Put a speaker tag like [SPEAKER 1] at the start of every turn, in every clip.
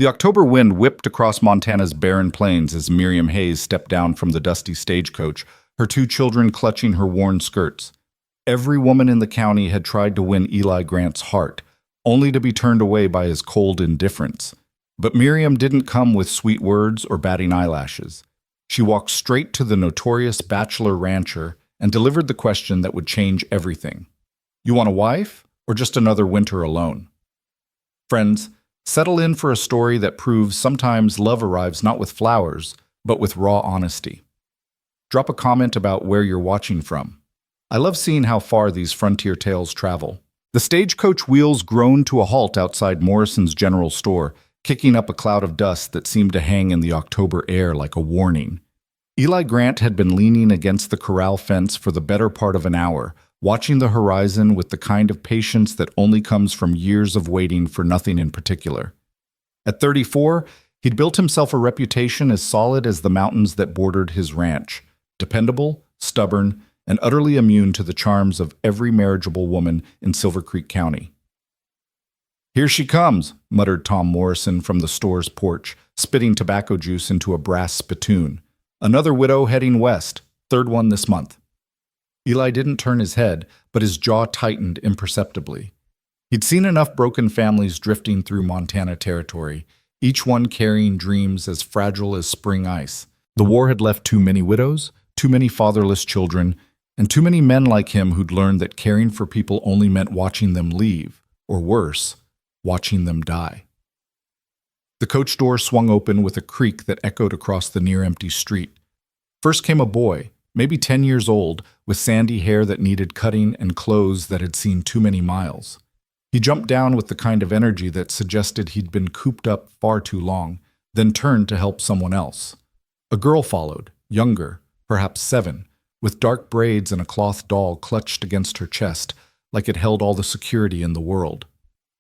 [SPEAKER 1] The October wind whipped across Montana's barren plains as Miriam Hayes stepped down from the dusty stagecoach, her two children clutching her worn skirts. Every woman in the county had tried to win Eli Grant's heart, only to be turned away by his cold indifference. But Miriam didn't come with sweet words or batting eyelashes. She walked straight to the notorious bachelor rancher and delivered the question that would change everything. You want a wife, or just another winter alone? Friends, settle in for a story that proves sometimes love arrives not with flowers, but with raw honesty. Drop a comment about where you're watching from. I love seeing how far these frontier tales travel. The stagecoach wheels groaned to a halt outside Morrison's general store, kicking up a cloud of dust that seemed to hang in the October air like a warning. Eli Grant had been leaning against the corral fence for the better part of an hour, watching the horizon with the kind of patience that only comes from years of waiting for nothing in particular. At 34, he'd built himself a reputation as solid as the mountains that bordered his ranch, dependable, stubborn, and utterly immune to the charms of every marriageable woman in Silver Creek County. "Here she comes," muttered Tom Morrison from the store's porch, spitting tobacco juice into a brass spittoon. "Another widow heading west, third one this month." Eli didn't turn his head, but his jaw tightened imperceptibly. He'd seen enough broken families drifting through Montana territory, each one carrying dreams as fragile as spring ice. The war had left too many widows, too many fatherless children, and too many men like him who'd learned that caring for people only meant watching them leave, or worse, watching them die. The coach door swung open with a creak that echoed across the near-empty street. First came a boy, maybe 10 years old, with sandy hair that needed cutting and clothes that had seen too many miles. He jumped down with the kind of energy that suggested he'd been cooped up far too long, then turned to help someone else. A girl followed, younger, perhaps 7, with dark braids and a cloth doll clutched against her chest, like it held all the security in the world.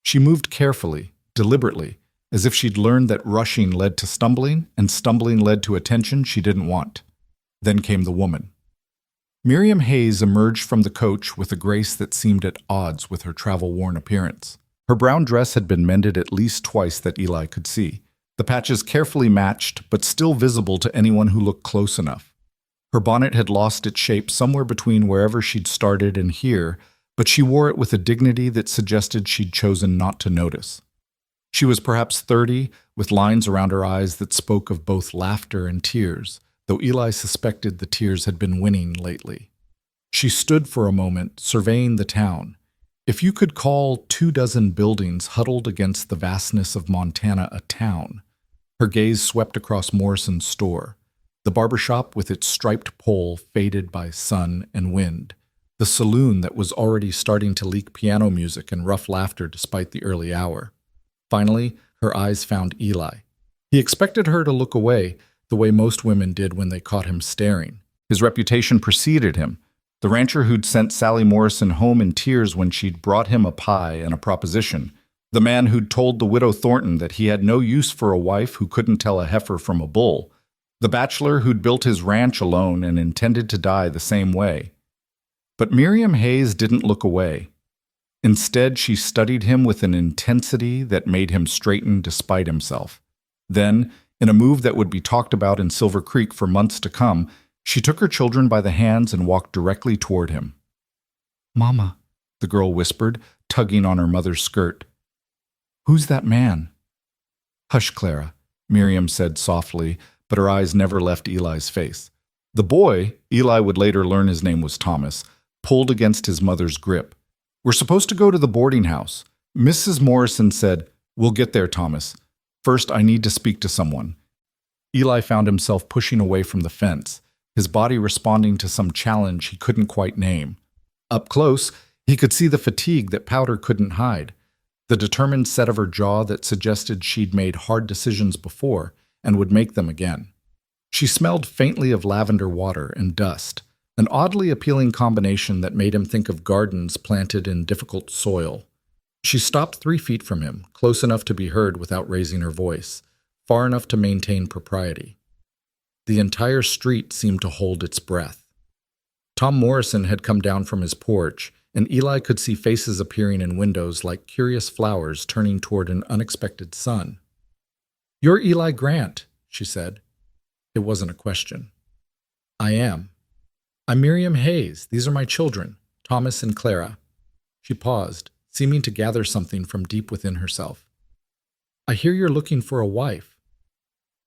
[SPEAKER 1] She moved carefully, deliberately, as if she'd learned that rushing led to stumbling, and stumbling led to attention she didn't want. Then came the woman. Miriam Hayes emerged from the coach with a grace that seemed at odds with her travel-worn appearance. Her brown dress had been mended at least twice that Eli could see, the patches carefully matched but still visible to anyone who looked close enough. Her bonnet had lost its shape somewhere between wherever she'd started and here, but she wore it with a dignity that suggested she'd chosen not to notice. She was perhaps 30, with lines around her eyes that spoke of both laughter and tears, though Eli suspected the tears had been winning lately. She stood for a moment, surveying the town. If you could call 24 buildings huddled against the vastness of Montana a town. Her gaze swept across Morrison's store, the barbershop with its striped pole faded by sun and wind, the saloon that was already starting to leak piano music and rough laughter despite the early hour. Finally, her eyes found Eli. He expected her to look away, the way most women did when they caught him staring. His reputation preceded him. The rancher who'd sent Sally Morrison home in tears when she'd brought him a pie and a proposition. The man who'd told the widow Thornton that he had no use for a wife who couldn't tell a heifer from a bull. The bachelor who'd built his ranch alone and intended to die the same way. But Miriam Hayes didn't look away. Instead, she studied him with an intensity that made him straighten despite himself. Then, in a move that would be talked about in Silver Creek for months to come, she took her children by the hands and walked directly toward him. "Mama," the girl whispered, tugging on her mother's skirt. "Who's that man?" "Hush, Clara," Miriam said softly, but her eyes never left Eli's face. The boy, Eli would later learn his name was Thomas, pulled against his mother's grip. "We're supposed to go to the boarding house." Mrs. Morrison said, "We'll get there, Thomas. First, I need to speak to someone." Eli found himself pushing away from the fence, his body responding to some challenge he couldn't quite name. Up close, he could see the fatigue that Powder couldn't hide, the determined set of her jaw that suggested she'd made hard decisions before and would make them again. She smelled faintly of lavender water and dust, an oddly appealing combination that made him think of gardens planted in difficult soil. She stopped 3 feet from him, close enough to be heard without raising her voice, far enough to maintain propriety. The entire street seemed to hold its breath. Tom Morrison had come down from his porch, and Eli could see faces appearing in windows like curious flowers turning toward an unexpected sun.
[SPEAKER 2] "You're Eli Grant," she said. It wasn't a question. "I am. I'm Miriam Hayes. These are my children, Thomas and Clara." She paused, seeming to gather something from deep within herself. "I hear you're looking for a wife."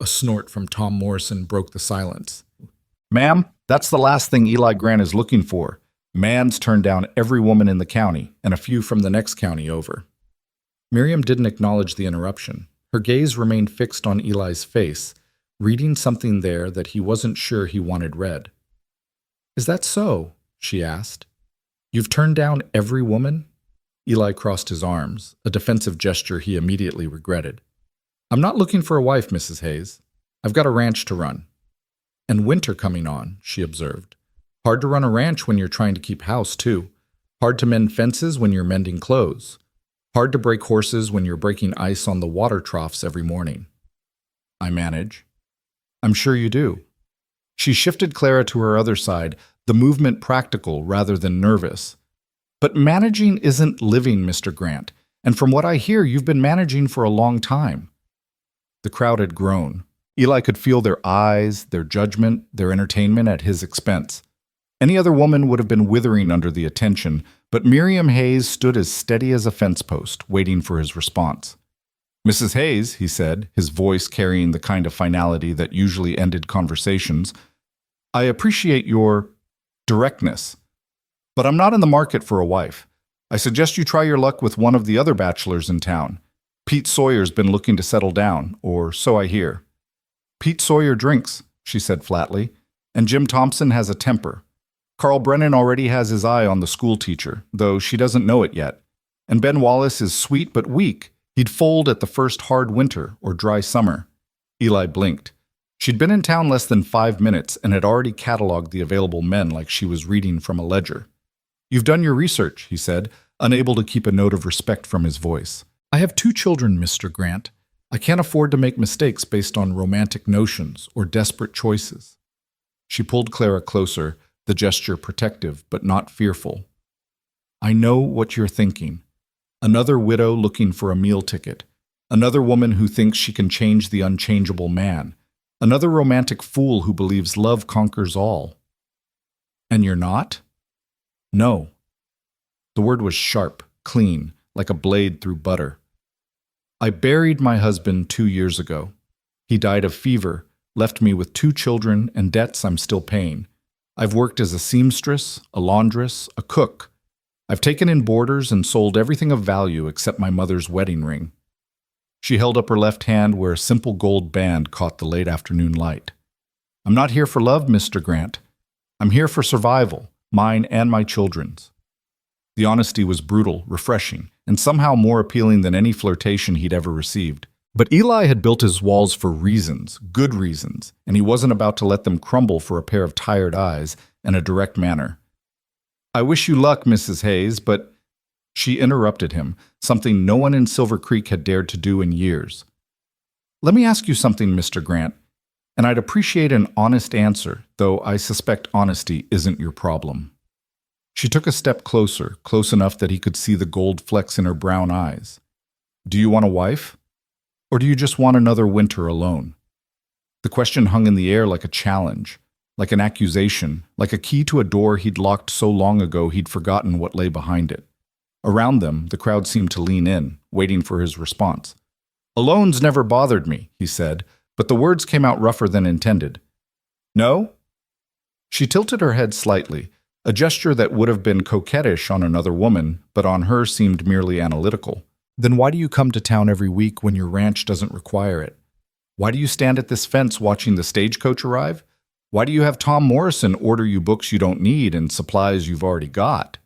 [SPEAKER 2] A snort from Tom Morrison broke the silence.
[SPEAKER 1] Ma'am, that's the last thing Eli Grant is looking for. Man's turned down every woman in the county, and a few from the next county over.
[SPEAKER 2] Miriam didn't acknowledge the interruption. Her gaze remained fixed on Eli's face, reading something there that he wasn't sure he wanted read. "Is that so?" she asked. "You've turned down every woman?" Eli crossed his arms, a defensive gesture he immediately regretted. "I'm not looking for a wife, Mrs. Hayes. I've got a ranch to run." "And winter coming on," she observed. "Hard to run a ranch when you're trying to keep house, too. Hard to mend fences when you're mending clothes. Hard to break horses when you're breaking ice on the water troughs every morning."
[SPEAKER 1] "I manage."
[SPEAKER 2] "I'm sure you do."
[SPEAKER 1] She shifted Clara to her other side, the movement practical rather than nervous. "But managing isn't living, Mr. Grant, and from what I hear, you've been managing for a long time." The crowd had grown. Eli could feel their eyes, their judgment, their entertainment at his expense. Any other woman would have been withering under the attention, but Miriam Hayes stood as steady as a fence post, waiting for his response. "Mrs. Hayes," he said, his voice carrying the kind of finality that usually ended conversations, "I appreciate your directness, but I'm not in the market for a wife. I suggest you try your luck with one of the other bachelors in town. Pete Sawyer's been looking to settle down, or so I hear." "Pete Sawyer drinks," she said flatly, "and Jim Thompson has a temper. Carl Brennan already has his eye on the school teacher, though she doesn't know it yet. And Ben Wallace is sweet but weak. He'd fold at the first hard winter or dry summer." Eli blinked. She'd been in town less than 5 minutes and had already cataloged the available men like she was reading from a ledger. "You've done your research," he said, unable to keep a note of respect from his voice. "I have 2 children, Mr. Grant. I can't afford to make mistakes based on romantic notions or desperate choices." She pulled Clara closer, the gesture protective but not fearful. "I know what you're thinking. Another widow looking for a meal ticket. Another woman who thinks she can change the unchangeable man. Another romantic fool who believes love conquers all." "And you're not?" "No." The word was sharp, clean, like a blade through butter. "I buried my husband 2 years ago. He died of fever, left me with 2 children and debts I'm still paying. I've worked as a seamstress, a laundress, a cook. I've taken in boarders and sold everything of value except my mother's wedding ring." She held up her left hand where a simple gold band caught the late afternoon light. "I'm not here for love, Mr. Grant. I'm here for survival, mine and my children's." The honesty was brutal, refreshing, and somehow more appealing than any flirtation he'd ever received. But Eli had built his walls for reasons, good reasons, and he wasn't about to let them crumble for a pair of tired eyes and a direct manner. "I wish you luck, Mrs. Hayes, but—" She interrupted him, something no one in Silver Creek had dared to do in years. "Let me ask you something, Mr. Grant, and I'd appreciate an honest answer, though I suspect honesty isn't your problem." She took a step closer, close enough that he could see the gold flecks in her brown eyes. "Do you want a wife? Or do you just want another winter alone?" The question hung in the air like a challenge, like an accusation, like a key to a door he'd locked so long ago he'd forgotten what lay behind it. Around them, the crowd seemed to lean in, waiting for his response. "Alone's never bothered me," he said, but the words came out rougher than intended. "No?" She tilted her head slightly, a gesture that would have been coquettish on another woman, but on her seemed merely analytical. "Then why do you come to town every week when your ranch doesn't require it? Why do you stand at this fence watching the stagecoach arrive? Why do you have Tom Morrison order you books you don't need and supplies you've already got?"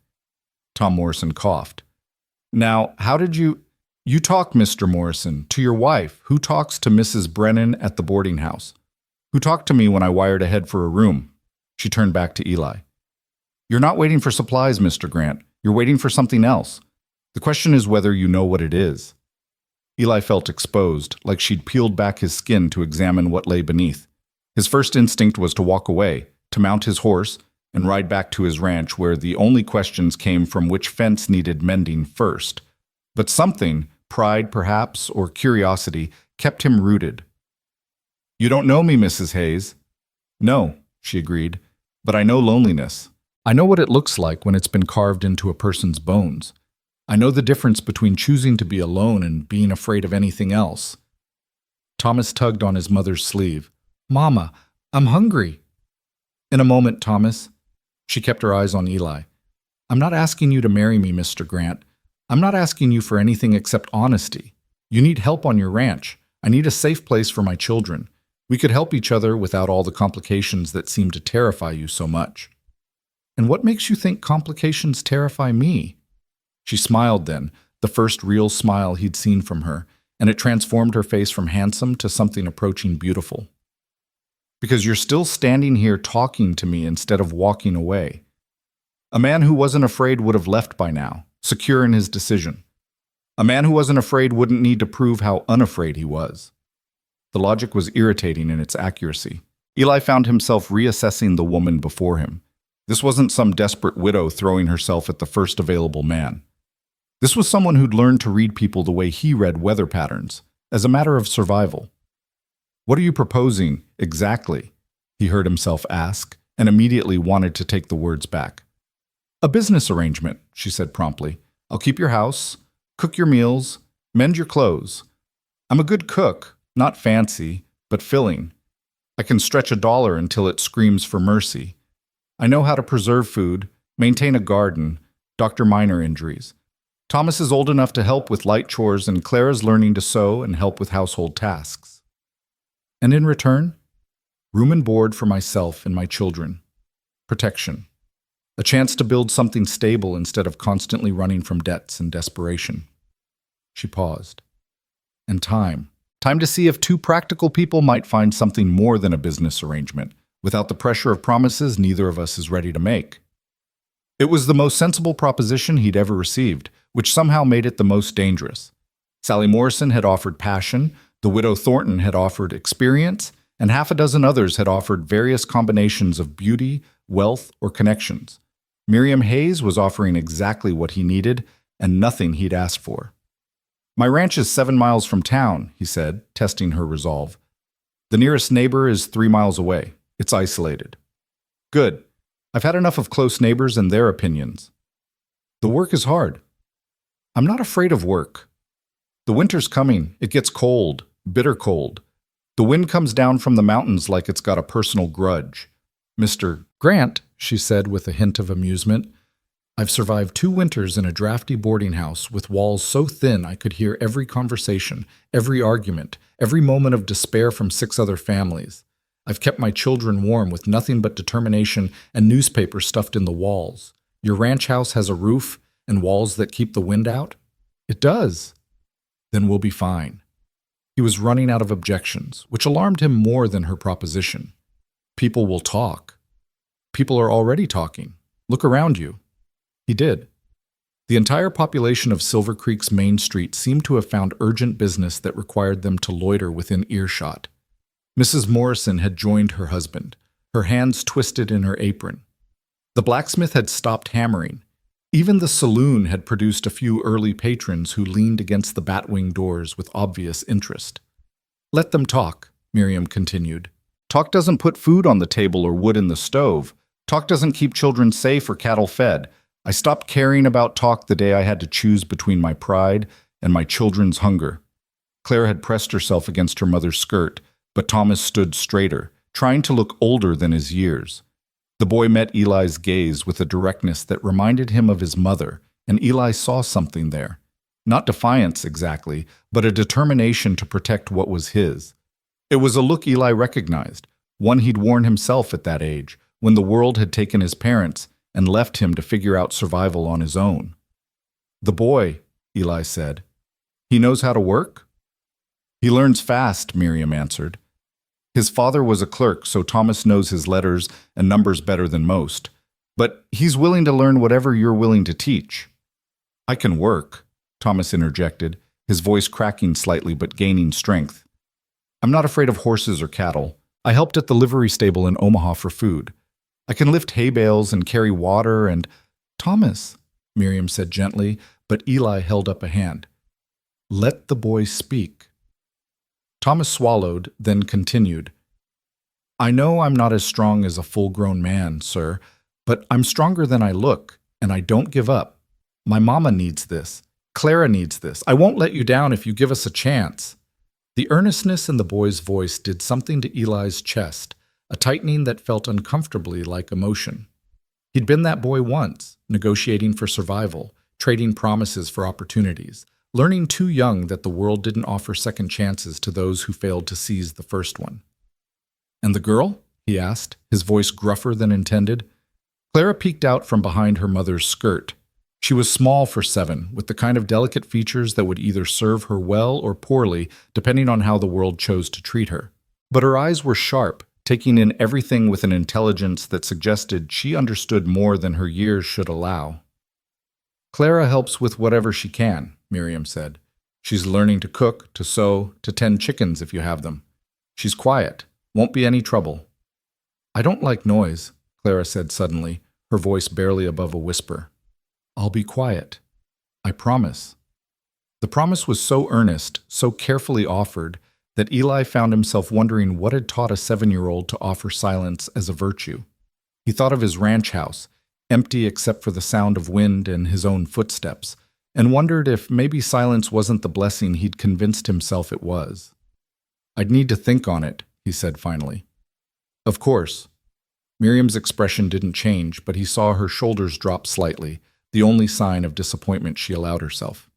[SPEAKER 1] Tom Morrison coughed. "Now, how did you— You talk, Mr. Morrison, to your wife, who talks to Mrs. Brennan at the boarding house, who talked to me when I wired ahead for a room." She turned back to Eli. "You're not waiting for supplies, Mr. Grant. You're waiting for something else. The question is whether you know what it is." Eli felt exposed, like she'd peeled back his skin to examine what lay beneath. His first instinct was to walk away, to mount his horse, and ride back to his ranch where the only questions came from which fence needed mending first. But something, pride perhaps, or curiosity, kept him rooted, You don't know me, Mrs. Hayes. No, she agreed, but I know loneliness. I know what it looks like when it's been carved into a person's bones. I know the difference between choosing to be alone and being afraid of anything else. Thomas tugged on his mother's sleeve. Mama, I'm hungry. In a moment, Thomas. She kept her eyes on Eli. I'm not asking you to marry me, Mr. Grant. I'm not asking you for anything except honesty. You need help on your ranch. I need a safe place for my children. We could help each other without all the complications that seem to terrify you so much. And what makes you think complications terrify me? She smiled then, the first real smile he'd seen from her, and it transformed her face from handsome to something approaching beautiful. Because you're still standing here talking to me instead of walking away. A man who wasn't afraid would have left by now, secure in his decision. A man who wasn't afraid wouldn't need to prove how unafraid he was. The logic was irritating in its accuracy. Eli found himself reassessing the woman before him. This wasn't some desperate widow throwing herself at the first available man. This was someone who'd learned to read people the way he read weather patterns, as a matter of survival. What are you proposing, exactly? He heard himself ask, and immediately wanted to take the words back. A business arrangement, she said promptly. I'll keep your house, cook your meals, mend your clothes. I'm a good cook, not fancy, but filling. I can stretch $1 until it screams for mercy. I know how to preserve food, maintain a garden, doctor minor injuries. Thomas is old enough to help with light chores, and Clara's learning to sew and help with household tasks. And in return, room and board for myself and my children. Protection. A chance to build something stable instead of constantly running from debts and desperation. She paused. And time. Time to see if two practical people might find something more than a business arrangement, without the pressure of promises neither of us is ready to make. It was the most sensible proposition he'd ever received, which somehow made it the most dangerous. Sally Morrison had offered passion, the widow Thornton had offered experience, and half a dozen others had offered various combinations of beauty, wealth, or connections. Miriam Hayes was offering exactly what he needed and nothing he'd asked for. My ranch is 7 miles from town, he said, testing her resolve. The nearest neighbor is 3 miles away. It's isolated. Good. I've had enough of close neighbors and their opinions. The work is hard. I'm not afraid of work. The winter's coming. It gets cold, bitter cold. The wind comes down from the mountains like it's got a personal grudge. Mr. Grant, she said with a hint of amusement, I've survived 2 winters in a drafty boarding house with walls so thin I could hear every conversation, every argument, every moment of despair from 6 other families. I've kept my children warm with nothing but determination and newspapers stuffed in the walls. Your ranch house has a roof and walls that keep the wind out? It does. Then we'll be fine. He was running out of objections, which alarmed him more than her proposition. People will talk. People are already talking. Look around you. He did. The entire population of Silver Creek's main street seemed to have found urgent business that required them to loiter within earshot. Mrs. Morrison had joined her husband, her hands twisted in her apron. The blacksmith had stopped hammering. Even the saloon had produced a few early patrons who leaned against the batwing doors with obvious interest. Let them talk, Miriam continued. Talk doesn't put food on the table or wood in the stove. Talk doesn't keep children safe or cattle fed. I stopped caring about talk the day I had to choose between my pride and my children's hunger. Clara had pressed herself against her mother's skirt, but Thomas stood straighter, trying to look older than his years. The boy met Eli's gaze with a directness that reminded him of his mother, and Eli saw something there. Not defiance exactly, but a determination to protect what was his. It was a look Eli recognized, one he'd worn himself at that age, when the world had taken his parents and left him to figure out survival on his own. The boy, Eli said. He knows how to work? He learns fast, Miriam answered. His father was a clerk, so Thomas knows his letters and numbers better than most. But he's willing to learn whatever you're willing to teach. I can work, Thomas interjected, his voice cracking slightly but gaining strength. I'm not afraid of horses or cattle. I helped at the livery stable in Omaha for food. I can lift hay bales and carry water and— Thomas, Miriam said gently, but Eli held up a hand. Let the boy speak.
[SPEAKER 2] Thomas swallowed, then continued. I know I'm not as strong as a full-grown man, sir, but I'm stronger than I look, and I don't give up. My mama needs this. Clara needs this. I won't let you down if you give us a chance. The earnestness in the boy's voice did something to Eli's chest, a tightening that felt uncomfortably like emotion. He'd been that boy once, negotiating for survival, trading promises for opportunities, learning too young that the world didn't offer second chances to those who failed to seize the first one. And the girl? He asked, his voice gruffer than intended. Clara peeked out from behind her mother's skirt. She was small for 7, with the kind of delicate features that would either serve her well or poorly, depending on how the world chose to treat her. But her eyes were sharp, taking in everything with an intelligence that suggested she understood more than her years should allow. Clara helps with whatever she can, Miriam said. She's learning to cook, to sew, to tend chickens if you have them. She's quiet. Won't be any trouble. I don't like noise, Clara said suddenly, her voice barely above a whisper. I'll be quiet. I promise. The promise was so earnest, so carefully offered, that Eli found himself wondering what had taught a 7-year-old to offer silence as a virtue. He thought of his ranch house, empty except for the sound of wind and his own footsteps, and wondered if maybe silence wasn't the blessing he'd convinced himself it was. I'd need to think on it, he said finally. Of course. Miriam's expression didn't change, but he saw her shoulders drop slightly, the only sign of disappointment she allowed herself.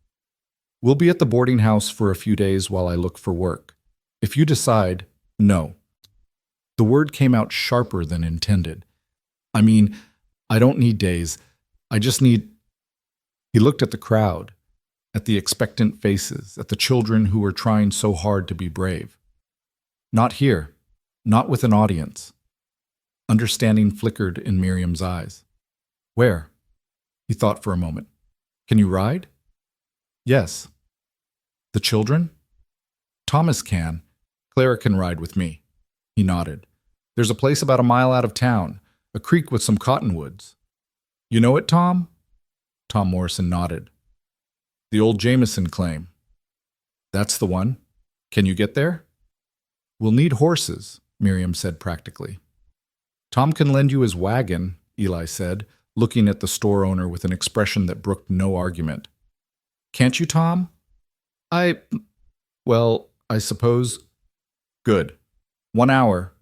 [SPEAKER 2] We'll be at the boarding house for a few days while I look for work. If you decide, no. The word came out sharper than intended. I mean, I don't need days. I just need... He looked at the crowd, at the expectant faces, at the children who were trying so hard to be brave. Not here. Not with an audience. Understanding flickered in Miriam's eyes. Where? He thought for a moment. Can you ride? Yes. The children? Thomas can. Clara can ride with me. He nodded. There's a place about a mile out of town, a creek with some cottonwoods. You know it, Tom? Tom Morrison nodded. The old Jameson claim. That's the one. Can you get there? We'll need horses, Miriam said practically. Tom can lend you his wagon, Eli said, looking at the store owner with an expression that brooked no argument. Can't you, Tom? Well, I suppose. Good. 1 hour.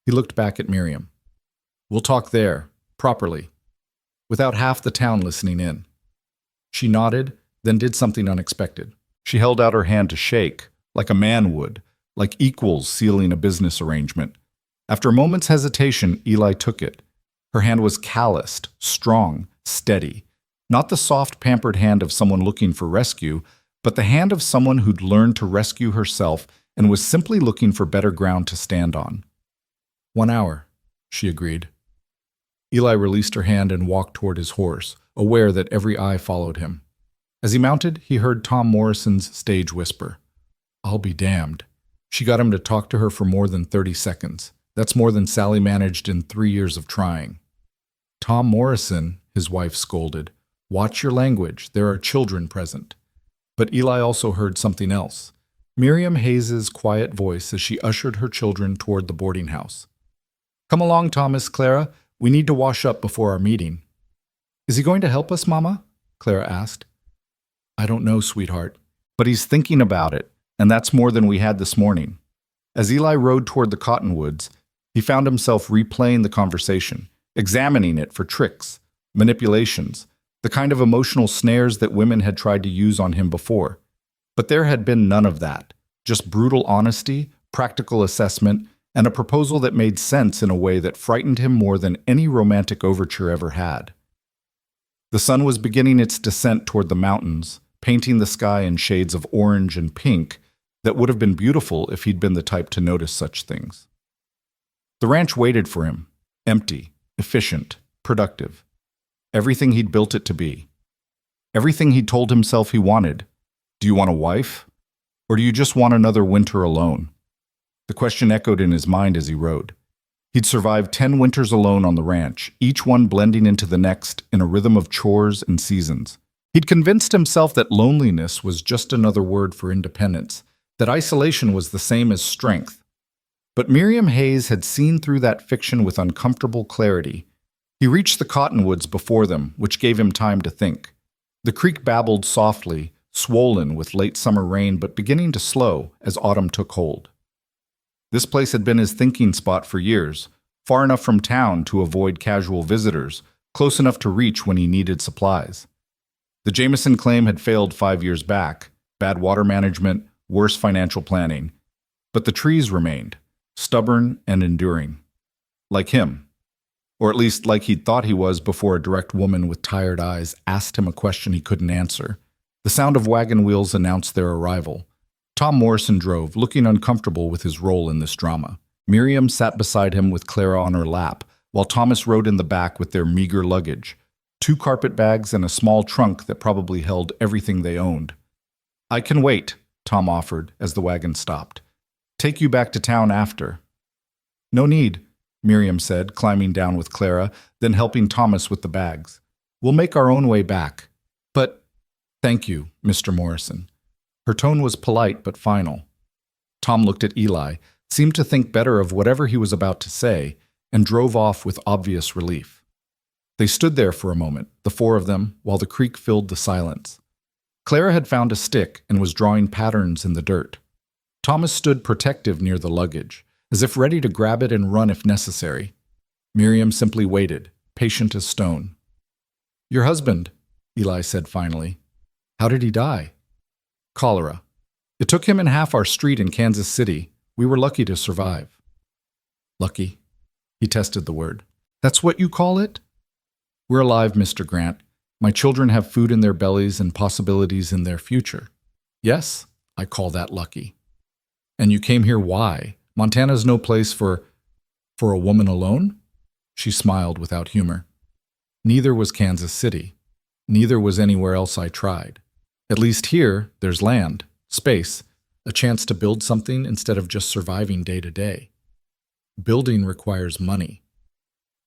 [SPEAKER 2] He looked back at Miriam. We'll talk there, properly, without half the town listening in. She nodded, then did something unexpected. She held out her hand to shake, like a man would, like equals sealing a business arrangement. After a moment's hesitation, Eli took it. Her hand was calloused, strong, steady. Not the soft, pampered hand of someone looking for rescue, but the hand of someone who'd learned to rescue herself and was simply looking for better ground to stand on. 1 hour, she agreed. Eli released her hand and walked toward his horse, aware that every eye followed him. As he mounted, he heard Tom Morrison's stage whisper. I'll be damned. She got him to talk to her for more than 30 seconds. That's more than Sally managed in 3 years of trying. Tom Morrison, his wife scolded. Watch your language. There are children present. But Eli also heard something else. Miriam Hayes's quiet voice as she ushered her children toward the boarding house. Come along, Thomas, Clara. We need to wash up before our meeting. Is he going to help us, Mama? Clara asked. I don't know, sweetheart. But he's thinking about it, and that's more than we had this morning. As Eli rode toward the cottonwoods, he found himself replaying the conversation, examining it for tricks, manipulations, the kind of emotional snares that women had tried to use on him before. But there had been none of that, just brutal honesty, practical assessment, and a proposal that made sense in a way that frightened him more than any romantic overture ever had. The sun was beginning its descent toward the mountains, painting the sky in shades of orange and pink that would have been beautiful if he'd been the type to notice such things. The ranch waited for him, empty, efficient, productive. Everything he'd built it to be. Everything he'd told himself he wanted. Do you want a wife? Or do you just want another winter alone? The question echoed in his mind as he rode. He'd survived 10 winters alone on the ranch, each one blending into the next in a rhythm of chores and seasons. He'd convinced himself that loneliness was just another word for independence,
[SPEAKER 1] that isolation was the same as strength. But Miriam Hayes had seen through that fiction with uncomfortable clarity. He reached the cottonwoods before them, which gave him time to think. The creek babbled softly, swollen with late summer rain but beginning to slow as autumn took hold. This place had been his thinking spot for years, far enough from town to avoid casual visitors, close enough to reach when he needed supplies. The Jameson claim had failed 5 years back, bad water management, worse financial planning. But the trees remained, stubborn and enduring. Like him. Or at least like he'd thought he was before a direct woman with tired eyes asked him a question he couldn't answer. The sound of wagon wheels announced their arrival. Tom Morrison drove, looking uncomfortable with his role in this drama. Miriam sat beside him with Clara on her lap, while Thomas rode in the back with their meager luggage, 2 carpet bags and a small trunk that probably held everything they owned. "I can wait," Tom offered as the wagon stopped. "Take you back to town after." "No need," Miriam said, climbing down with Clara, then helping Thomas with the bags. "We'll make our own way back." "But—" "Thank you, Mr. Morrison." Her tone was polite but final. Tom looked at Eli, seemed to think better of whatever he was about to say, and drove off with obvious relief. They stood there for a moment, the 4 of them, while the creek filled the silence. Clara had found a stick and was drawing patterns in the dirt. Thomas stood protective near the luggage, as if ready to grab it and run if necessary. Miriam simply waited, patient as stone. "Your husband," Eli said finally. "How did he die?" "Cholera. It took him in half our street in Kansas City. We were lucky to survive." "Lucky?" He tested the word. "That's what you call it?" "We're alive, Mr. Grant. My children have food in their bellies and possibilities in their future. Yes, I call that lucky." "And you came here why? Montana's no place for a woman alone?" She smiled without humor. "Neither was Kansas City. Neither was anywhere else I tried. At least here, there's land, space, a chance to build something instead of just surviving day to day. Building requires money.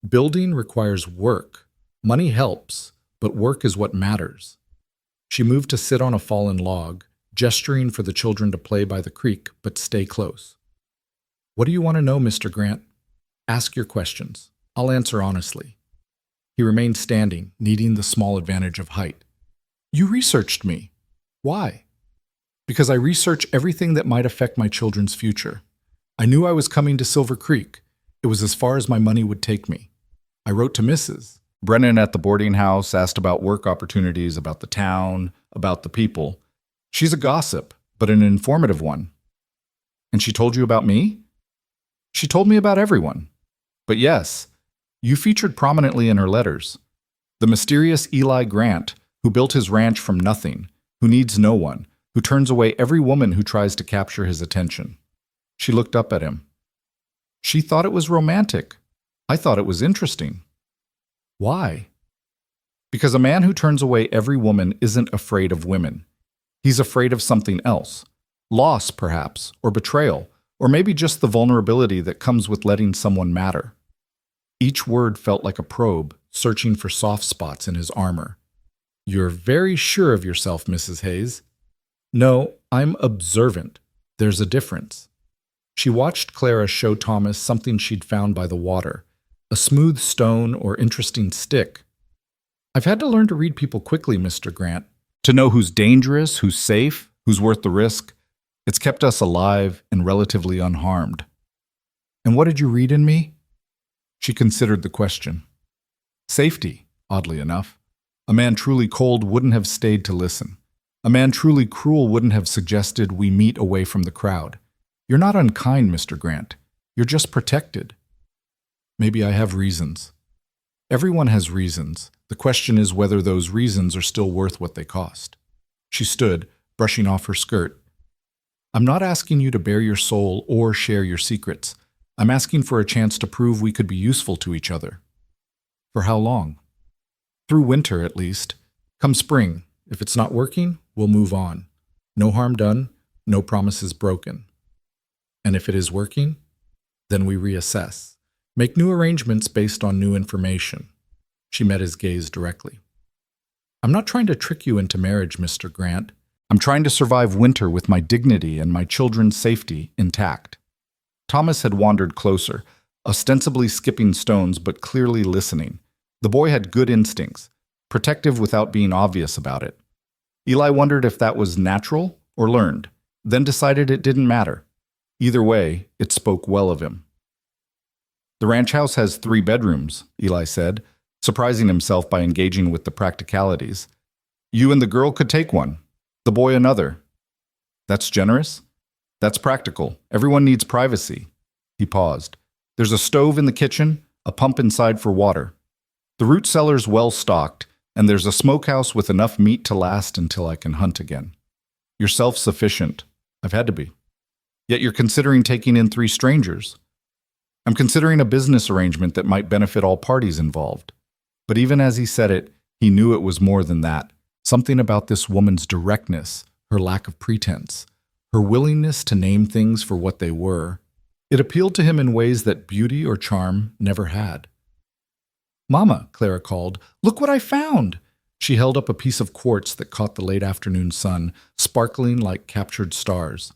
[SPEAKER 1] Building requires work. Money helps, but work is what matters." She moved to sit on a fallen log, gesturing for the children to play by the creek, but stay close. "What do you want to know, Mr. Grant? Ask your questions. I'll answer honestly." He remained standing, needing the small advantage of height. "You researched me. Why?" "Because I research everything that might affect my children's future. I knew I was coming to Silver Creek. It was as far as my money would take me. I wrote to Mrs. Brennan at the boarding house, asked about work opportunities, about the town, about the people. She's a gossip, but an informative one." "And she told you about me?" "She told me about everyone. But yes, you featured prominently in her letters. The mysterious Eli Grant, who built his ranch from nothing, who needs no one, who turns away every woman who tries to capture his attention." She looked up at him. "She thought it was romantic. I thought it was interesting." "Why?" "Because a man who turns away every woman isn't afraid of women. He's afraid of something else. Loss, perhaps, or betrayal, or maybe just the vulnerability that comes with letting someone matter." Each word felt like a probe, searching for soft spots in his armor. "You're very sure of yourself, Mrs. Hayes." "No, I'm observant. There's a difference." She watched Clara show Thomas something she'd found by the water, a smooth stone or interesting stick. "I've had to learn to read people quickly, Mr. Grant. To know who's dangerous, who's safe, who's worth the risk. It's kept us alive and relatively unharmed." "And what did you read in me?" She considered the question. "Safety, oddly enough. A man truly cold wouldn't have stayed to listen. A man truly cruel wouldn't have suggested we meet away from the crowd. You're not unkind, Mr. Grant. You're just protected." "Maybe I have reasons." "Everyone has reasons. The question is whether those reasons are still worth what they cost." She stood, brushing off her skirt. "I'm not asking you to bare your soul or share your secrets. I'm asking for a chance to prove we could be useful to each other." "For how long?" "Through winter, at least. Come spring, if it's not working, we'll move on. No harm done, no promises broken. And if it is working, then we reassess. Make new arrangements based on new information." She met his gaze directly. "I'm not trying to trick you into marriage, Mr. Grant. I'm trying to survive winter with my dignity and my children's safety intact. Thomas had wandered closer, ostensibly skipping stones but clearly listening. The boy had good instincts, protective without being obvious about it. Eli wondered if that was natural or learned, then decided it didn't matter. Either way, it spoke well of him. The ranch house has 3 bedrooms, Eli said, surprising himself by engaging with the practicalities. You and the girl could take one, the boy another. That's generous? That's practical. Everyone needs privacy. He paused. There's a stove in the kitchen, a pump inside for water. The root cellar's well stocked, and there's a smokehouse with enough meat to last until I can hunt again. You're self-sufficient. I've had to be. Yet you're considering taking in 3 strangers. I'm considering a business arrangement that might benefit all parties involved. But even as he said it, he knew it was more than that. Something about this woman's directness, her lack of pretense, her willingness to name things for what they were. It appealed to him in ways that beauty or charm never had. "Mama," Clara called, "look what I found!" She held up a piece of quartz that caught the late afternoon sun, sparkling like captured stars.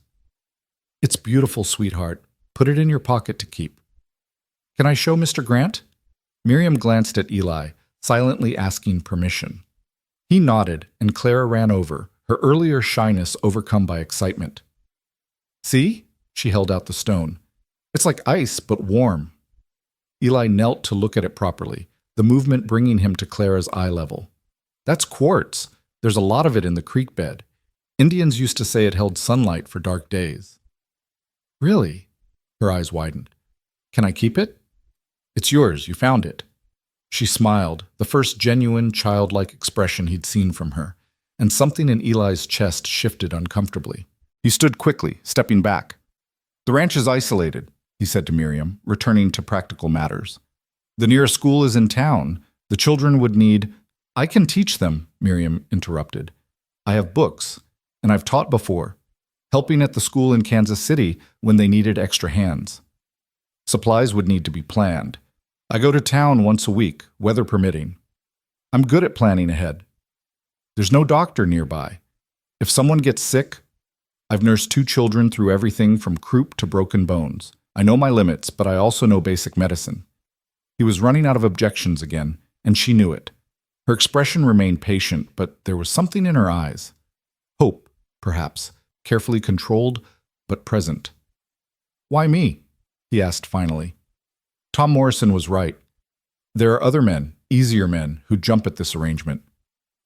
[SPEAKER 1] "It's beautiful, sweetheart. Put it in your pocket to keep." "Can I show Mr. Grant?" Miriam glanced at Eli, silently asking permission. He nodded, and Clara ran over, her earlier shyness overcome by excitement. "See?" She held out the stone. "It's like ice, but warm." Eli knelt to look at it properly, the movement bringing him to Clara's eye level. "That's quartz. There's a lot of it in the creek bed. Indians used to say it held sunlight for dark days." "Really?" Her eyes widened. "Can I keep it?" "It's yours. You found it." She smiled, the first genuine, childlike expression he'd seen from her, and something in Eli's chest shifted uncomfortably. He stood quickly, stepping back. "The ranch is isolated," he said to Miriam, returning to practical matters. "The nearest school is in town. The children would need—" "I can teach them," Miriam interrupted. "I have books, and I've taught before, helping at the school in Kansas City when they needed extra hands. Supplies would need to be planned. I go to town once a week, weather permitting. I'm good at planning ahead. There's no doctor nearby. If someone gets sick, I've nursed 2 children through everything from croup to broken bones. I know my limits, but I also know basic medicine." He was running out of objections again, and she knew it. Her expression remained patient, but there was something in her eyes. Hope, perhaps, carefully controlled, but present. "Why me?" he asked finally. Tom Morrison was right. There are other men, easier men, who jump at this arrangement.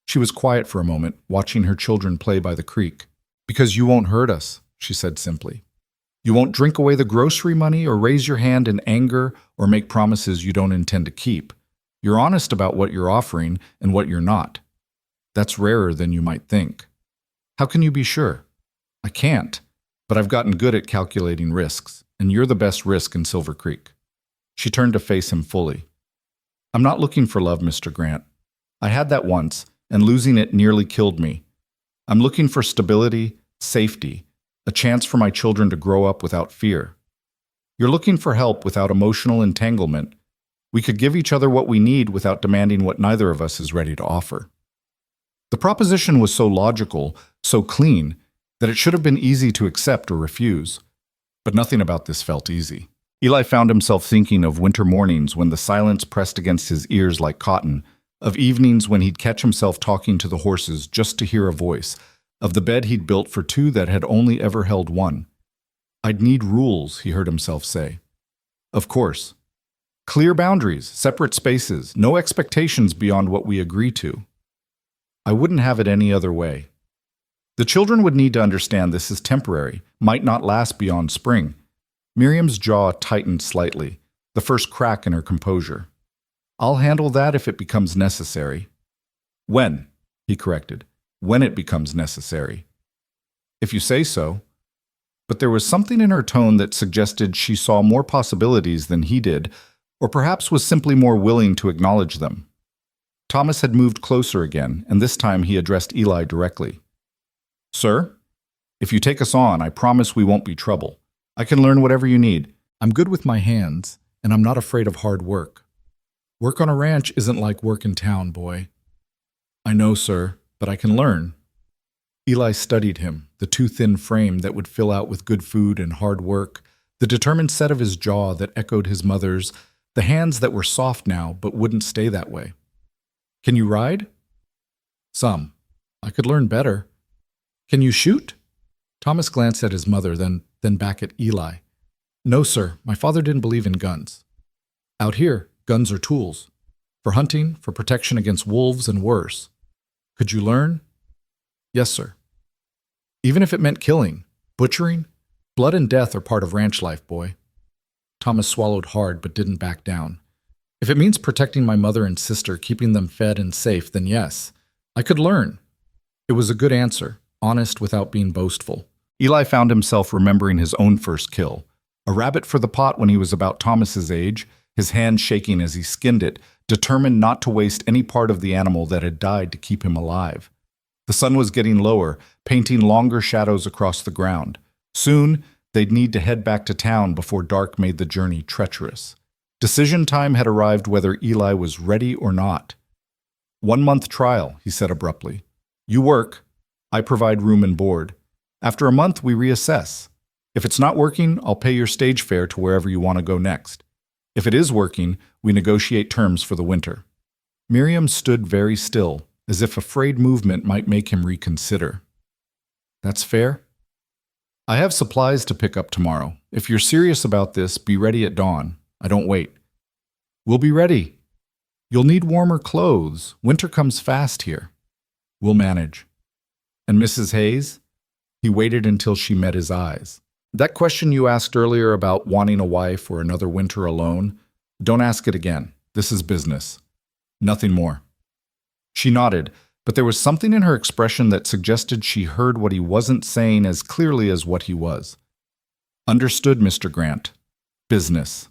[SPEAKER 1] She was quiet for a moment, watching her children play by the creek. "Because you won't hurt us," she said simply. "You won't drink away the grocery money or raise your hand in anger or make promises you don't intend to keep. You're honest about what you're offering and what you're not. That's rarer than you might think." "How can you be sure?" "I can't, but I've gotten good at calculating risks, and you're the best risk in Silver Creek." She turned to face him fully. "I'm not looking for love, Mr. Grant. I had that once, and losing it nearly killed me. I'm looking for stability, safety, a chance for my children to grow up without fear. You're looking for help without emotional entanglement. We could give each other what we need without demanding what neither of us is ready to offer." The proposition was so logical, so clean, that it should have been easy to accept or refuse. But nothing about this felt easy. Eli found himself thinking of winter mornings when the silence pressed against his ears like cotton, of evenings when he'd catch himself talking to the horses just to hear a voice, of the bed he'd built for 2 that had only ever held 1. "I'd need rules," he heard himself say. Of course. Clear boundaries, separate spaces, no expectations beyond what we agree to. I wouldn't have it any other way. The children would need to understand this is temporary, might not last beyond spring. Miriam's jaw tightened slightly, the first crack in her composure. "I'll handle that if it becomes necessary." "When?" he corrected. "When it becomes necessary." "If you say so." But there was something in her tone that suggested she saw more possibilities than he did, or perhaps was simply more willing to acknowledge them. Thomas had moved closer again, and this time he addressed Eli directly. "Sir, if you take us on, I promise we won't be trouble. I can learn whatever you need. I'm good with my hands, and I'm not afraid of hard work. Work on a ranch isn't like work in town, boy." "I know, sir, but I can learn."
[SPEAKER 2] Eli studied him, the too thin frame that would fill out with good food and hard work, the determined set of his jaw that echoed his mother's, the hands that were soft now but wouldn't stay that way. Can you ride? Some. I could learn better. Can you shoot? Thomas glanced at his mother, then back at Eli. No, sir. My father didn't believe in guns. Out here, guns are tools. For hunting, for protection against wolves, and worse. Could you learn? Yes, sir. Even if it meant killing, butchering, blood and death are part of ranch life, boy. Thomas swallowed hard but didn't back down. If it means protecting my mother and sister, keeping them fed and safe, then yes, I could learn. It was a good answer, honest without being boastful.
[SPEAKER 1] Eli found himself remembering his own first kill, a rabbit for the pot when he was about Thomas's age, his hand shaking as he skinned it, determined not to waste any part of the animal that had died to keep him alive. The sun was getting lower, painting longer shadows across the ground. Soon, they'd need to head back to town before dark made the journey treacherous. Decision time had arrived whether Eli was ready or not. 1 month trial, he said abruptly. You work. I provide room and board. After a month, we reassess. If it's not working, I'll pay your stage fare to wherever you want to go next. If it is working, we negotiate terms for the winter. Miriam stood very still, as if afraid movement might make him reconsider. That's fair? I have supplies to pick up tomorrow. If you're serious about this, be ready at dawn. I don't wait. We'll be ready. You'll need warmer clothes. Winter comes fast here. We'll manage. And Mrs. Hayes? He waited until she met his eyes. That question you asked earlier about wanting a wife or another winter alone, don't ask it again. This is business. Nothing more. She nodded, but there was something in her expression that suggested she heard what he wasn't saying as clearly as what he was. Understood, Mr. Grant. Business.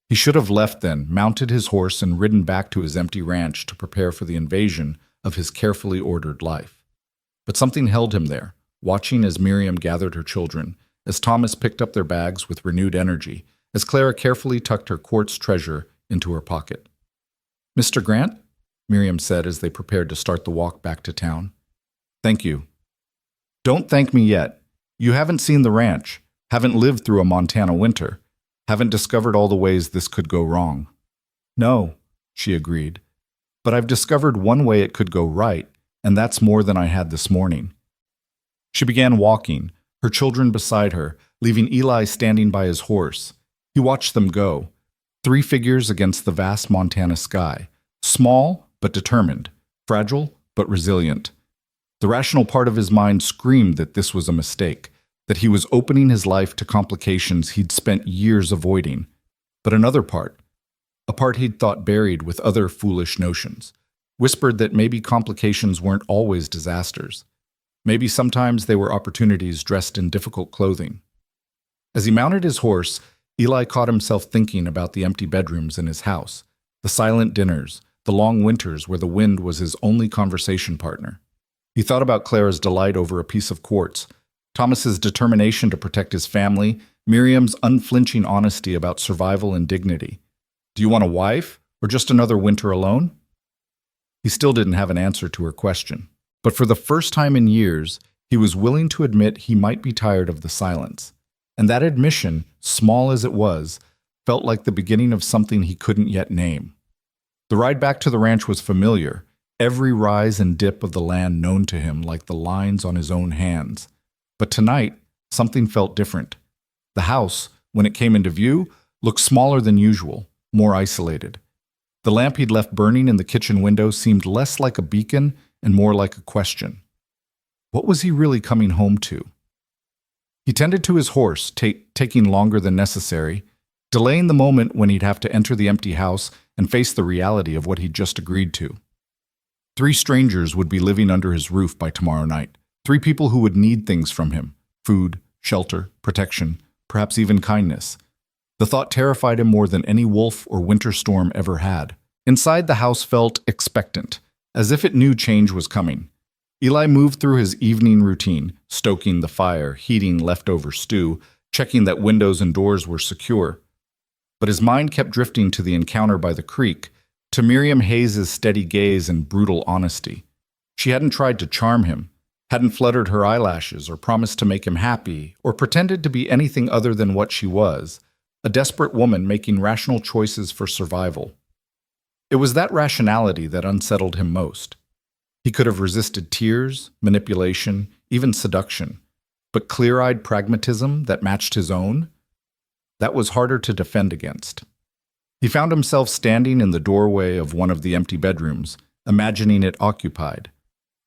[SPEAKER 1] He should have left then, mounted his horse, and ridden back to his empty ranch to prepare for the invasion of his carefully ordered life. But something held him there, watching as Miriam gathered her children, as Thomas picked up their bags with renewed energy, as Clara carefully tucked her quartz treasure into her pocket. Mr. Grant? Miriam said as they prepared to start the walk back to town. Thank you. Don't thank me yet. You haven't seen the ranch, haven't lived through a Montana winter, haven't discovered all the ways this could go wrong. No, she agreed. But I've discovered one way it could go right, and that's more than I had this morning. She began walking, her children beside her, leaving Eli standing by his horse. He watched them go, 3 figures against the vast Montana sky, small but determined, fragile but resilient. The rational part of his mind screamed that this was a mistake, that he was opening his life to complications he'd spent years avoiding. But another part, a part he'd thought buried with other foolish notions, whispered that maybe complications weren't always disasters. Maybe sometimes they were opportunities dressed in difficult clothing. As he mounted his horse, Eli caught himself thinking about the empty bedrooms in his house, the silent dinners, the long winters where the wind was his only conversation partner. He thought about Clara's delight over a piece of quartz, Thomas's determination to protect his family, Miriam's unflinching honesty about survival and dignity. Do you want a wife, or just another winter alone? He still didn't have an answer to her question. But for the first time in years, he was willing to admit he might be tired of the silence. And that admission, small as it was, felt like the beginning of something he couldn't yet name. The ride back to the ranch was familiar, every rise and dip of the land known to him like the lines on his own hands. But tonight, something felt different. The house, when it came into view, looked smaller than usual, more isolated. The lamp he'd left burning in the kitchen window seemed less like a beacon and more like a question. What was he really coming home to? He tended to his horse, taking longer than necessary, delaying the moment when he'd have to enter the empty house and face the reality of what he'd just agreed to. 3 strangers would be living under his roof by tomorrow night. 3 people who would need things from him: food, shelter, protection, perhaps even kindness. The thought terrified him more than any wolf or winter storm ever had. Inside, the house felt expectant, as if it knew change was coming. Eli moved through his evening routine, stoking the fire, heating leftover stew, checking that windows and doors were secure. But his mind kept drifting to the encounter by the creek, to Miriam Hayes' steady gaze and brutal honesty. She hadn't tried to charm him, hadn't fluttered her eyelashes or promised to make him happy or pretended to be anything other than what she was, a desperate woman making rational choices for survival. It was that rationality that unsettled him most. He could have resisted tears, manipulation, even seduction, but clear-eyed pragmatism that matched his own? That was harder to defend against. He found himself standing in the doorway of one of the empty bedrooms, imagining it occupied.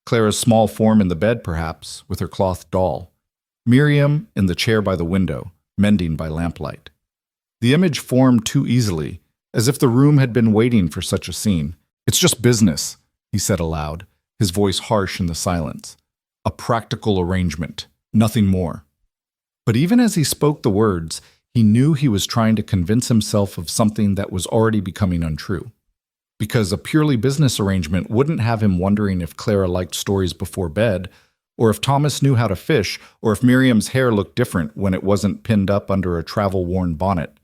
[SPEAKER 1] Clara's small form in the bed, perhaps, with her cloth doll. Miriam in the chair by the window, mending by lamplight. The image formed too easily, as if the room had been waiting for such a scene. "It's just business," he said aloud, his voice harsh in the silence. "A practical arrangement, nothing more." But even as he spoke the words, he knew he was trying to convince himself of something that was already becoming untrue. Because a purely business arrangement wouldn't have him wondering if Clara liked stories before bed, or if Thomas knew how to fish, or if Miriam's hair looked different when it wasn't pinned up under a travel-worn bonnet.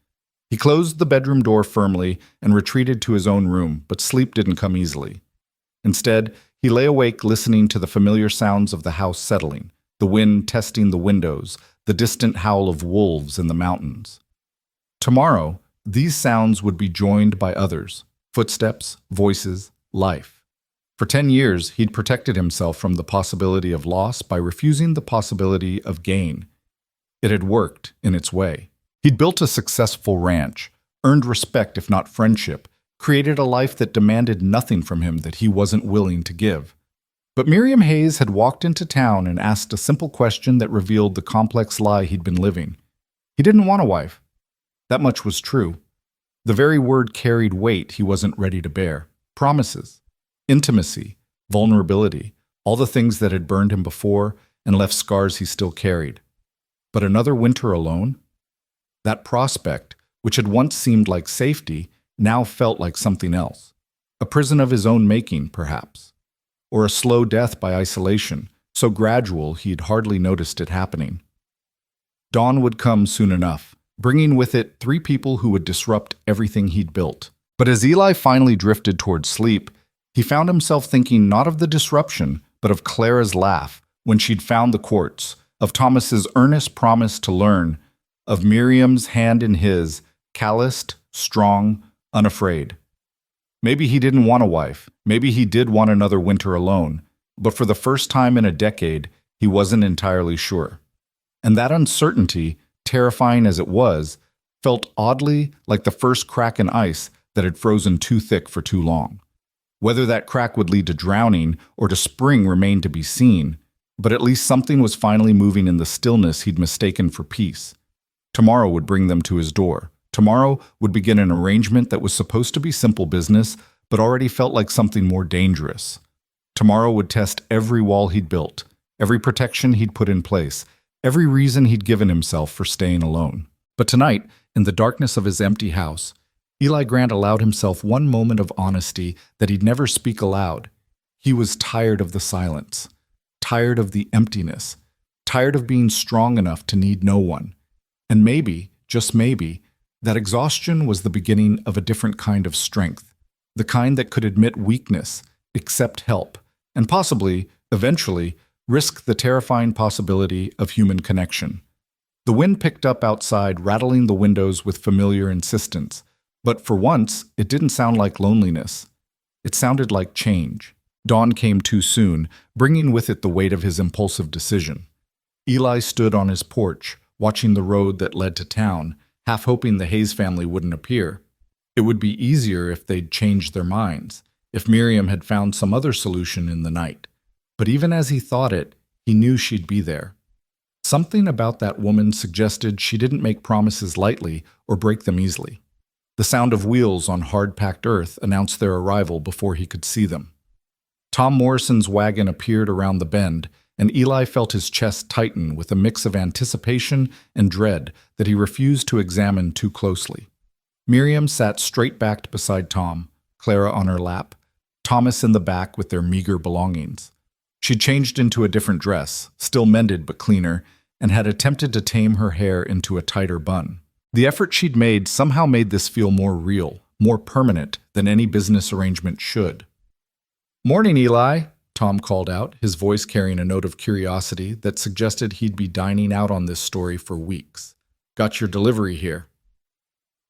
[SPEAKER 1] He closed the bedroom door firmly and retreated to his own room, but sleep didn't come easily. Instead, he lay awake listening to the familiar sounds of the house settling, the wind testing the windows, the distant howl of wolves in the mountains. Tomorrow, these sounds would be joined by others, footsteps, voices, life. For 10 years, he'd protected himself from the possibility of loss by refusing the possibility of gain. It had worked in its way. He'd built a successful ranch, earned respect if not friendship, created a life that demanded nothing from him that he wasn't willing to give. But Miriam Hayes had walked into town and asked a simple question that revealed the complex lie he'd been living. He didn't want a wife. That much was true. The very word carried weight he wasn't ready to bear. Promises, intimacy, vulnerability, all the things that had burned him before and left scars he still carried. But another winter alone? That prospect, which had once seemed like safety, now felt like something else. A prison of his own making, perhaps. Or a slow death by isolation, so gradual he'd hardly noticed it happening. Dawn would come soon enough, bringing with it 3 people who would disrupt everything he'd built. But as Eli finally drifted toward sleep, he found himself thinking not of the disruption, but of Clara's laugh when she'd found the quartz, of Thomas's earnest promise to learn, of Miriam's hand in his, calloused, strong, unafraid. Maybe he didn't want a wife. Maybe he did want another winter alone. But for the first time in a decade, he wasn't entirely sure. And that uncertainty, terrifying as it was, felt oddly like the first crack in ice that had frozen too thick for too long. Whether that crack would lead to drowning or to spring remained to be seen, but at least something was finally moving in the stillness he'd mistaken for peace. Tomorrow would bring them to his door. Tomorrow would begin an arrangement that was supposed to be simple business, but already felt like something more dangerous. Tomorrow would test every wall he'd built, every protection he'd put in place, every reason he'd given himself for staying alone. But tonight, in the darkness of his empty house, Eli Grant allowed himself one moment of honesty that he'd never speak aloud. He was tired of the silence, tired of the emptiness, tired of being strong enough to need no one. And maybe, just maybe, that exhaustion was the beginning of a different kind of strength, the kind that could admit weakness, accept help, and possibly, eventually, risk the terrifying possibility of human connection. The wind picked up outside, rattling the windows with familiar insistence, but for once, it didn't sound like loneliness. It sounded like change. Dawn came too soon, bringing with it the weight of his impulsive decision. Eli stood on his porch, watching the road that led to town, half hoping the Hayes family wouldn't appear. It would be easier if they'd changed their minds, if Miriam had found some other solution in the night. But even as he thought it, he knew she'd be there. Something about that woman suggested she didn't make promises lightly or break them easily. The sound of wheels on hard-packed earth announced their arrival before he could see them. Tom Morrison's wagon appeared around the bend, and Eli felt his chest tighten with a mix of anticipation and dread that he refused to examine too closely. Miriam sat straight-backed beside Tom, Clara on her lap, Thomas in the back with their meager belongings. She'd changed into a different dress, still mended but cleaner, and had attempted to tame her hair into a tighter bun. The effort she'd made somehow made this feel more real, more permanent than any business arrangement should. "Morning, Eli,"
[SPEAKER 2] Tom called out, his voice carrying a note of curiosity that suggested he'd be dining out on this story for weeks. Got your delivery here.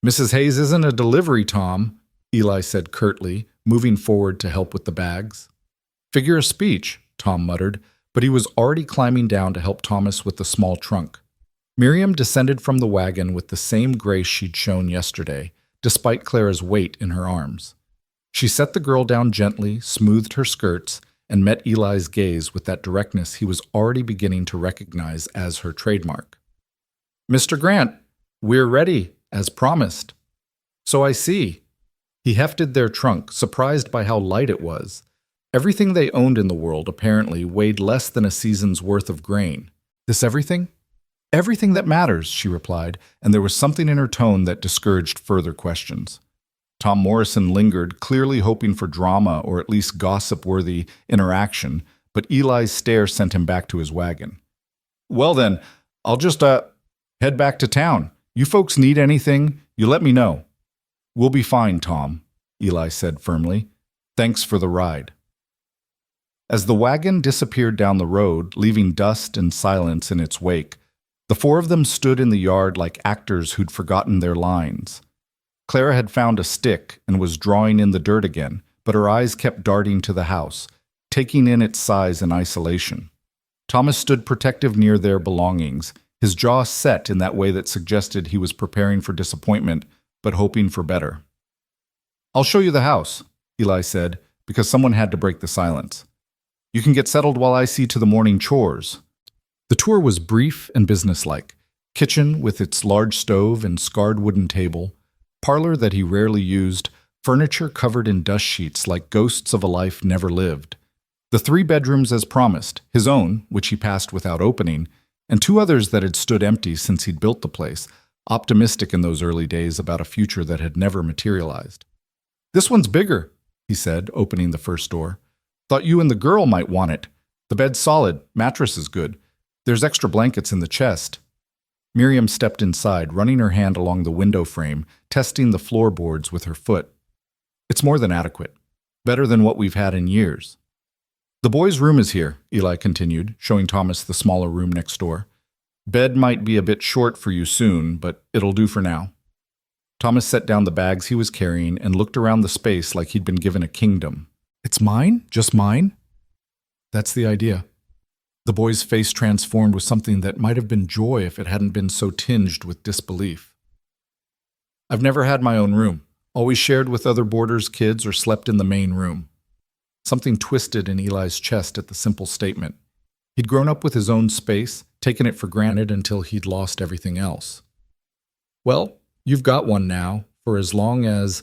[SPEAKER 2] Mrs. Hayes isn't a delivery, Tom, Eli said curtly, moving forward to help with the bags. Figure of speech, Tom muttered, but he was already climbing down to help Thomas with the small trunk. Miriam descended from the wagon with the same grace she'd shown yesterday, despite Clara's weight in her arms. She set the girl down gently, smoothed her skirts, and met Eli's gaze with that directness he was already beginning to recognize as her trademark. Mr. Grant, we're ready, as promised. So I see. He hefted their trunk, surprised by how light it was. Everything they owned in the world, apparently, weighed less than a season's worth of grain. This everything? Everything that matters, she replied, and there was something in her tone that discouraged further questions. Tom Morrison lingered, clearly hoping for drama or at least gossip-worthy interaction, but Eli's stare sent him back to his wagon. Well then, I'll just, head back to town. You folks need anything, you let me know. We'll be fine, Tom, Eli said firmly. Thanks for the ride. As the wagon disappeared down the road, leaving dust and silence in its wake, the four of them stood in the yard like actors who'd forgotten their lines. Clara had found a stick and was drawing in the dirt again, but her eyes kept darting to the house, taking in its size and isolation. Thomas stood protective near their belongings, his jaw set in that way that suggested he was preparing for disappointment, but hoping for better. I'll show you the house, Eli said, because someone had to break the silence. You can get settled while I see to the morning chores. The tour was brief and businesslike. Kitchen with its large stove and scarred wooden table, parlor that he rarely used, furniture covered in dust sheets like ghosts of a life never lived. The 3 bedrooms as promised, his own, which he passed without opening, and 2 others that had stood empty since he'd built the place, optimistic in those early days about a future that had never materialized. This one's bigger, he said, opening the first door. Thought you and the girl might want it. The bed's solid, mattress is good. There's extra blankets in the chest. Miriam stepped inside, running her hand along the window frame, testing the floorboards with her foot. It's more than adequate. Better than what we've had in years. The boys' room is here, Eli continued, showing Thomas the smaller room next door. Bed might be a bit short for you soon, but it'll do for now. Thomas set down the bags he was carrying and looked around the space like he'd been given a kingdom. It's mine? Just mine? That's the idea. The boy's face transformed with something that might have been joy if it hadn't been so tinged with disbelief. I've never had my own room. Always shared with other boarders' kids or slept in the main room. Something twisted in Eli's chest at the simple statement. He'd grown up with his own space, taken it for granted until he'd lost everything else. Well, you've got one now, for as long as...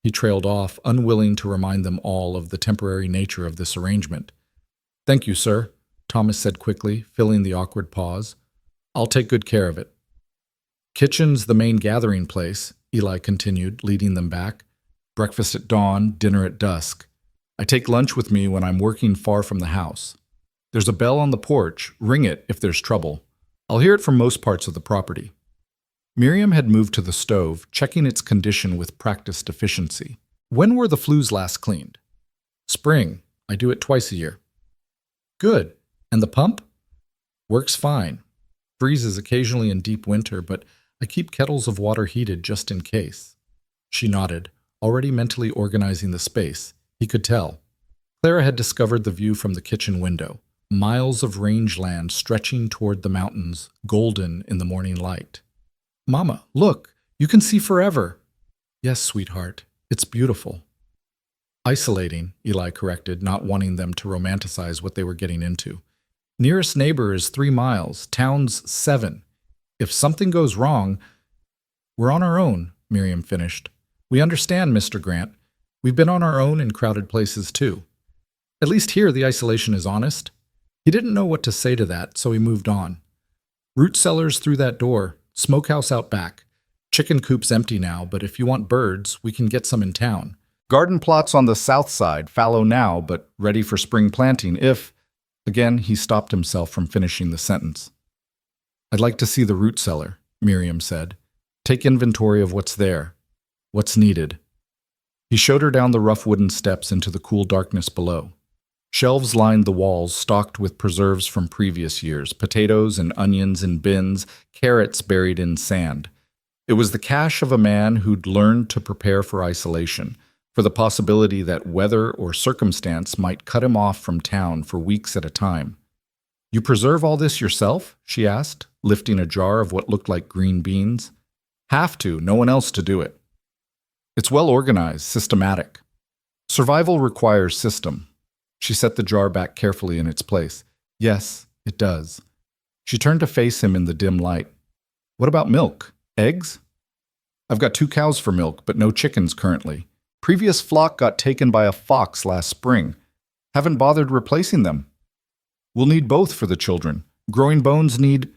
[SPEAKER 2] He trailed off, unwilling to remind them all of the temporary nature of this arrangement. Thank you, sir, Thomas said quickly, filling the awkward pause. I'll take good care of it. Kitchen's the main gathering place, Eli continued, leading them back. Breakfast at dawn, dinner at dusk. I take lunch with me when I'm working far from the house. There's a bell on the porch. Ring it if there's trouble. I'll hear it from most parts of the property. Miriam had moved to the stove, checking its condition with practiced efficiency. When were the flues last cleaned? Spring. I do it twice a year. Good. And the pump? Works fine. Freezes occasionally in deep winter, but I keep kettles of water heated just in case. She nodded, already mentally organizing the space. He could tell. Clara had discovered the view from the kitchen window. Miles of rangeland stretching toward the mountains, golden in the morning light. Mama, look, you can see forever. Yes, sweetheart, it's beautiful. Isolating, Eli corrected, not wanting them to romanticize what they were getting into. Nearest neighbor is 3 miles, town's 7. If something goes wrong, we're on our own, Miriam finished. We understand, Mr. Grant. We've been on our own in crowded places too. At least here the isolation is honest. He didn't know what to say to that, so he moved on. Root cellars through that door. Smokehouse out back. Chicken coop's empty now, but if you want birds, we can get some in town. Garden plots on the south side, fallow now, but ready for spring planting if... Again, he stopped himself from finishing the sentence. I'd like to see the root cellar, Miriam said. Take inventory of what's there, what's needed. He showed her down the rough wooden steps into the cool darkness below. Shelves lined the walls, stocked with preserves from previous years, potatoes and onions in bins, carrots buried in sand. It was the cache of a man who'd learned to prepare for isolation, for the possibility that weather or circumstance might cut him off from town for weeks at a time. "You preserve all this yourself?" she asked, lifting a jar of what looked like green beans. "Have to, no one else to do it." "It's well organized, systematic. Survival requires system." She set the jar back carefully in its place. "Yes, it does." She turned to face him in the dim light. "What about milk? Eggs?" "I've got 2 cows for milk, but no chickens currently. Previous flock got taken by a fox last spring. Haven't bothered replacing them. We'll need both for the children. Growing bones need...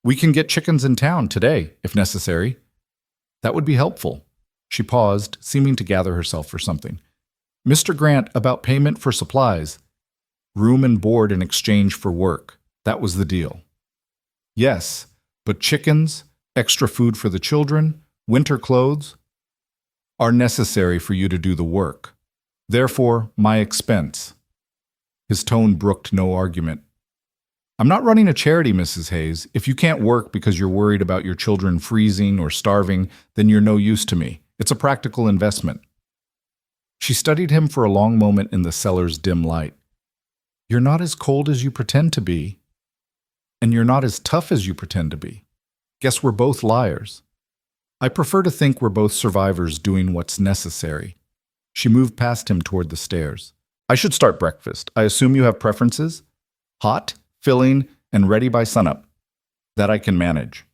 [SPEAKER 2] We can get chickens in town today, if necessary." "That would be helpful." She paused, seeming to gather herself for something. "Mr. Grant, about payment for supplies." "Room and board in exchange for work. That was the deal." "Yes, but chickens, extra food for the children, winter clothes, are necessary for you to do the work. Therefore, my expense." His tone brooked no argument. "I'm not running a charity, Mrs. Hayes. If you can't work because you're worried about your children freezing or starving, then you're no use to me. It's a practical investment." She studied him for a long moment in the cellar's dim light. "You're not as cold as you pretend to be, and you're not as tough as you pretend to be. Guess we're both liars. I prefer to think we're both survivors doing what's necessary." She moved past him toward the stairs. "I should start breakfast. I assume you have preferences? Hot, filling, and ready by sunup." "That I can manage."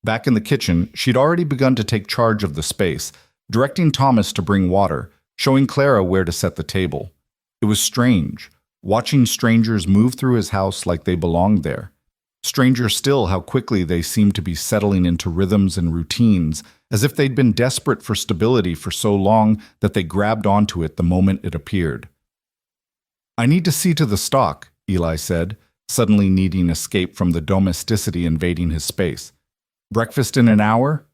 [SPEAKER 2] Back in the kitchen, she'd already begun to take charge of the space, directing Thomas to bring water, showing Clara where to set the table. It was strange, watching strangers move through his house like they belonged there. Stranger still how quickly they seemed to be settling into rhythms and routines, as if they'd been desperate for stability for so long that they grabbed onto it the moment it appeared. "I need to see to the stock," Eli said, suddenly needing escape from the domesticity invading his space. "Breakfast in an hour?"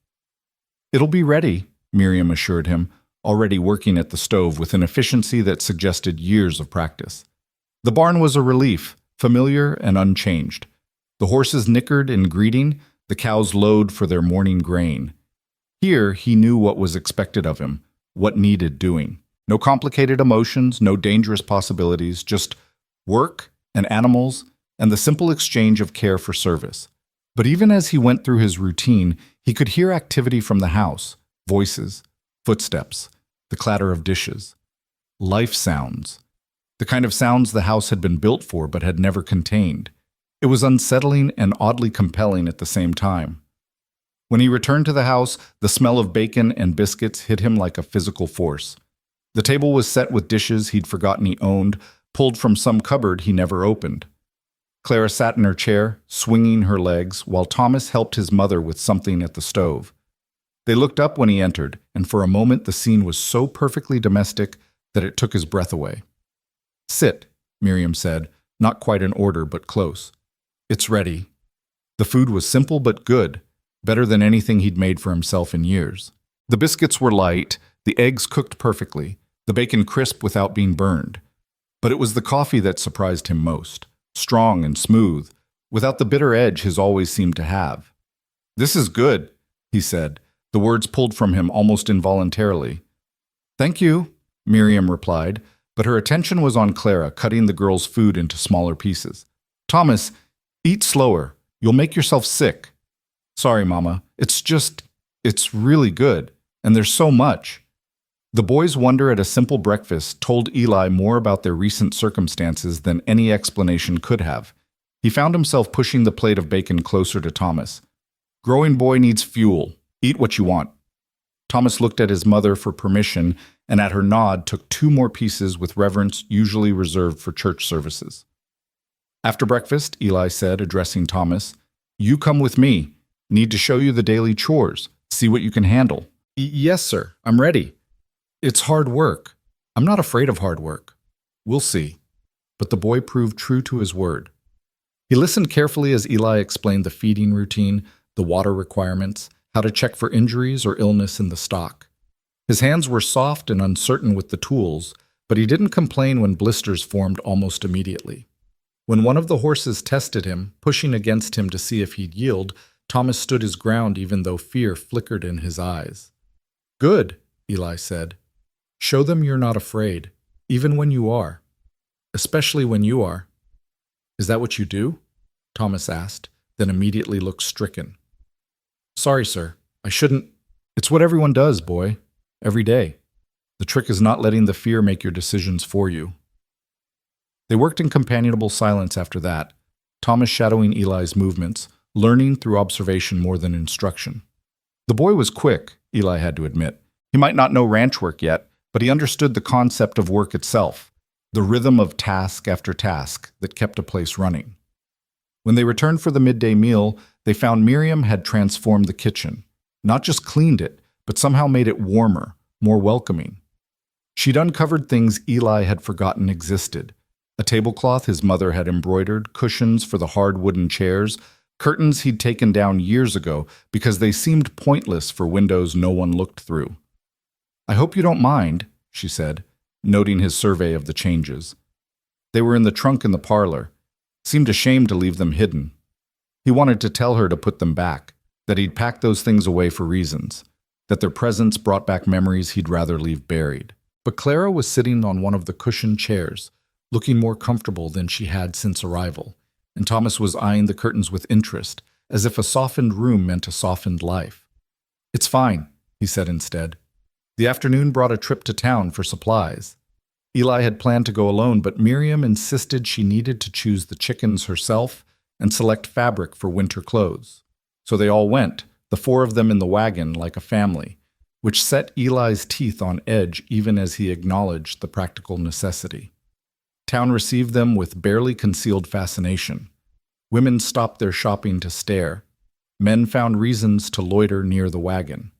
[SPEAKER 2] "It'll be ready," Miriam assured him, already working at the stove with an efficiency that suggested years of practice. The barn was a relief, familiar and unchanged. The horses nickered in greeting, the cows lowed for their morning grain. Here he knew what was expected of him, what needed doing. No complicated emotions, no dangerous possibilities, just work and animals and the simple exchange of care for service. But even as he went through his routine, he could hear activity from the house, voices, footsteps, the clatter of dishes. Life sounds. The kind of sounds the house had been built for but had never contained. It was unsettling and oddly compelling at the same time. When he returned to the house, the smell of bacon and biscuits hit him like a physical force. The table was set with dishes he'd forgotten he owned, pulled from some cupboard he never opened. Clara sat in her chair, swinging her legs, while Thomas helped his mother with something at the stove. They looked up when he entered, and for a moment the scene was so perfectly domestic that it took his breath away. "Sit," Miriam said, not quite in order but close. "It's ready." The food was simple but good, better than anything he'd made for himself in years. The biscuits were light, the eggs cooked perfectly, the bacon crisp without being burned. But it was the coffee that surprised him most, strong and smooth, without the bitter edge his always seemed to have. "This is good," he said, the words pulled from him almost involuntarily. "Thank you," Miriam replied, but her attention was on Clara, cutting the girl's food into smaller pieces. "Thomas, eat slower. You'll make yourself sick." "Sorry, Mama. It's really good. And there's so much." The boy's wonder at a simple breakfast told Eli more about their recent circumstances than any explanation could have. He found himself pushing the plate of bacon closer to Thomas. "Growing boy needs fuel. Eat what you want." Thomas looked at his mother for permission, and at her nod took 2 more pieces with reverence usually reserved for church services. After breakfast, Eli said, addressing Thomas, "You come with me. Need to show you the daily chores. See what you can handle." "Yes, sir. I'm ready." "It's hard work." "I'm not afraid of hard work." "We'll see." But the boy proved true to his word. He listened carefully as Eli explained the feeding routine, the water requirements, how to check for injuries or illness in the stock. His hands were soft and uncertain with the tools, but he didn't complain when blisters formed almost immediately. When one of the horses tested him, pushing against him to see if he'd yield, Thomas stood his ground even though fear flickered in his eyes. "Good," Eli said. "Show them you're not afraid, even when you are. Especially when you are." "Is that what you do?" Thomas asked, then immediately looked stricken. "Sorry, sir. I shouldn't." "It's what everyone does, boy. Every day. The trick is not letting the fear make your decisions for you." They worked in companionable silence after that, Thomas shadowing Eli's movements, learning through observation more than instruction. The boy was quick, Eli had to admit. He might not know ranch work yet, but he understood the concept of work itself, the rhythm of task after task that kept a place running. When they returned for the midday meal, they found Miriam had transformed the kitchen, not just cleaned it, but somehow made it warmer, more welcoming. She'd uncovered things Eli had forgotten existed. A tablecloth his mother had embroidered, cushions for the hard wooden chairs, curtains he'd taken down years ago because they seemed pointless for windows no one looked through. "I hope you don't mind," she said, noting his survey of the changes. They were in the trunk in the parlor. Seemed ashamed to leave them hidden. He wanted to tell her to put them back, that he'd packed those things away for reasons, that their presence brought back memories he'd rather leave buried. But Clara was sitting on one of the cushioned chairs, looking more comfortable than she had since arrival, and Thomas was eyeing the curtains with interest, as if a softened room meant a softened life. "It's fine," he said instead. The afternoon brought a trip to town for supplies. Eli had planned to go alone, but Miriam insisted she needed to choose the chickens herself and select fabric for winter clothes. So they all went, the four of them in the wagon like a family, which set Eli's teeth on edge even as he acknowledged the practical necessity. Town received them with barely concealed fascination. Women stopped their shopping to stare. Men found reasons to loiter near the wagon.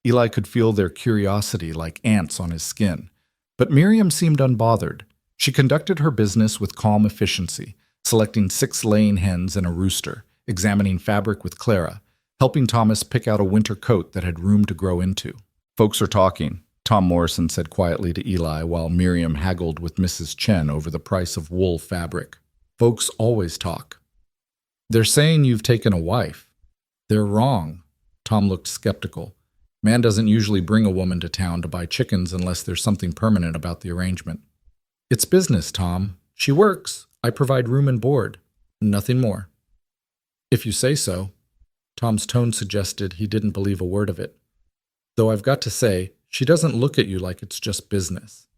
[SPEAKER 2] Eli could feel their curiosity like ants on his skin. But Miriam seemed unbothered. She conducted her business with calm efficiency, selecting 6 laying hens and a rooster, examining fabric with Clara, helping Thomas pick out a winter coat that had room to grow into. "Folks are talking," Tom Morrison said quietly to Eli while Miriam haggled with Mrs. Chen over the price of wool fabric. "Folks always talk." "They're saying you've taken a wife." "They're wrong." Tom looked skeptical. Man doesn't usually bring a woman to town to buy chickens unless there's something permanent about the arrangement. "It's business, Tom. She works. I provide room and board. Nothing more." "If you say so." Tom's tone suggested he didn't believe a word of it. "Though I've got to say, she doesn't look at you like it's just business."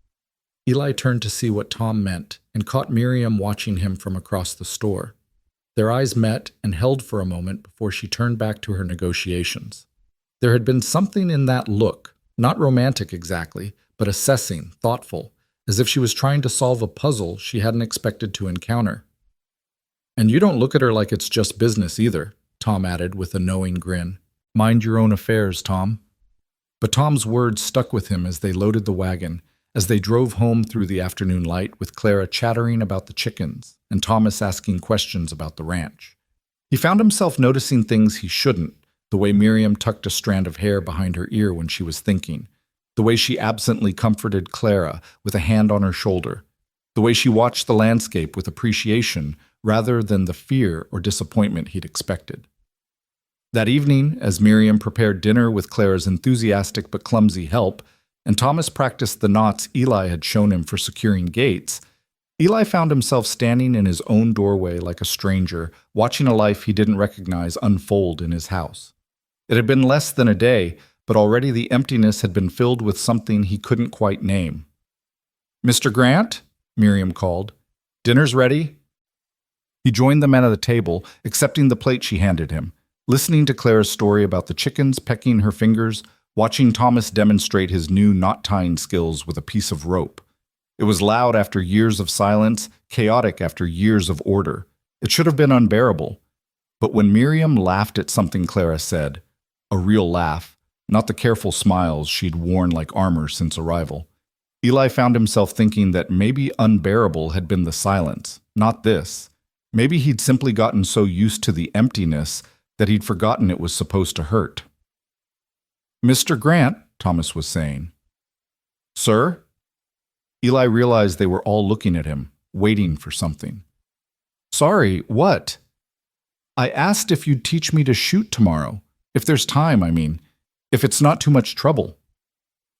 [SPEAKER 2] Eli turned to see what Tom meant and caught Miriam watching him from across the store. Their eyes met and held for a moment before she turned back to her negotiations. There had been something in that look, not romantic exactly, but assessing, thoughtful, as if she was trying to solve a puzzle she hadn't expected to encounter. "And you don't look at her like it's just business either," Tom added with a knowing grin. "Mind your own affairs, Tom." But Tom's words stuck with him as they loaded the wagon, as they drove home through the afternoon light with Clara chattering about the chickens and Thomas asking questions about the ranch. He found himself noticing things he shouldn't, the way Miriam tucked a strand of hair behind her ear when she was thinking, the way she absently comforted Clara with a hand on her shoulder, the way she watched the landscape with appreciation rather than the fear or disappointment he'd expected. That evening, as Miriam prepared dinner with Clara's enthusiastic but clumsy help, and Thomas practiced the knots Eli had shown him for securing gates, Eli found himself standing in his own doorway like a stranger, watching a life he didn't recognize unfold in his house. It had been less than a day, but already the emptiness had been filled with something he couldn't quite name. "Mr. Grant?" Miriam called. "Dinner's ready." He joined the men at the table, accepting the plate she handed him, listening to Clara's story about the chickens pecking her fingers, watching Thomas demonstrate his new knot-tying skills with a piece of rope. It was loud after years of silence, chaotic after years of order. It should have been unbearable. But when Miriam laughed at something Clara said, a real laugh, not the careful smiles she'd worn like armor since arrival, Eli found himself thinking that maybe unbearable had been the silence, not this. Maybe he'd simply gotten so used to the emptiness that he'd forgotten it was supposed to hurt. "Mr. Grant," Thomas was saying. "Sir?"
[SPEAKER 1] Eli realized they were all looking at him, waiting for something. Sorry, what? I asked if you'd teach me to shoot tomorrow. If there's time, I mean. If it's not too much trouble.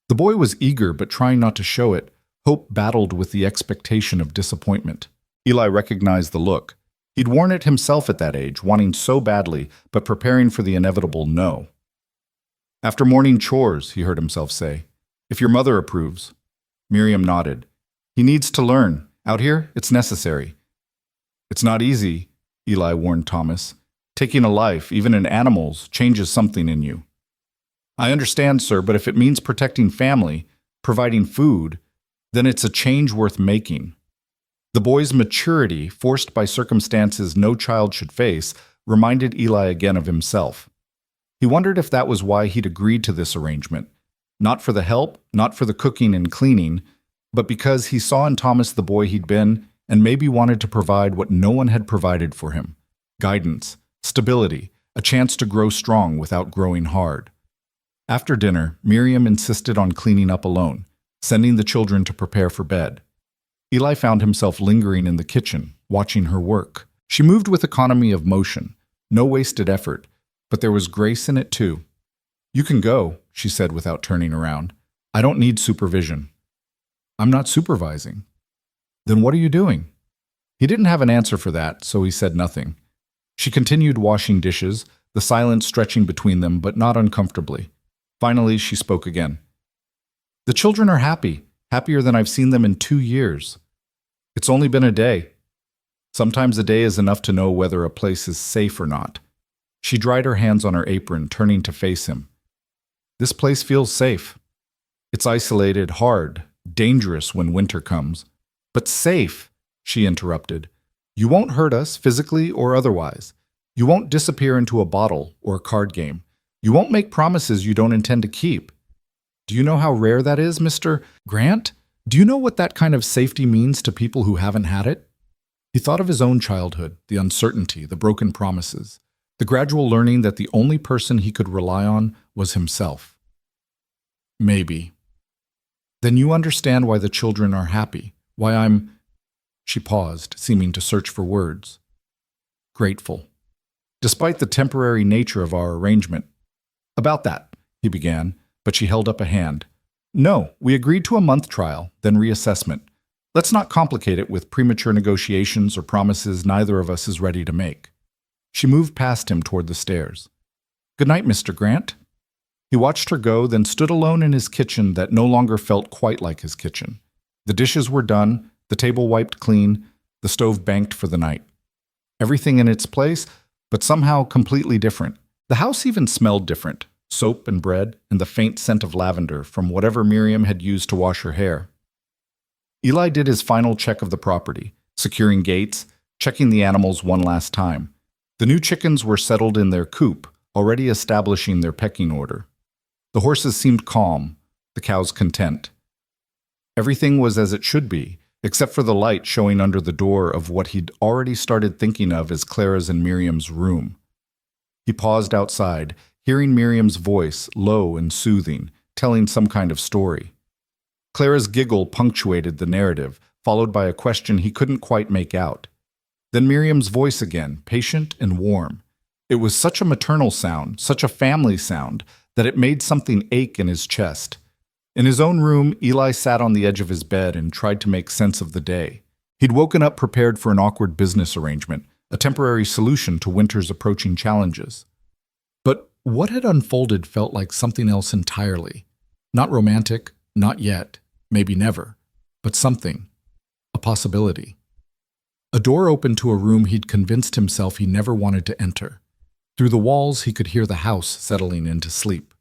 [SPEAKER 1] The boy was eager, but trying not to show it. Hope battled with the expectation of disappointment. Eli recognized the look. He'd worn it himself at that age, wanting so badly, but preparing for the inevitable no. After morning chores, he heard himself say. If your mother approves. Miriam nodded. He needs to learn. Out here, it's necessary. It's not easy, Eli warned Thomas. Taking a life, even in animals, changes something in you. I understand, sir, but if it means protecting family, providing food, then it's a change worth making. The boy's maturity, forced by circumstances no child should face, reminded Eli again of himself. He wondered if that was why he'd agreed to this arrangement. Not for the help, not for the cooking and cleaning, but because he saw in Thomas the boy he'd been and maybe wanted to provide what no one had provided for him. Guidance, stability, a chance to grow strong without growing hard. After dinner, Miriam insisted on cleaning up alone, sending the children to prepare for bed. Eli found himself lingering in the kitchen, watching her work. She moved with economy of motion, no wasted effort, but there was grace in it too. You can go, she said without turning around. I don't need supervision. I'm not supervising. Then what are you doing? He didn't have an answer for that, so he said nothing. She continued washing dishes, the silence stretching between them, but not uncomfortably. Finally, she spoke again. The children are happy, happier than I've seen them in 2 years. It's only been a day. Sometimes a day is enough to know whether a place is safe or not. She dried her hands on her apron, turning to face him. This place feels safe. It's isolated, hard, dangerous when winter comes. But safe, she interrupted. You won't hurt us, physically or otherwise. You won't disappear into a bottle or a card game. You won't make promises you don't intend to keep. Do you know how rare that is, Mr. Grant? Do you know what that kind of safety means to people who haven't had it? He thought of his own childhood, the uncertainty, the broken promises, the gradual learning that the only person he could rely on was himself. Maybe. Then you understand why the children are happy, why I'm... She paused, seeming to search for words. Grateful. Despite the temporary nature of our arrangement. About that, he began, but she held up a hand. No, we agreed to a month trial, then reassessment. Let's not complicate it with premature negotiations or promises neither of us is ready to make. She moved past him toward the stairs. Good night, Mr. Grant. He watched her go, then stood alone in his kitchen that no longer felt quite like his kitchen. The dishes were done, the table wiped clean, the stove banked for the night. Everything in its place, but somehow completely different. The house even smelled different, soap and bread, and the faint scent of lavender from whatever Miriam had used to wash her hair. Eli did his final check of the property, securing gates, checking the animals one last time. The new chickens were settled in their coop, already establishing their pecking order. The horses seemed calm, the cows content. Everything was as it should be, except for the light showing under the door of what he'd already started thinking of as Clara's and Miriam's room. He paused outside, hearing Miriam's voice, low and soothing, telling some kind of story. Clara's giggle punctuated the narrative, followed by a question he couldn't quite make out. Then Miriam's voice again, patient and warm. It was such a maternal sound, such a family sound, that it made something ache in his chest. In his own room, Eli sat on the edge of his bed and tried to make sense of the day. He'd woken up prepared for an awkward business arrangement, a temporary solution to winter's approaching challenges. But what had unfolded felt like something else entirely. Not romantic, not yet, maybe never, but something, a possibility. A door opened to a room he'd convinced himself he never wanted to enter. Through the walls, he could hear the house settling into sleep.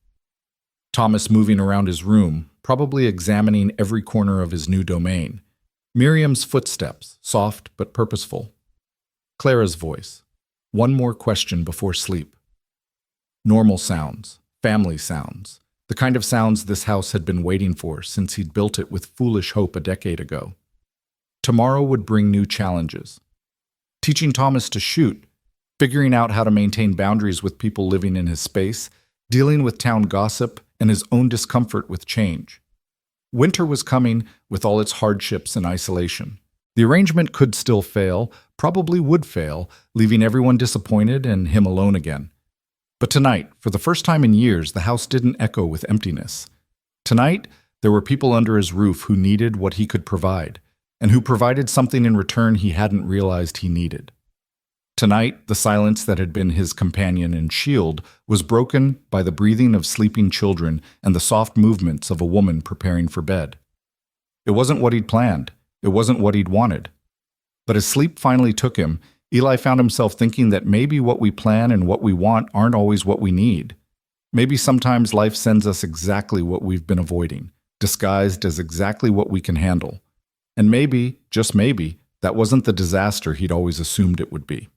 [SPEAKER 1] Thomas moving around his room, probably examining every corner of his new domain. Miriam's footsteps, soft but purposeful. Clara's voice. One more question before sleep. Normal sounds, family sounds, the kind of sounds this house had been waiting for since he'd built it with foolish hope a decade ago. Tomorrow would bring new challenges. Teaching Thomas to shoot, figuring out how to maintain boundaries with people living in his space, dealing with town gossip, and his own discomfort with change. Winter was coming with all its hardships and isolation. The arrangement could still fail, probably would fail, leaving everyone disappointed and him alone again. But tonight, for the first time in years, the house didn't echo with emptiness. Tonight, there were people under his roof who needed what he could provide, and who provided something in return he hadn't realized he needed. Tonight, the silence that had been his companion and shield was broken by the breathing of sleeping children and the soft movements of a woman preparing for bed. It wasn't what he'd planned. It wasn't what he'd wanted. But as sleep finally took him, Eli found himself thinking that maybe what we plan and what we want aren't always what we need. Maybe sometimes life sends us exactly what we've been avoiding, disguised as exactly what we can handle. And maybe, just maybe, that wasn't the disaster he'd always assumed it would be.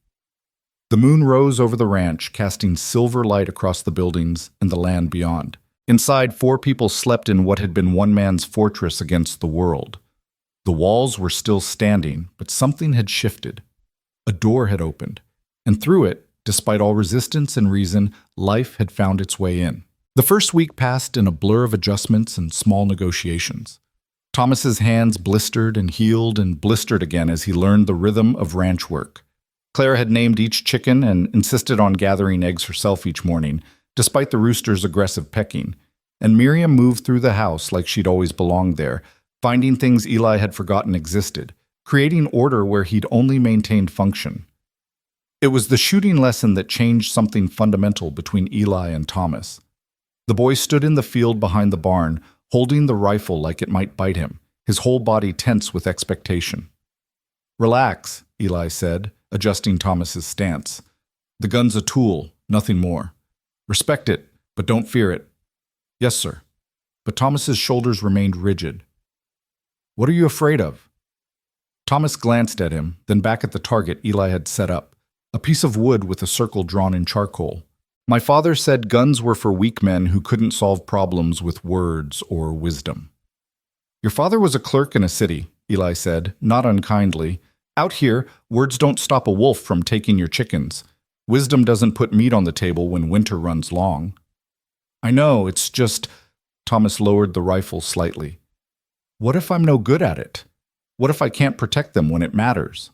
[SPEAKER 1] The moon rose over the ranch, casting silver light across the buildings and the land beyond. Inside, 4 people slept in what had been one man's fortress against the world. The walls were still standing, but something had shifted. A door had opened, and through it, despite all resistance and reason, life had found its way in. The first week passed in a blur of adjustments and small negotiations. Thomas's hands blistered and healed and blistered again as he learned the rhythm of ranch work. Claire had named each chicken and insisted on gathering eggs herself each morning, despite the rooster's aggressive pecking. And Miriam moved through the house like she'd always belonged there, finding things Eli had forgotten existed, creating order where he'd only maintained function. It was the shooting lesson that changed something fundamental between Eli and Thomas. The boy stood in the field behind the barn, holding the rifle like it might bite him, his whole body tense with expectation. "Relax," Eli said, adjusting Thomas's stance. "The gun's a tool, nothing more. Respect it, but don't fear it." "Yes, sir." But Thomas's shoulders remained rigid. "What are you afraid of?" Thomas glanced at him, then back at the target Eli had set up, a piece of wood with a circle drawn in charcoal. "My father said guns were for weak men who couldn't solve problems with words or wisdom." "Your father was a clerk in a city," Eli said, not unkindly. "Out here, words don't stop a wolf from taking your chickens. Wisdom doesn't put meat on the table when winter runs long." "I know, it's just—" Thomas lowered the rifle slightly. "What if I'm no good at it? What if I can't protect them when it matters?"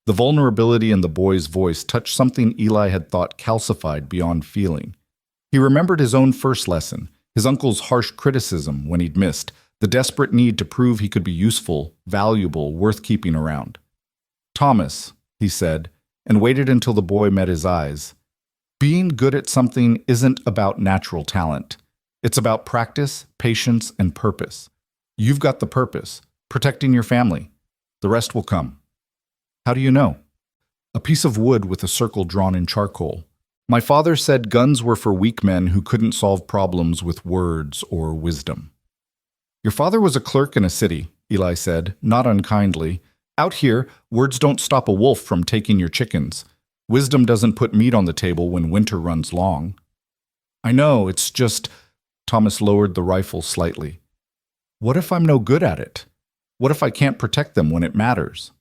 [SPEAKER 1] The vulnerability in the boy's voice touched something Eli had thought calcified beyond feeling. He remembered his own first lesson, his uncle's harsh criticism when he'd missed, the desperate need to prove he could be useful, valuable, worth keeping around. "Thomas," he said, and waited until the boy met his eyes. "Being good at something isn't about natural talent. It's about practice, patience, and purpose. You've got the purpose, protecting your family. The rest will come." "How do you know?" "A piece of wood with a circle drawn in charcoal. My father said guns were for weak men who couldn't solve problems with words or wisdom." "Your father was a clerk in a city," Eli said, not unkindly. "Out here, words don't stop a wolf from taking your chickens. Wisdom doesn't put meat on the table when winter runs long." "I know, it's just—" Thomas lowered the rifle slightly. "What if I'm no good at it? What if I can't protect them when it matters?"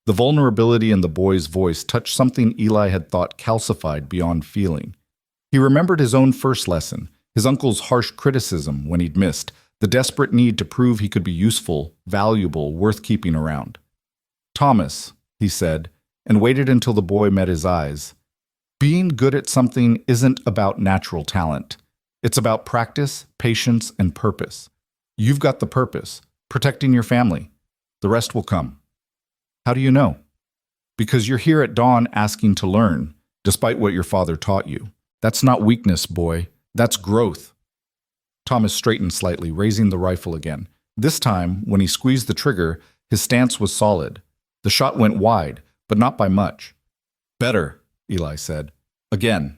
[SPEAKER 1] The vulnerability in the boy's voice touched something Eli had thought calcified beyond feeling. He remembered his own first lesson, his uncle's harsh criticism when he'd missed, the desperate need to prove he could be useful, valuable, worth keeping around. "Thomas," he said, and waited until the boy met his eyes. "Being good at something isn't about natural talent. It's about practice, patience, and purpose. You've got the purpose, protecting your family. The rest will come." "How do you know?" "Because you're here at dawn asking to learn, despite what your father taught you. That's not weakness, boy. That's growth." Thomas straightened slightly, raising the rifle again. This time, when he squeezed the trigger, his stance was solid. The shot went wide, but not by much. "Better," Eli said. "Again."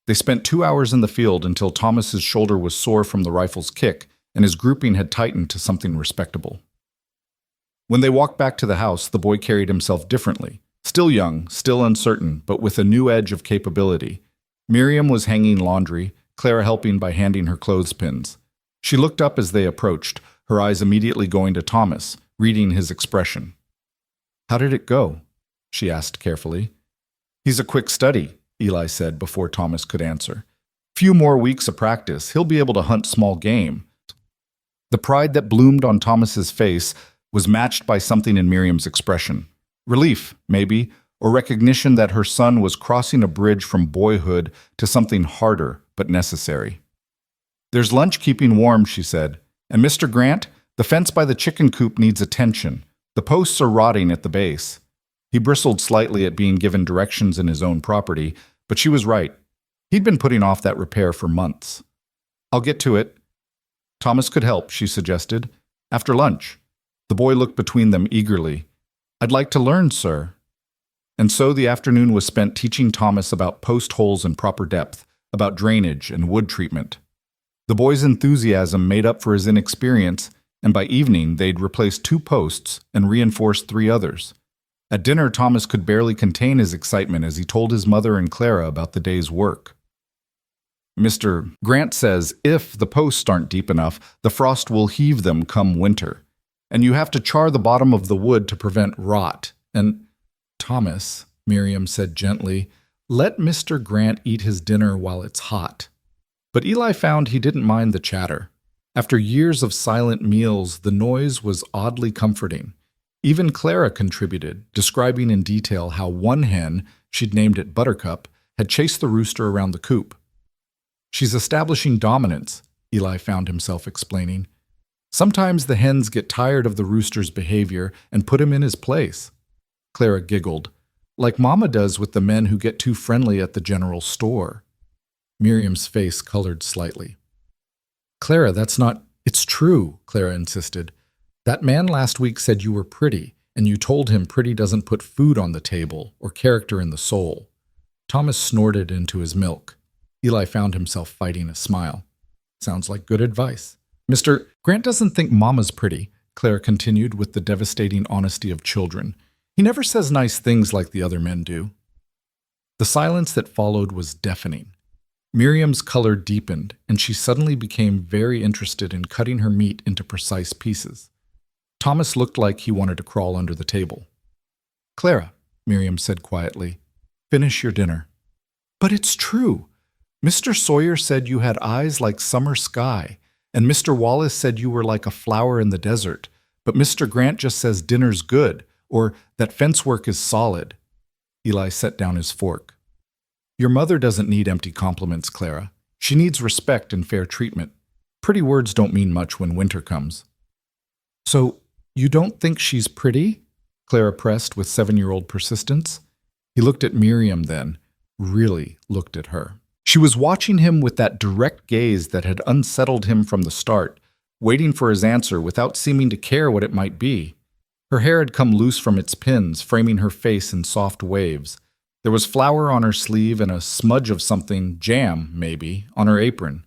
[SPEAKER 1] They spent 2 hours in the field until Thomas's shoulder was sore from the rifle's kick and his grouping had tightened to something respectable. When they walked back to the house, the boy carried himself differently. Still young, still uncertain, but with a new edge of capability. Miriam was hanging laundry, Clara helping by handing her clothespins. She looked up as they approached, her eyes immediately going to Thomas, reading his expression. "How did it go?" she asked carefully. "He's a quick study," Eli said before Thomas could answer. "Few more weeks of practice, he'll be able to hunt small game." The pride that bloomed on Thomas's face was matched by something in Miriam's expression. Relief, maybe, or recognition that her son was crossing a bridge from boyhood to something harder but necessary. "There's lunch keeping warm," she said. "And Mr. Grant, the fence by the chicken coop needs attention. The posts are rotting at the base." He bristled slightly at being given directions in his own property, but she was right. He'd been putting off that repair for months. "I'll get to it." Thomas could help, she suggested. "After lunch." The boy looked between them eagerly. "I'd like to learn, sir." And so the afternoon was spent teaching Thomas about post holes and proper depth, about drainage and wood treatment. The boy's enthusiasm made up for his inexperience, and by evening they'd replaced 2 posts and reinforced 3 others. At dinner, Thomas could barely contain his excitement as he told his mother and Clara about the day's work. "Mr. Grant says if the posts aren't deep enough, the frost will heave them come winter. And you have to char the bottom of the wood to prevent rot. And—" "Thomas," Miriam said gently, "let Mr. Grant eat his dinner while it's hot." But Eli found he didn't mind the chatter. After years of silent meals, the noise was oddly comforting. Even Clara contributed, describing in detail how one hen, she'd named it Buttercup, had chased the rooster around the coop. "She's establishing dominance," Eli found himself explaining. "Sometimes the hens get tired of the rooster's behavior and put him in his place." Clara giggled, "Like Mama does with the men who get too friendly at the general store." Miriam's face colored slightly. "Clara, that's not—" "It's true," Clara insisted. "That man last week said you were pretty, and you told him pretty doesn't put food on the table or character in the soul." Thomas snorted into his milk. Eli found himself fighting a smile. "Sounds like good advice." "Mr. Grant doesn't think Mama's pretty," Clara continued with the devastating honesty of children. "He never says nice things like the other men do." The silence that followed was deafening. Miriam's color deepened, and she suddenly became very interested in cutting her meat into precise pieces. Thomas looked like he wanted to crawl under the table. "Clara," Miriam said quietly, "finish your dinner." "But it's true. Mr. Sawyer said you had eyes like summer sky, and Mr. Wallace said you were like a flower in the desert, but Mr. Grant just says dinner's good, or that fence work is solid." Eli set down his fork. "Your mother doesn't need empty compliments, Clara. She needs respect and fair treatment. Pretty words don't mean much when winter comes." "So, you don't think she's pretty?" Clara pressed with 7-year-old persistence. He looked at Miriam then, really looked at her. She was watching him with that direct gaze that had unsettled him from the start, waiting for his answer without seeming to care what it might be. Her hair had come loose from its pins, framing her face in soft waves. There was flour on her sleeve and a smudge of something, jam, maybe, on her apron.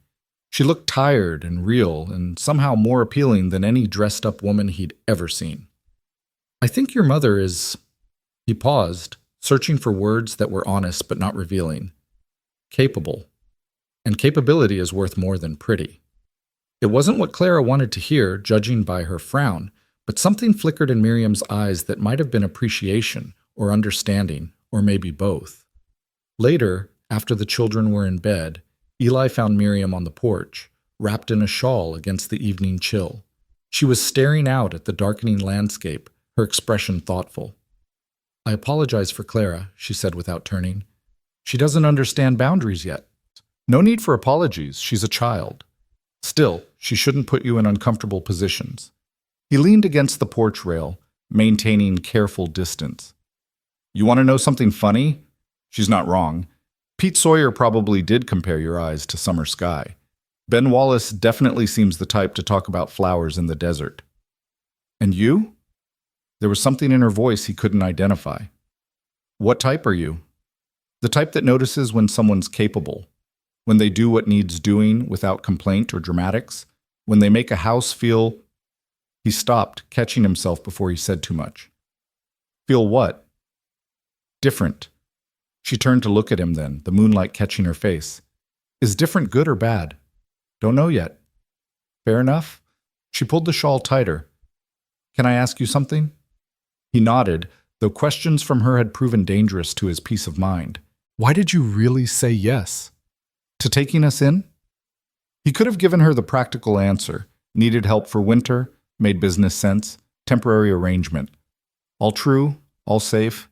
[SPEAKER 1] She looked tired and real and somehow more appealing than any dressed-up woman he'd ever seen. "I think your mother is—" He paused, searching for words that were honest but not revealing. "Capable. And capability is worth more than pretty." It wasn't what Clara wanted to hear, judging by her frown, but something flickered in Miriam's eyes that might have been appreciation or understanding, or maybe both. Later, after the children were in bed, Eli found Miriam on the porch, wrapped in a shawl against the evening chill. She was staring out at the darkening landscape, her expression thoughtful. "I apologize for Clara," she said without turning. "She doesn't understand boundaries yet." "No need for apologies. She's a child. Still, she shouldn't put you in uncomfortable positions." He leaned against the porch rail, maintaining careful distance. "You want to know something funny?" She's not wrong. Pete Sawyer probably did compare your eyes to summer sky. Ben Wallace definitely seems the type to talk about flowers in the desert. "And you?" There was something in her voice he couldn't identify. "What type are you?" "The type that notices when someone's capable, when they do what needs doing without complaint or dramatics, when they make a house feel—" He stopped, catching himself before he said too much. "Feel what?" "Different." She turned to look at him then, the moonlight catching her face. "Is different good or bad?" "Don't know yet." "Fair enough." She pulled the shawl tighter. "Can I ask you something?" He nodded, though questions from her had proven dangerous to his peace of mind. "Why did you really say yes?" "To taking us in?" He could have given her the practical answer. Needed help for winter, made business sense, temporary arrangement. All true, all safe.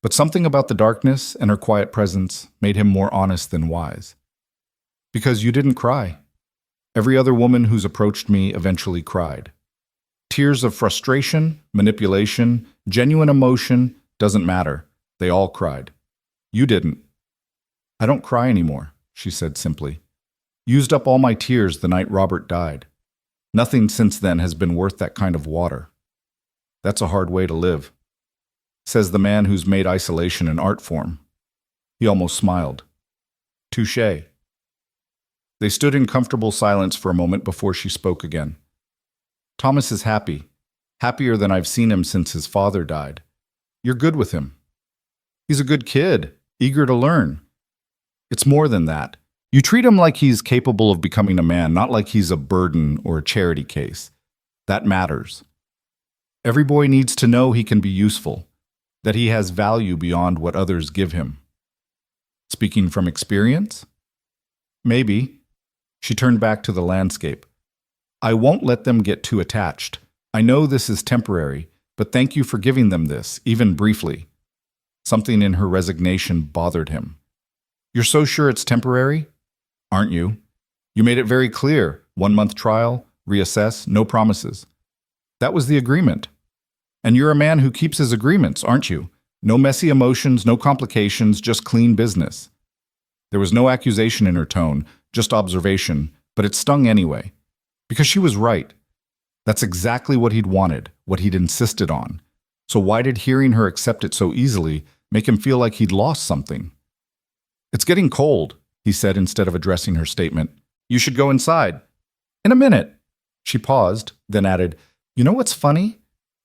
[SPEAKER 1] But something about the darkness and her quiet presence made him more honest than wise. Because you didn't cry. Every other woman who's approached me eventually cried. Tears of frustration, manipulation, genuine emotion, doesn't matter. They all cried. You didn't. I don't cry anymore, she said simply. Used up all my tears the night Robert died. Nothing since then has been worth that kind of water. That's a hard way to live, says the man who's made isolation an art form. He almost smiled. Touché. They stood in comfortable silence for a moment before she spoke again. Thomas is happy, happier than I've seen him since his father died. You're good with him. He's a good kid, eager to learn. It's more than that. You treat him like he's capable of becoming a man, not like he's a burden or a charity case. That matters. Every boy needs to know he can be useful, that he has value beyond what others give him. Speaking from experience? Maybe. She turned back to the landscape. I won't let them get too attached. I know this is temporary, but thank you for giving them this, even briefly. Something in her resignation bothered him. You're so sure it's temporary? Aren't you? You made it very clear. 1 month trial, reassess, no promises. That was the agreement. And you're a man who keeps his agreements, aren't you? No messy emotions, no complications, just clean business. There was no accusation in her tone, just observation, but it stung anyway. Because she was right. That's exactly what he'd wanted, what he'd insisted on. So why did hearing her accept it so easily make him feel like he'd lost something? It's getting cold, he said instead of addressing her statement. You should go inside. In a minute. She paused, then added, You know what's funny?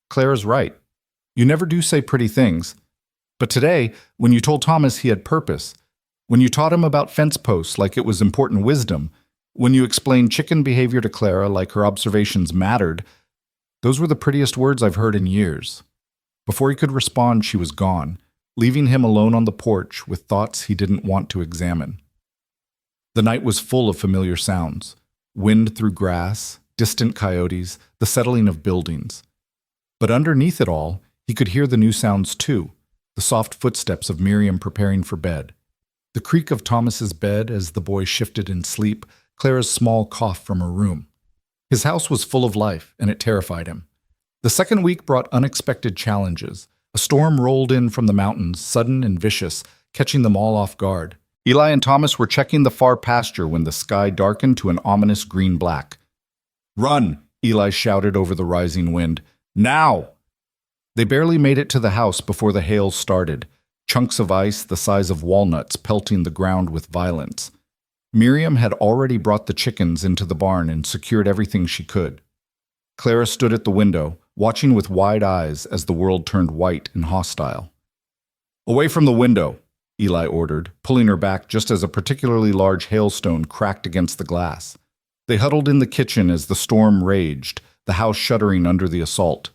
[SPEAKER 1] Clara's right. You never do say pretty things. But today, when you told Thomas he had purpose, when you taught him about fence posts like it was important wisdom, when you explained chicken behavior to Clara like her observations mattered, those were the prettiest words I've heard in years. Before he could respond, she was gone, leaving him alone on the porch with thoughts he didn't want to examine. The night was full of familiar sounds. Wind through grass, distant coyotes, the settling of buildings. But underneath it all, he could hear the new sounds too, the soft footsteps of Miriam preparing for bed. The creak of Thomas's bed as the boy shifted in sleep, Clara's small cough from her room. His house was full of life, and it terrified him. The second week brought unexpected challenges. A storm rolled in from the mountains, sudden and vicious, catching them all off guard. Eli and Thomas were checking the far pasture when the sky darkened to an ominous green-black. Run! Eli shouted over the rising wind. Now! They barely made it to the house before the hail started, chunks of ice the size of walnuts pelting the ground with violence. Miriam had already brought the chickens into the barn and secured everything she could. Clara stood at the window, watching with wide eyes as the world turned white and hostile. Away from the window, Eli ordered, pulling her back just as a particularly large hailstone cracked against the glass. They huddled in the kitchen as the storm raged, the house shuddering under the assault.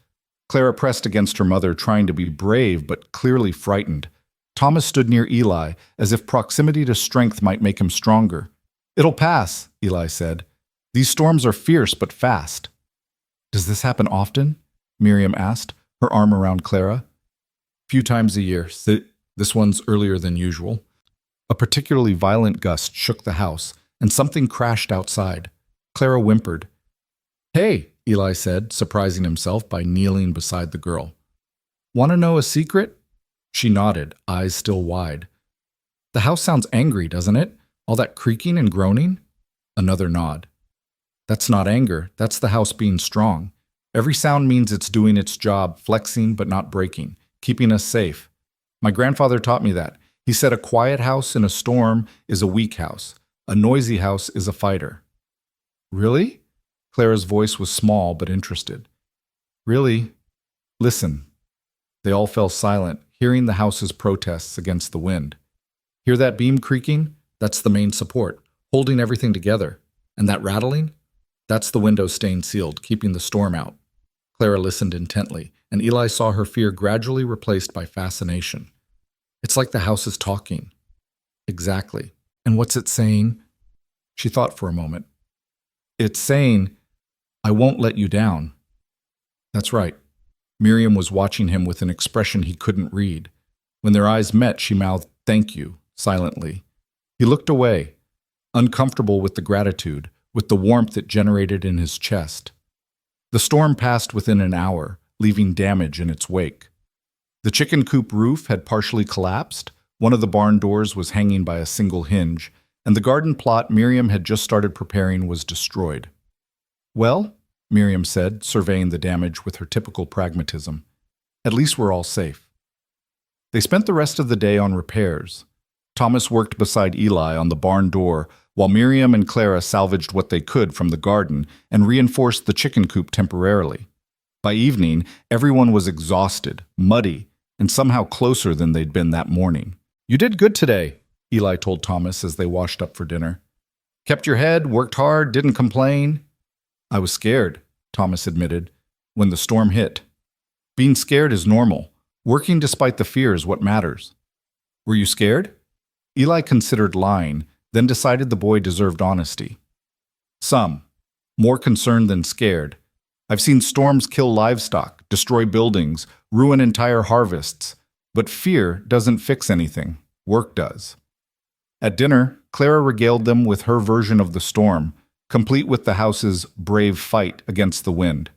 [SPEAKER 1] Clara pressed against her mother, trying to be brave but clearly frightened. Thomas stood near Eli, as if proximity to strength might make him stronger. It'll pass, Eli said. These storms are fierce but fast. Does this happen often? Miriam asked, her arm around Clara. Few times a year. This one's earlier than usual. A particularly violent gust shook the house, and something crashed outside. Clara whimpered. Hey, Eli said, surprising himself by kneeling beside the girl. Want to know a secret? She nodded, eyes still wide. The house sounds angry, doesn't it? All that creaking and groaning? Another nod. That's not anger, that's the house being strong. Every sound means it's doing its job, flexing but not breaking, keeping us safe. My grandfather taught me that. He said a quiet house in a storm is a weak house. A noisy house is a fighter. Really? Clara's voice was small but interested. Really? Listen. They all fell silent, hearing the house's protests against the wind. Hear that beam creaking? That's the main support, holding everything together. And that rattling? That's the window staying sealed, keeping the storm out. Clara listened intently, and Eli saw her fear gradually replaced by fascination. It's like the house is talking. Exactly. And what's it saying? She thought for a moment. It's saying,
[SPEAKER 2] I won't let you down. That's right. Miriam was watching him with an expression he couldn't read. When their eyes met, she mouthed, "Thank you," silently. He looked away, uncomfortable with the gratitude, with the warmth it generated in his chest. The storm passed within an hour, leaving damage in its wake. The chicken coop roof had partially collapsed, one of the barn doors was hanging by a single hinge, and the garden plot Miriam had just started preparing was destroyed. "Well," Miriam said, surveying the damage with her typical pragmatism, "at least we're all safe." They spent the rest of the day on repairs. Thomas worked beside Eli on the barn door, while Miriam and Clara salvaged what they could from the garden and reinforced the chicken coop temporarily. By evening, everyone was exhausted, muddy, and somehow closer than they'd been that morning. "You did good today," Eli told Thomas as they washed up for dinner. "Kept your head, worked hard, didn't complain." "I was scared," Thomas admitted, "when the storm hit. Being scared is normal. Working despite the fear is what matters." "Were you scared?" Eli considered lying, then decided the boy deserved honesty. "Some. More concerned than scared. I've seen storms kill livestock, destroy buildings, ruin entire harvests. But fear doesn't fix anything. Work does." At dinner, Clara regaled them with her version of the storm, complete with the house's brave fight against the wind.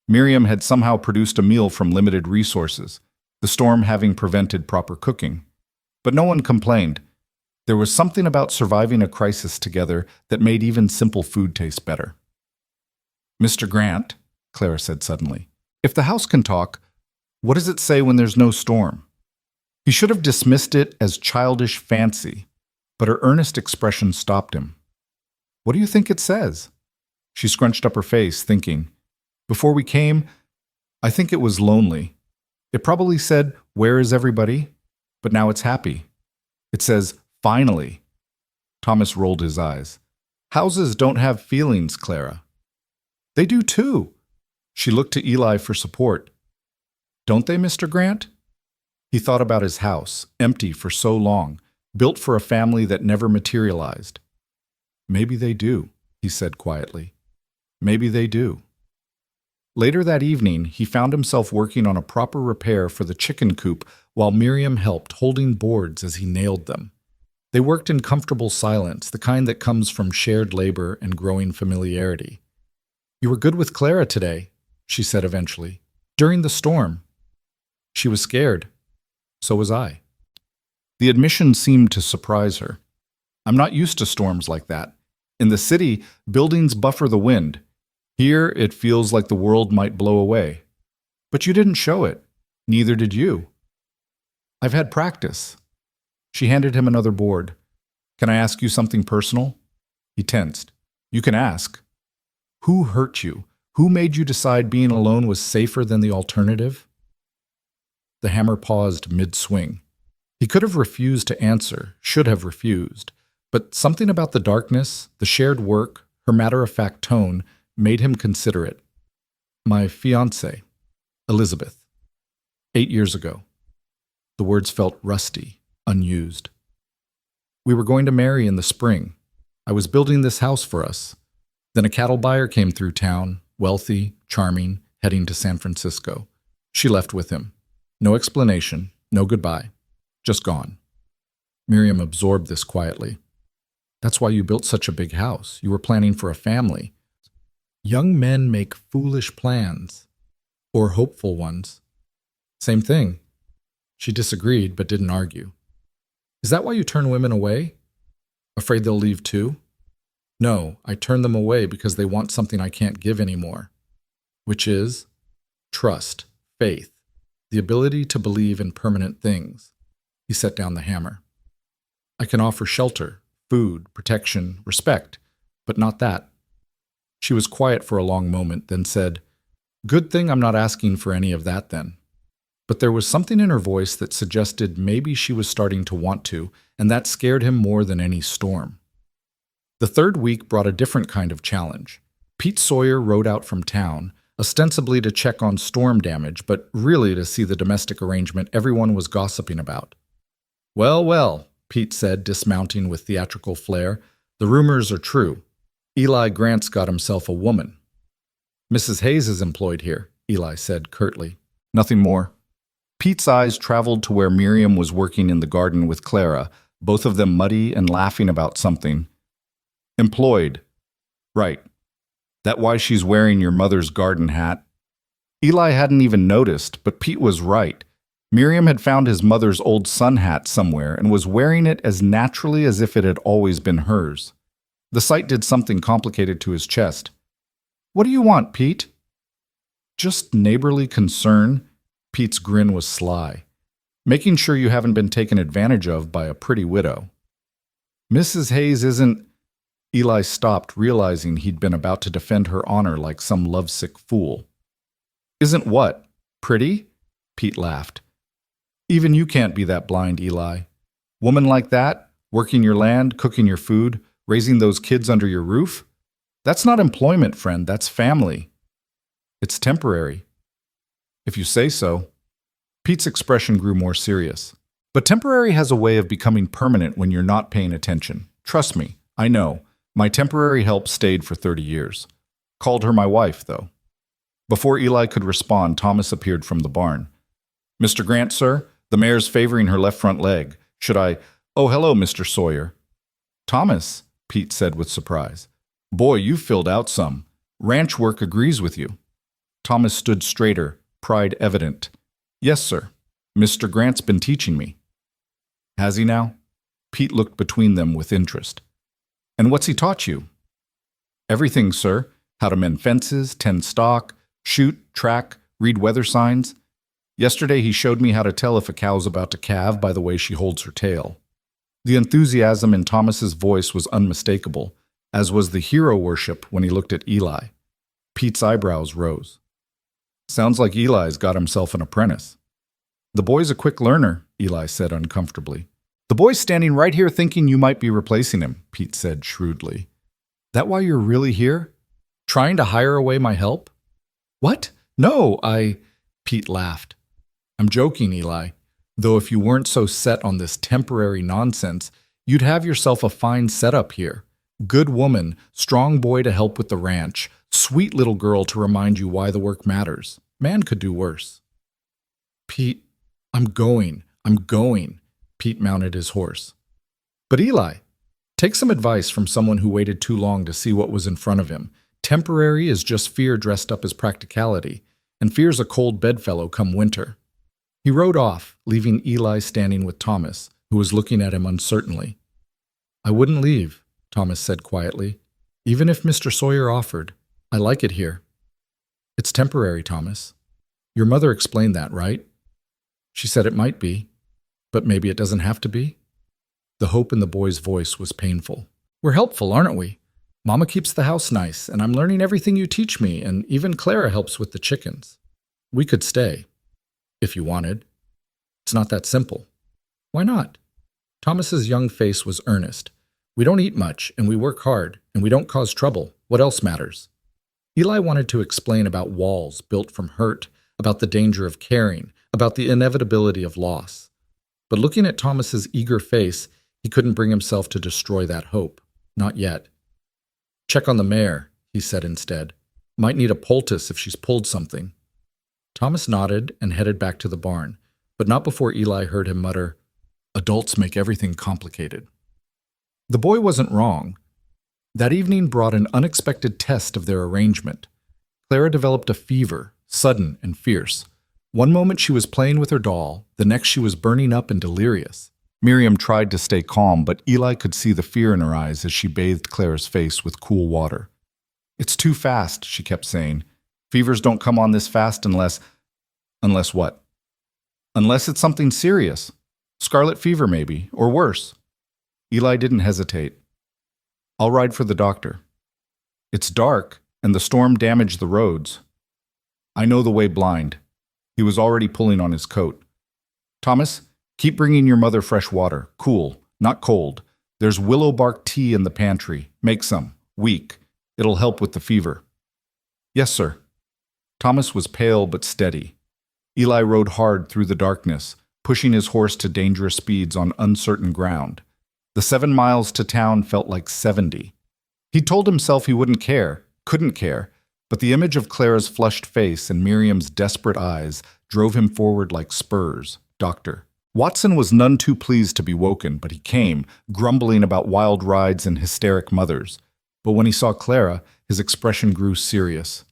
[SPEAKER 2] Miriam had somehow produced a meal from limited resources, the storm having prevented proper cooking. But no one complained. There was something about surviving a crisis together that made even simple food taste better. "Mr. Grant," Clara said suddenly, "if the house can talk, what does it say when there's no storm?" He should have dismissed it as childish fancy, but her earnest expression stopped him. "What do you think it says?" She scrunched up her face, thinking. "Before we came, I think it was lonely. It probably said, 'Where is everybody?' But now it's happy. It says, 'Finally.'" Thomas rolled his eyes. "Houses don't have feelings, Clara." "They do too." She looked to Eli for support. "Don't they, Mr. Grant?" He thought about his house, empty for so long, built for a family that never materialized. "Maybe they do," he said quietly. "Maybe they do." Later that evening, he found himself working on a proper repair for the chicken coop while Miriam helped, holding boards as he nailed them. They worked in comfortable silence, the kind that comes from shared labor and growing familiarity. "You were good with Clara today," she said eventually. "During the storm." She was scared. So was I. The admission seemed to surprise her. "I'm not used to storms like that. In the city, buildings buffer the wind. Here, it feels like the world might blow away. But you didn't show it. Neither did you." "I've had practice." She handed him another board. "Can I ask you something personal?" He tensed. "You can ask." "Who hurt you? Who made you decide being alone was safer than the alternative?" The hammer paused mid-swing. He could have refused to answer, should have refused, but something about the darkness, the shared work, her matter-of-fact tone, made him consider it. "My fiancée, Elizabeth. 8 years ago." The words felt rusty, unused. "We were going to marry in the spring. I was building this house for us. Then a cattle buyer came through town, wealthy, charming, heading to San Francisco. She left with him. No explanation, no goodbye. Just gone." Miriam absorbed this quietly. "That's why you built such a big house. You were planning for a family. Young men make foolish plans. Or hopeful ones." "Same thing." She disagreed, but didn't argue. "Is that why you turn women away? Afraid they'll leave too?" "No, I turn them away because they want something I can't give anymore." "Which is?" "Trust, faith, the ability to believe in permanent things." He set down the hammer. "I can offer shelter, food, protection, respect, but not that." She was quiet for a long moment, then said, "Good thing I'm not asking for any of that then." But there was something in her voice that suggested maybe she was starting to want to, and that scared him more than any storm. The third week brought a different kind of challenge. Pete Sawyer rode out from town, ostensibly to check on storm damage, but really to see the domestic arrangement everyone was gossiping about. "Well, well," Pete said, dismounting with theatrical flair, "the rumors are true. Eli Grant's got himself a woman." Mrs. Hayes is employed here, Eli said curtly.
[SPEAKER 1] Nothing more. Pete's eyes traveled to where Miriam was working in the garden with Clara, both of them muddy and laughing about something. Employed. Right. That why she's wearing your mother's garden hat? Eli hadn't even noticed, but Pete was right. Miriam had found his mother's old sun hat somewhere and was wearing it as naturally as if it had always been hers. The sight did something complicated to his chest. What do you want, Pete? Just neighborly concern. Pete's grin was sly. Making sure you haven't been taken advantage of by a pretty widow. Mrs. Hayes isn't... Eli stopped, realizing he'd been about to defend her honor like some lovesick fool. Isn't what? Pretty? Pete laughed. Even you can't be that blind, Eli. Woman like that, working your land, cooking your food, raising those kids under your roof? That's not employment, friend, that's family. It's temporary. If you say so. Pete's expression grew more serious. But temporary has a way of becoming permanent when you're not paying attention. Trust me, I know. My temporary help stayed for 30 years. Called her my wife, though. Before Eli could respond, Thomas appeared from the barn. Mr. Grant, sir, the mare's favoring her left front leg. Should I... Oh, hello, Mr. Sawyer. Thomas, Pete said with surprise. Boy, you've filled out some. Ranch work agrees with you. Thomas stood straighter, pride evident. Yes, sir. Mr. Grant's been teaching me. Has he now? Pete looked between them with interest. And what's he taught you? Everything, sir. How to mend fences, tend stock, shoot, track, read weather signs. Yesterday he showed me how to tell if a cow's about to calve by the way she holds her tail. The enthusiasm in Thomas's voice was unmistakable, as was the hero worship when he looked at Eli. Pete's eyebrows rose. Sounds like Eli's got himself an apprentice. The boy's a quick learner, Eli said uncomfortably. The boy's standing right here thinking you might be replacing him, Pete said shrewdly. That why you're really here? Trying to hire away my help? What? No, Pete laughed. I'm joking, Eli. Though if you weren't so set on this temporary nonsense, you'd have yourself a fine setup here. Good woman, strong boy to help with the ranch, sweet little girl to remind you why the work matters. Man could do worse. Pete, I'm going. Pete mounted his horse. But Eli, take some advice from someone who waited too long to see what was in front of him. Temporary is just fear dressed up as practicality, and fear's a cold bedfellow come winter. He rode off, leaving Eli standing with Thomas, who was looking at him uncertainly. I wouldn't leave, Thomas said quietly. Even if Mr. Sawyer offered. I like it here. It's temporary, Thomas. Your mother explained that, right? She said it might be, but maybe it doesn't have to be. The hope in the boy's voice was painful. We're helpful, aren't we? Mama keeps the house nice, and I'm learning everything you teach me, and even Clara helps with the chickens. We could stay, if you wanted. It's not that simple. Why not? Thomas's young face was earnest. We don't eat much, and we work hard, and we don't cause trouble. What else matters? Eli wanted to explain about walls built from hurt, about the danger of caring, about the inevitability of loss. But looking at Thomas's eager face, he couldn't bring himself to destroy that hope. Not yet. Check on the mare, he said instead. Might need a poultice if she's pulled something. Thomas nodded and headed back to the barn, but not before Eli heard him mutter, Adults make everything complicated. The boy wasn't wrong. That evening brought an unexpected test of their arrangement. Clara developed a fever, sudden and fierce. One moment she was playing with her doll, the next she was burning up and delirious. Miriam tried to stay calm, but Eli could see the fear in her eyes as she bathed Clara's face with cool water. It's too fast, she kept saying. Fevers don't come on this fast unless... Unless what? Unless it's something serious. Scarlet fever, maybe, or worse. Eli didn't hesitate. I'll ride for the doctor. It's dark, and the storm damaged the roads. I know the way blind. He was already pulling on his coat. Thomas, keep bringing your mother fresh water. Cool, not cold. There's willow bark tea in the pantry. Make some. Weak. It'll help with the fever. Yes, sir. Thomas was pale but steady. Eli rode hard through the darkness, pushing his horse to dangerous speeds on uncertain ground. The 7 miles to town felt like 70. He told himself he wouldn't care, couldn't care, But the image of Clara's flushed face and Miriam's desperate eyes drove him forward like spurs. Doctor. Watson was none too pleased to be woken, but he came, grumbling about wild rides and hysteric mothers. But when he saw Clara, his expression grew serious.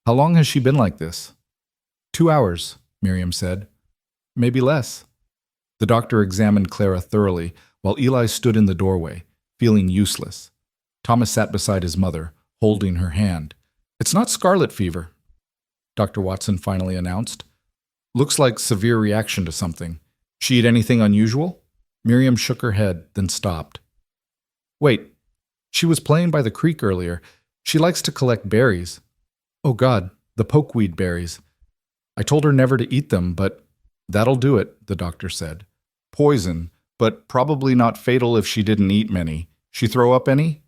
[SPEAKER 1] How long has she been like this? 2 hours, Miriam said. Maybe less. The doctor examined Clara thoroughly, while Eli stood in the doorway, feeling useless. Thomas sat beside his mother, holding her hand. It's not scarlet fever, Dr. Watson finally announced. Looks like severe reaction to something. She eat anything unusual? Miriam shook her head, then stopped. Wait, she was playing by the creek earlier. She likes to collect berries. Oh God, the pokeweed berries. I told her never to eat them, but that'll do it, the doctor said. Poison, but probably not fatal if she didn't eat many. She throw up any?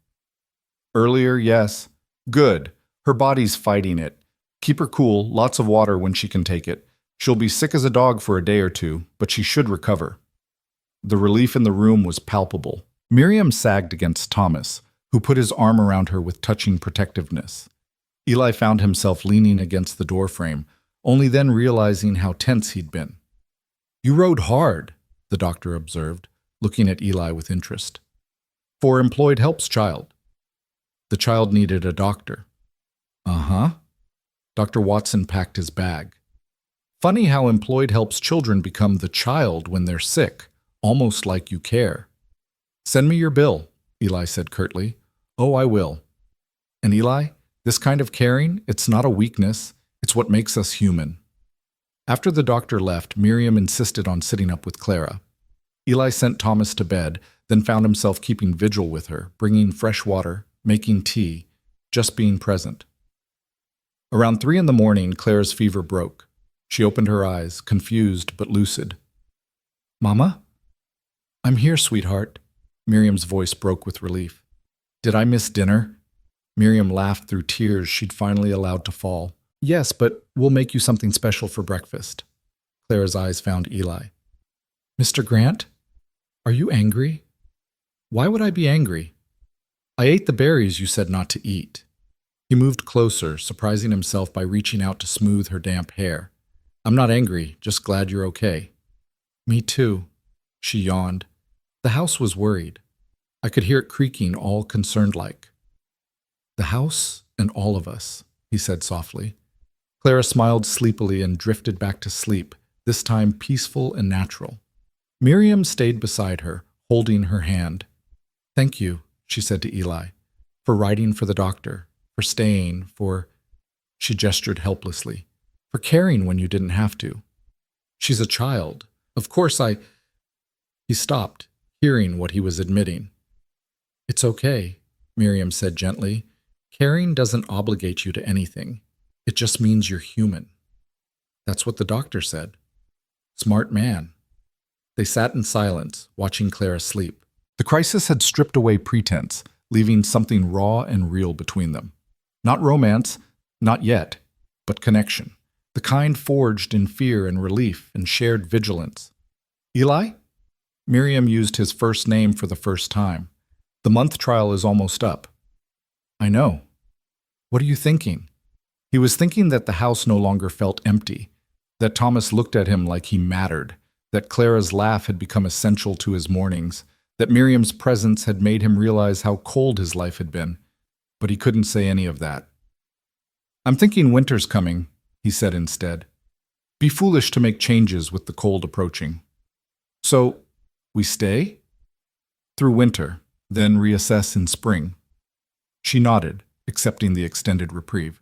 [SPEAKER 1] Earlier, yes. Good. Her body's fighting it. Keep her cool, lots of water when she can take it. She'll be sick as a dog for a day or two, but she should recover. The relief in the room was palpable. Miriam sagged against Thomas, who put his arm around her with touching protectiveness. Eli found himself leaning against the doorframe, only then realizing how tense he'd been. You rode hard, the doctor observed, looking at Eli with interest. For employed helps child. The child needed a doctor. Uh-huh. Dr. Watson packed his bag. Funny how employed helps children become the child when they're sick, almost like you care. Send me your bill, Eli said curtly. Oh, I will. And Eli, this kind of caring, it's not a weakness, it's what makes us human. After the doctor left, Miriam insisted on sitting up with Clara. Eli sent Thomas to bed, then found himself keeping vigil with her, bringing fresh water, making tea, just being present. Around 3 a.m, Clara's fever broke. She opened her eyes, confused but lucid. Mama? I'm here, sweetheart. Miriam's voice broke with relief. Did I miss dinner? Miriam laughed through tears she'd finally allowed to fall. Yes, but we'll make you something special for breakfast. Clara's eyes found Eli. Mr. Grant? Are you angry? Why would I be angry? I ate the berries you said not to eat. He moved closer, surprising himself by reaching out to smooth her damp hair. I'm not angry, just glad you're okay. Me too, she yawned. The house was worried. I could hear it creaking, all concerned-like. The house and all of us, he said softly. Clara smiled sleepily and drifted back to sleep, this time peaceful and natural. Miriam stayed beside her, holding her hand. Thank you, she said to Eli, for writing for the doctor, for staying, for... She gestured helplessly. For caring when you didn't have to. She's a child. Of course He stopped, hearing what he was admitting. It's okay, Miriam said gently. Caring doesn't obligate you to anything. It just means you're human. That's what the doctor said. Smart man. They sat in silence, watching Clara sleep. The crisis had stripped away pretense, leaving something raw and real between them. Not romance, not yet, but connection. The kind forged in fear and relief and shared vigilance. Eli? Miriam used his first name for the first time. The month trial is almost up. I know. What are you thinking? He was thinking that the house no longer felt empty, that Thomas looked at him like he mattered, that Clara's laugh had become essential to his mornings, that Miriam's presence had made him realize how cold his life had been, but he couldn't say any of that. I'm thinking winter's coming, he said instead. Be foolish to make changes with the cold approaching. So, we stay? Through winter, then reassess in spring. She nodded, accepting the extended reprieve.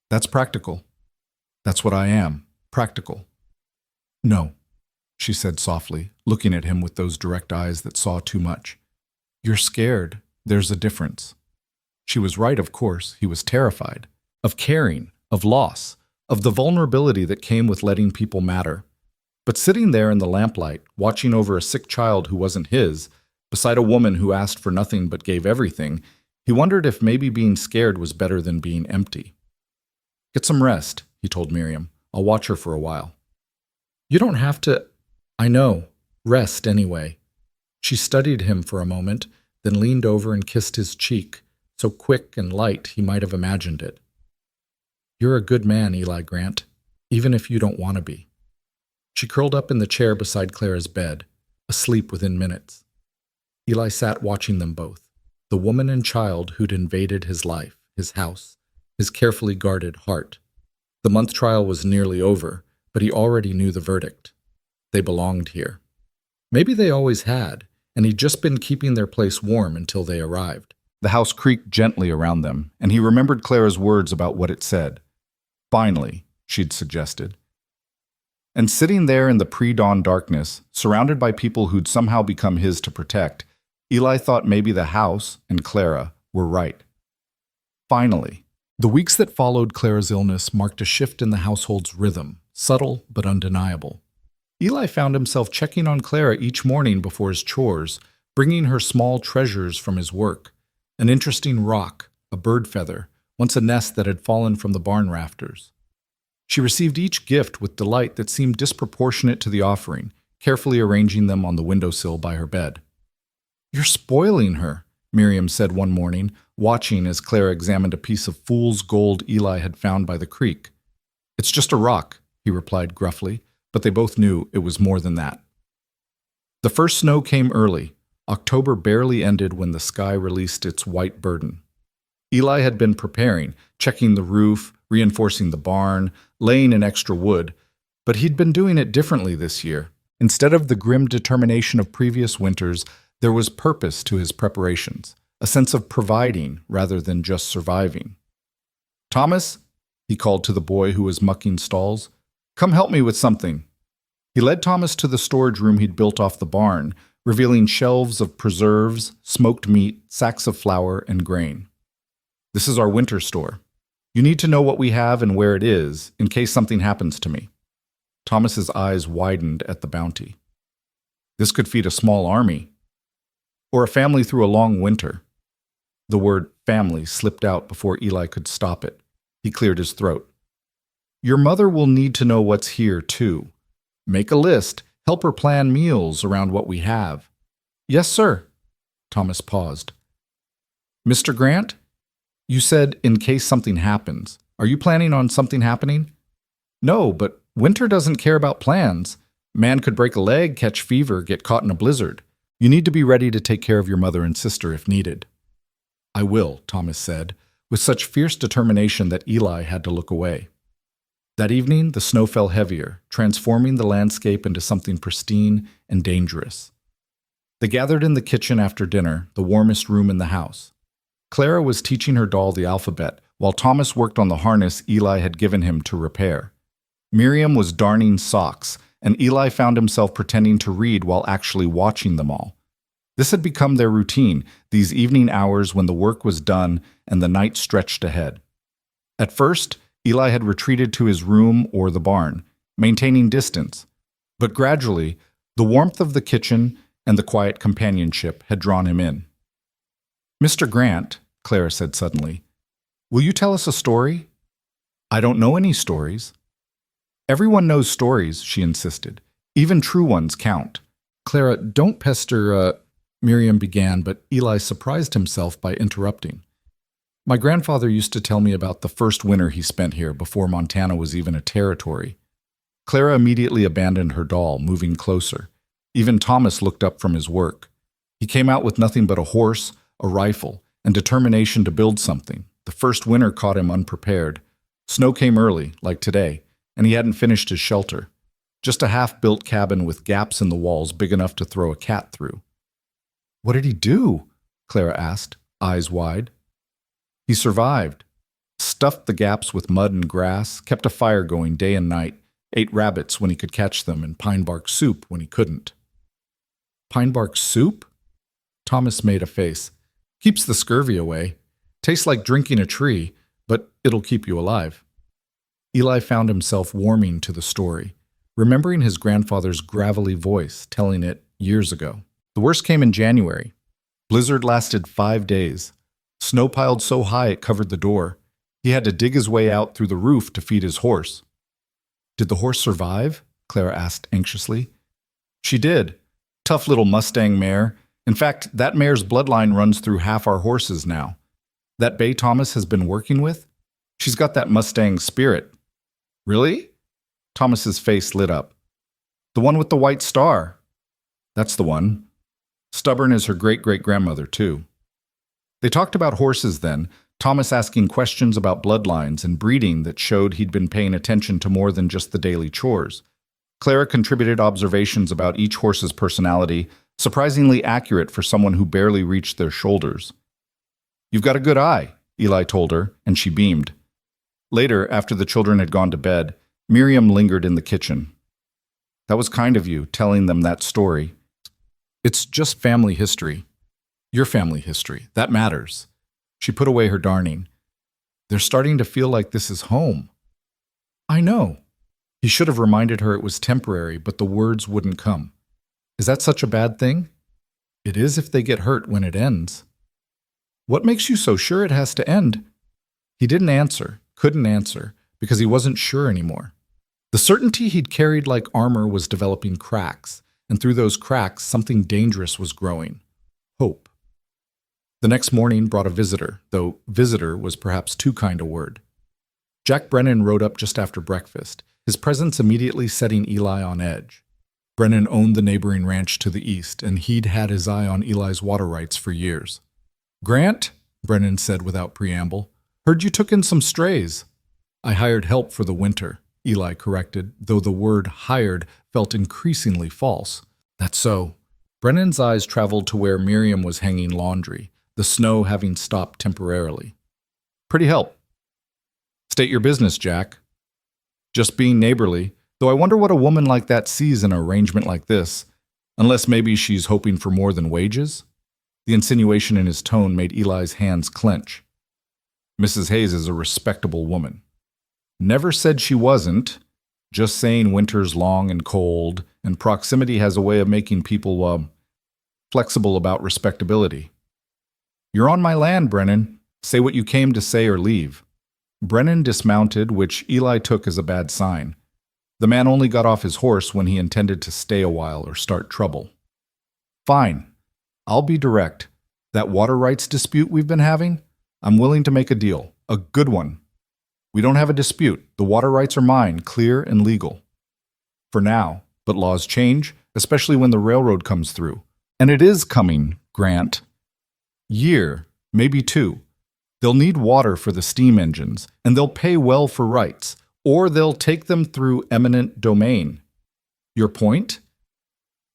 [SPEAKER 1] That's practical. That's what I am, practical. No, she said softly, looking at him with those direct eyes that saw too much. You're scared. There's a difference. She was right, of course. He was terrified. Of caring, of loss, of the vulnerability that came with letting people matter. But sitting there in the lamplight, watching over a sick child who wasn't his, beside a woman who asked for nothing but gave everything, he wondered if maybe being scared was better than being empty. Get some rest, he told Miriam. I'll watch her for a while. You don't have to... I know. Rest anyway. She studied him for a moment, then leaned over and kissed his cheek, so quick and light he might have imagined it.
[SPEAKER 2] You're a good man, Eli Grant, even if you don't want to be. She curled up in the chair beside Clara's bed, asleep within minutes. Eli sat watching them both, the woman and child who'd invaded his life, his house, his carefully guarded heart. The month trial was nearly over, but he already knew the verdict. They belonged here. Maybe they always had, and he'd just been keeping their place warm until they arrived.
[SPEAKER 1] The house creaked gently around them, and he remembered Clara's words about what it said. Finally, she'd suggested. And sitting there in the pre-dawn darkness, surrounded by people who'd somehow become his to protect, Eli thought maybe the house and Clara were right. Finally. The weeks that followed Clara's illness marked a shift in the household's rhythm, subtle but undeniable. Eli found himself checking on Clara each morning before his chores, bringing her small treasures from his work. An interesting rock, a bird feather, once a nest that had fallen from the barn rafters. She received each gift with delight that seemed disproportionate to the offering, carefully arranging them on the windowsill by her bed. "You're spoiling her," Miriam said one morning, watching as Clara examined a piece of fool's gold Eli had found by the creek. "It's just a rock," he replied gruffly, but they both knew it was more than that. The first snow came early. October barely ended when the sky released its white burden. Eli had been preparing, checking the roof, reinforcing the barn, laying in extra wood, but he'd been doing it differently this year. Instead of the grim determination of previous winters, there was purpose to his preparations, a sense of providing rather than just surviving. "Thomas," he called to the boy who was mucking stalls, "come help me with something." He led Thomas to the storage room he'd built off the barn, revealing shelves of preserves, smoked meat, sacks of flour, and grain. "This is our winter store. You need to know what we have and where it is, in case something happens to me." Thomas's eyes widened at the bounty. This could feed a small army, or a family through a long winter. The word family slipped out before Eli could stop it. He cleared his throat. "Your mother will need to know what's here, too. Make a list, help her plan meals around what we have." "Yes, sir." Thomas paused. "Mr. Grant? You said in case something happens. Are you planning on something happening?" "No, but winter doesn't care about plans. Man could break a leg, catch fever, get caught in a blizzard. You need to be ready to take care of your mother and sister if needed." "I will," Thomas said, with such fierce determination that Eli had to look away. That evening, the snow fell heavier, transforming the landscape into something pristine and dangerous. They gathered in the kitchen after dinner, the warmest room in the house. Clara was teaching her doll the alphabet, while Thomas worked on the harness Eli had given him to repair. Miriam was darning socks, and Eli found himself pretending to read while actually watching them all. This had become their routine, these evening hours when the work was done and the night stretched ahead. At first, Eli had retreated to his room or the barn, maintaining distance. But gradually, the warmth of the kitchen and the quiet companionship had drawn him in. "Mr. Grant," Clara said suddenly, "will you tell us a story?" "I don't know any stories." "Everyone knows stories," she insisted. "Even true ones count." "Clara, don't pester, Miriam began, but Eli surprised himself by interrupting. "My grandfather used to tell me about the first winter he spent here before Montana was even a territory." Clara immediately abandoned her doll, moving closer. Even Thomas looked up from his work. He came out with nothing but a horse, a rifle, and determination to build something. The first winter caught him unprepared. Snow came early, like today, and he hadn't finished his shelter. Just a half-built cabin with gaps in the walls big enough to throw a cat through. "What did he do?" Clara asked, eyes wide. "He survived. Stuffed the gaps with mud and grass, kept a fire going day and night, ate rabbits when he could catch them, and pine bark soup when he couldn't." "Pine bark soup?" Thomas made a face. "Keeps the scurvy away. Tastes like drinking a tree, but it'll keep you alive." Eli found himself warming to the story, remembering his grandfather's gravelly voice telling it years ago. The worst came in January. Blizzard lasted 5 days. Snow piled so high it covered the door. He had to dig his way out through the roof to feed his horse. "Did the horse survive?" Clara asked anxiously. "She did. Tough little Mustang mare. In fact, that mare's bloodline runs through half our horses now. That bay Thomas has been working with? She's got that Mustang spirit. Really? Thomas's face lit up. The one with the white star. That's the one. Stubborn as her great-great-grandmother, too. They talked about horses then, Thomas asking questions about bloodlines and breeding that showed he'd been paying attention to more than just the daily chores. Clara contributed observations about each horse's personality, surprisingly accurate for someone who barely reached their shoulders. You've got a good eye, Eli told her, and she beamed. Later, after the children had gone to bed, Miriam lingered in the kitchen. That was kind of you, telling them that story. It's just family history. Your family history. That matters. She put away her darning. They're starting to feel like this is home. I know. He should have reminded her it was temporary, but the words wouldn't come. Is that such a bad thing? It is if they get hurt when it ends. What makes you so sure it has to end? He didn't answer, couldn't answer, because he wasn't sure anymore. The certainty he'd carried like armor was developing cracks, and through those cracks something dangerous was growing. Hope. The next morning brought a visitor, though visitor was perhaps too kind a word. Jack Brennan rode up just after breakfast, his presence immediately setting Eli on edge. Brennan owned the neighboring ranch to the east, and he'd had his eye on Eli's water rights for years. Grant, Brennan said without preamble, heard you took in some strays. I hired help for the winter, Eli corrected, though the word hired felt increasingly false. That's so. Brennan's eyes traveled to where Miriam was hanging laundry, the snow having stopped temporarily. Pretty help. State your business, Jack. Just being neighborly, though I wonder what a woman like that sees in an arrangement like this, unless maybe she's hoping for more than wages? The insinuation in his tone made Eli's hands clench. Mrs. Hayes is a respectable woman. Never said she wasn't, just saying winter's long and cold, and proximity has a way of making people, flexible about respectability. You're on my land, Brennan. Say what you came to say or leave. Brennan dismounted, which Eli took as a bad sign. The man only got off his horse when he intended to stay a while or start trouble. Fine. I'll be direct. That water rights dispute we've been having, I'm willing to make a deal. A good one. We don't have a dispute. The water rights are mine, clear and legal. For now, but laws change, especially when the railroad comes through. And it is coming, Grant. Year, maybe 2. They'll need water for the steam engines, and they'll pay well for rights, or they'll take them through eminent domain. Your point?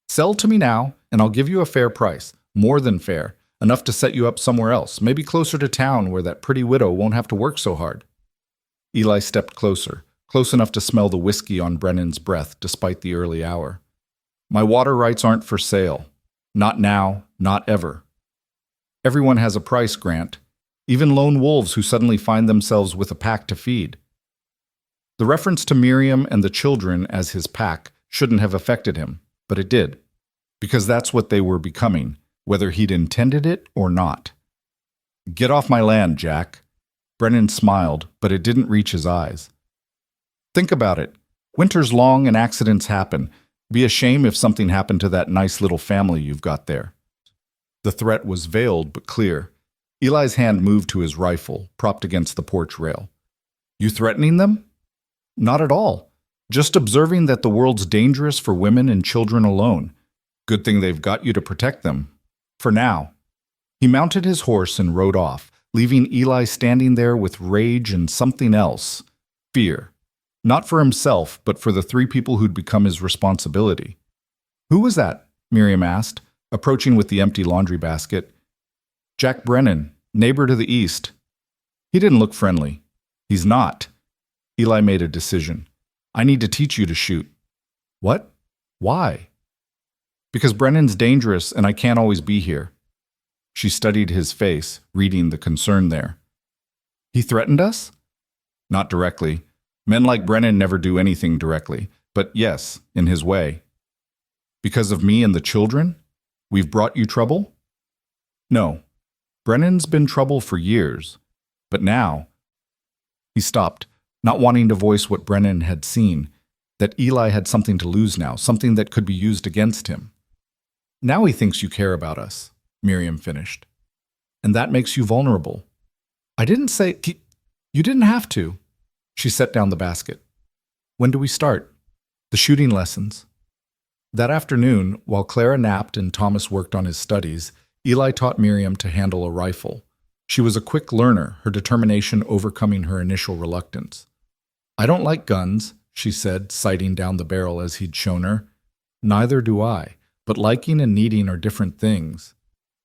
[SPEAKER 1] Sell to me now, and I'll give you a fair price, more than fair, enough to set you up somewhere else, maybe closer to town where that pretty widow won't have to work so hard. Eli stepped closer, close enough to smell the whiskey on Brennan's breath despite the early hour. My water rights aren't for sale. Not now, not ever. Everyone has a price, Grant. Even lone wolves who suddenly find themselves with a pack to feed. The reference to Miriam and the children as his pack shouldn't have affected him, but it did. Because that's what they were becoming, whether he'd intended it or not. Get off my land, Jack. Brennan smiled, but it didn't reach his eyes. Think about it. Winter's long and accidents happen. Be a shame if something happened to that nice little family you've got there. The threat was veiled but clear. Eli's hand moved to his rifle, propped against the porch rail. You threatening them? Not at all. Just observing that the world's dangerous for women and children alone. Good thing they've got you to protect them. For now. He mounted his horse and rode off, leaving Eli standing there with rage and something else. Fear. Not for himself, but for the 3 people who'd become his responsibility. Who was that? Miriam asked, approaching with the empty laundry basket. Jack Brennan, neighbor to the east. He didn't look friendly. He's not. Eli made a decision. I need to teach you to shoot. What? Why? Because Brennan's dangerous and I can't always be here. She studied his face, reading the concern there. He threatened us? Not directly. Men like Brennan never do anything directly, but yes, in his way. Because of me and the children? We've brought you trouble? No. Brennan's been trouble for years, but now... He stopped, not wanting to voice what Brennan had seen, that Eli had something to lose now, something that could be used against him. Now he thinks you care about us, Miriam finished. And that makes you vulnerable. I didn't say...
[SPEAKER 2] You didn't have to. She set down the basket. When do we start? The shooting lessons. That afternoon, while Clara napped and Thomas worked on his studies, Eli taught Miriam to handle a rifle. She was a quick learner, her determination overcoming her initial reluctance. I don't like guns, she said, sighting down the barrel as he'd shown her. Neither do I, but liking and needing are different things.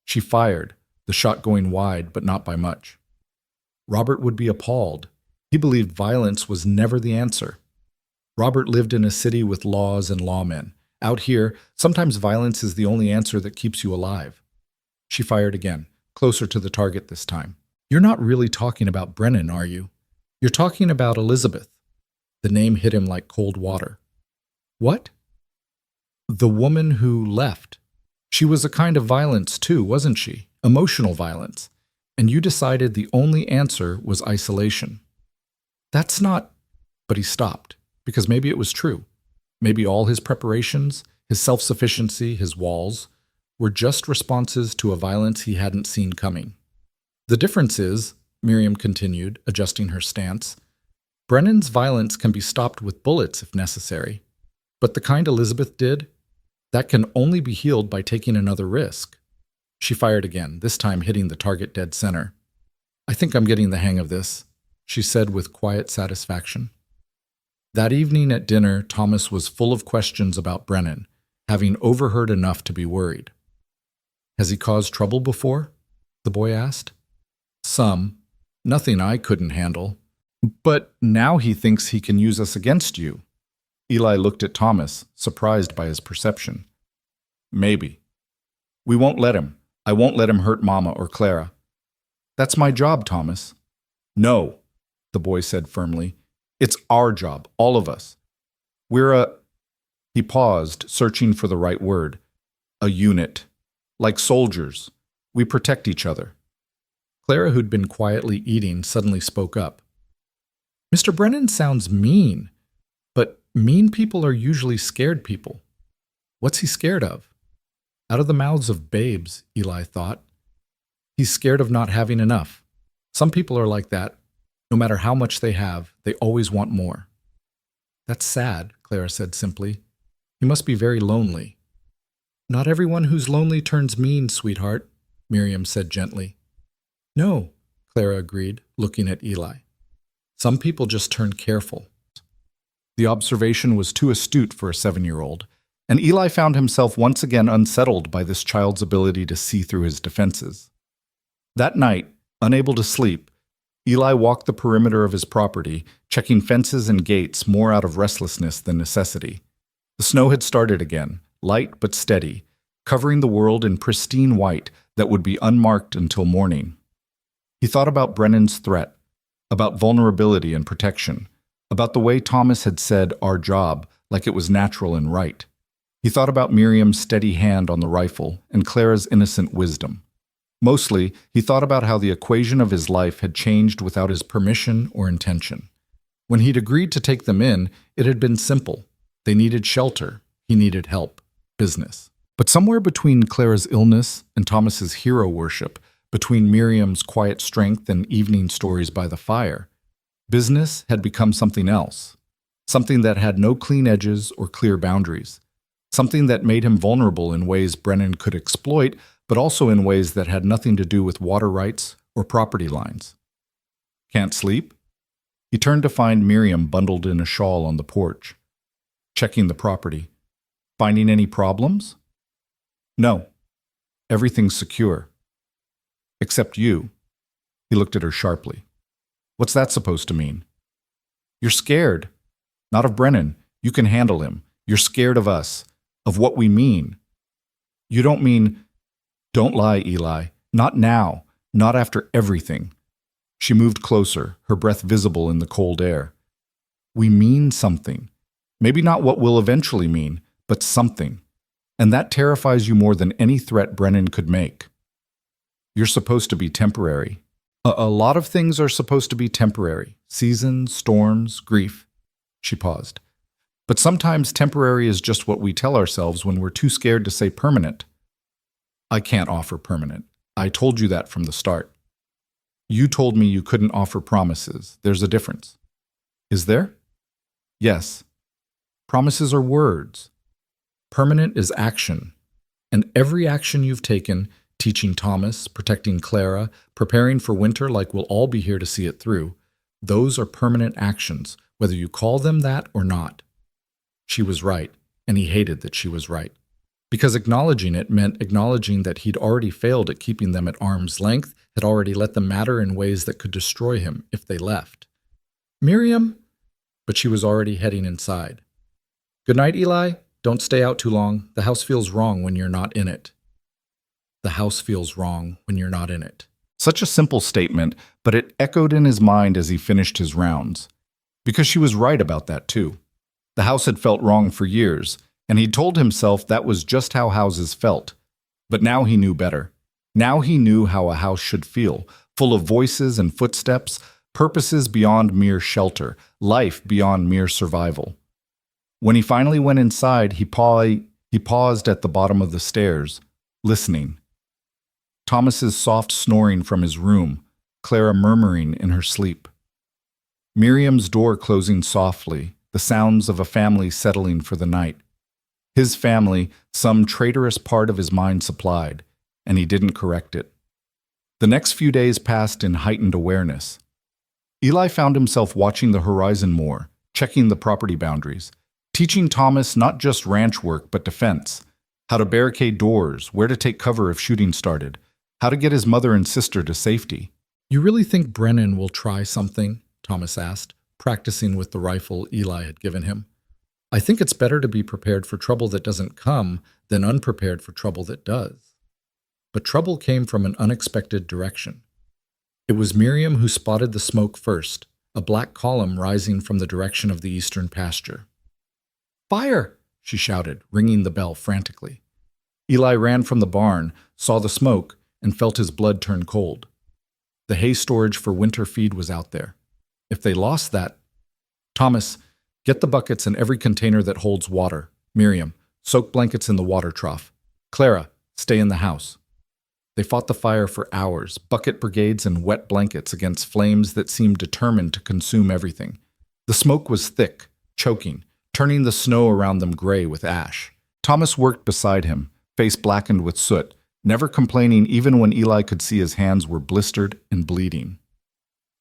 [SPEAKER 2] She fired, the shot going wide, but not by much. Robert would be appalled. He believed violence was never the answer. Robert lived in a city with laws and lawmen. Out here, sometimes violence is the only answer that keeps you alive. She fired again, closer to the target this time. You're not really talking about Brennan, are you? You're talking about Elizabeth. The name hit him like cold water. What? The woman who left. She was a kind of violence too, wasn't she? Emotional violence. And you decided the only answer was isolation. That's not... But he stopped, because maybe it was true. Maybe all his preparations, his self-sufficiency, his walls, were just responses to a violence he hadn't seen coming. The difference is, Miriam continued, adjusting her stance, Brennan's violence can be stopped with bullets if necessary. But the kind Elizabeth did, that can only be healed by taking another risk. She fired again, this time hitting the target dead center. I think I'm getting the hang of this, she said with quiet satisfaction. That evening at dinner, Thomas was full of questions about Brennan, having overheard enough to be worried. Has he caused trouble before? The boy asked. Some. Nothing I couldn't handle. But now he thinks he can use us against you. Eli looked at Thomas, surprised by his perception. Maybe. We won't let him. I won't let him hurt Mama or Clara. That's my job, Thomas. No, the boy said firmly. It's our job, all of us. He paused, searching for the right word. A unit. Like soldiers. We protect each other. Clara, who'd been quietly eating, suddenly spoke up. Mr. Brennan sounds mean, but mean people are usually scared people. What's he scared of? Out of the mouths of babes, Eli thought. He's scared of not having enough. Some people are like that. No matter how much they have, they always want more. That's sad, Clara said simply. He must be very lonely. Not everyone who's lonely turns mean, sweetheart, Miriam said gently. No, Clara agreed, looking at Eli. Some people just turn careful. The observation was too astute for a 7-year-old, and Eli found himself once again unsettled by this child's ability to see through his defenses. That night, unable to sleep, Eli walked the perimeter of his property, checking fences and gates more out of restlessness than necessity. The snow had started again, light but steady, covering the world in pristine white that would be unmarked until morning. He thought about Brennan's threat, about vulnerability and protection, about the way Thomas had said our job like it was natural and right. He thought about Miriam's steady hand on the rifle and Clara's innocent wisdom. Mostly, he thought about how the equation of his life had changed without his permission or intention. When he'd agreed to take them in, it had been simple. They needed shelter. He needed help. Business. But somewhere between Clara's illness and Thomas's hero worship, between Miriam's quiet strength and evening stories by the fire, business had become something else. Something that had no clean edges or clear boundaries. Something that made him vulnerable in ways Brennan could exploit, but also in ways that had nothing to do with water rights or property lines. Can't sleep? He turned to find Miriam bundled in a shawl on the porch. Checking the property. Finding any problems? No. Everything's secure. Except you. He looked at her sharply. What's that supposed to mean? You're scared. Not of Brennan. You can handle him. You're scared of us. Of what we mean. You don't mean... Don't lie, Eli. Not now. Not after everything. She moved closer, her breath visible in the cold air. We mean something. Maybe not what we'll eventually mean, but something. And that terrifies you more than any threat Brennan could make. You're supposed to be temporary. A lot of things are supposed to be temporary. Seasons, storms, grief. She paused. But sometimes temporary is just what we tell ourselves when we're too scared to say permanent. I can't offer permanent. I told you that from the start.
[SPEAKER 1] You told me you couldn't offer promises. There's a difference. Is there? Yes. Promises are words. Permanent is action. And every action you've taken, teaching Thomas, protecting Clara, preparing for winter like we'll all be here to see it through, those are permanent actions, whether you call them that or not. She was right, and he hated that she was right. Because acknowledging it meant acknowledging that he'd already failed at keeping them at arm's length, had already let them matter in ways that could destroy him if they left. Miriam? But she was already heading inside. Good night, Eli. Don't stay out too long. The house feels wrong when you're not in it. The house feels wrong when you're not in it. Such a simple statement, but it echoed in his mind as he finished his rounds. Because she was right about that, too. The house had felt wrong for years, and he'd told himself that was just how houses felt. But now he knew better. Now he knew how a house should feel, full of voices and footsteps, purposes beyond mere shelter, life beyond mere survival. When he finally went inside, he paused at the bottom of the stairs, listening. Thomas's soft snoring from his room, Clara murmuring in her sleep. Miriam's door closing softly, the sounds of a family settling for the night. His family, some traitorous part of his mind supplied, and he didn't correct it. The next few days passed in heightened awareness. Eli found himself watching the horizon more, checking the property boundaries, teaching Thomas not just ranch work but defense, how to barricade doors, where to take cover if shooting started, how to get his mother and sister to safety. You really think Brennan will try something? Thomas asked, practicing with the rifle Eli had given him. I think it's better to be prepared for trouble that doesn't come than unprepared for trouble that does. But trouble came from an unexpected direction. It was Miriam who spotted the smoke first, a black column rising from the direction of the eastern pasture. Fire! She shouted, ringing the bell frantically. Eli ran from the barn, saw the smoke, and felt his blood turn cold. The hay storage for winter feed was out there. If they lost that... Thomas, get the buckets and every container that holds water. Miriam, soak blankets in the water trough. Clara, stay in the house. They fought the fire for hours, bucket brigades and wet blankets against flames that seemed determined to consume everything. The smoke was thick, choking, turning the snow around them gray with ash. Thomas worked beside him, face blackened with soot, never complaining even when Eli could see his hands were blistered and bleeding.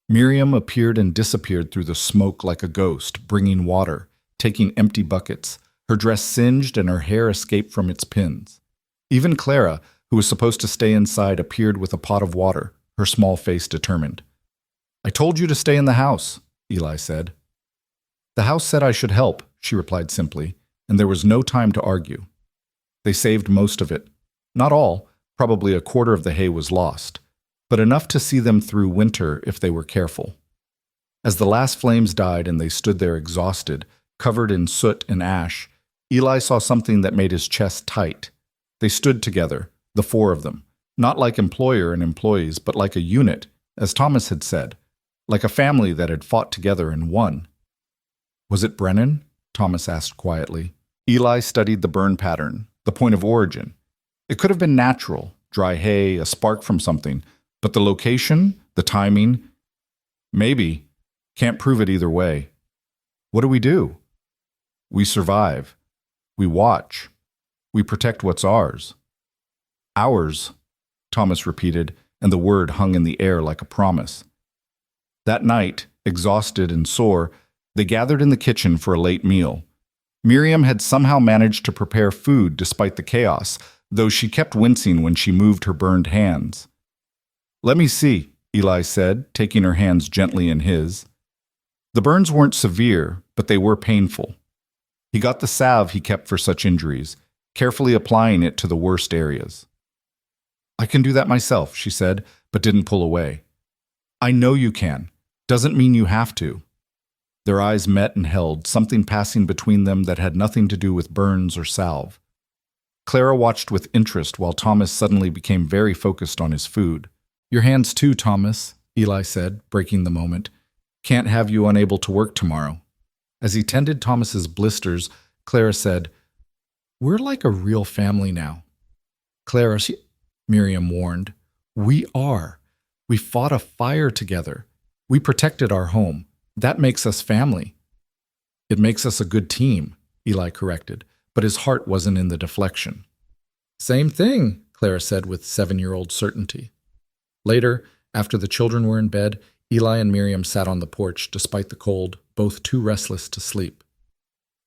[SPEAKER 1] Miriam appeared and disappeared through the smoke like a ghost, bringing water, taking empty buckets. Her dress singed and her hair escaped from its pins. Even Clara, who was supposed to stay inside, appeared with a pot of water, her small face determined. I told you to stay in the house, Eli said. The house said I should help, she replied simply, and there was no time to argue. They saved most of it. Not all, probably a quarter of the hay was lost, but enough to see them through winter if they were careful. As the last flames died and they stood there exhausted, covered in soot and ash, Eli saw something that made his chest tight. They stood together, the four of them, not like employer and employees, but like a unit, as Thomas had said, like a family that had fought together and won. Was it Brennan? Thomas asked quietly. Eli studied the burn pattern, the point of origin. It could have been natural, dry hay, a spark from something, but the location, the timing, maybe. Can't prove it either way. What do? We survive. We watch. We protect what's ours. Ours, Thomas repeated, and the word hung in the air like a promise. That night, exhausted and sore, they gathered in the kitchen for a late meal. Miriam had somehow managed to prepare food despite the chaos, though she kept wincing when she moved her burned hands. Let me see, Eli said, taking her hands gently in his. The burns weren't severe, but they were painful. He got the salve he kept for such injuries, carefully applying it to the worst areas. I can do that myself, she said, but didn't pull away. I know you can. Doesn't mean you have to. Their eyes met and held, something passing between them that had nothing to do with burns or salve. Clara watched with interest while Thomas suddenly became very focused on his food. Your hands too, Thomas, Eli said, breaking the moment. Can't have you unable to work tomorrow. As he tended Thomas's blisters, Clara said, We're like a real family now. Clara, Miriam warned. We are.
[SPEAKER 2] We fought a fire together. We protected our home. That makes us family. It makes us a good team, Eli corrected, but his heart wasn't in the deflection. Same thing, Clara said with 7-year-old certainty. Later, after the children were in bed, Eli and Miriam sat on the porch despite the cold, both too restless to sleep.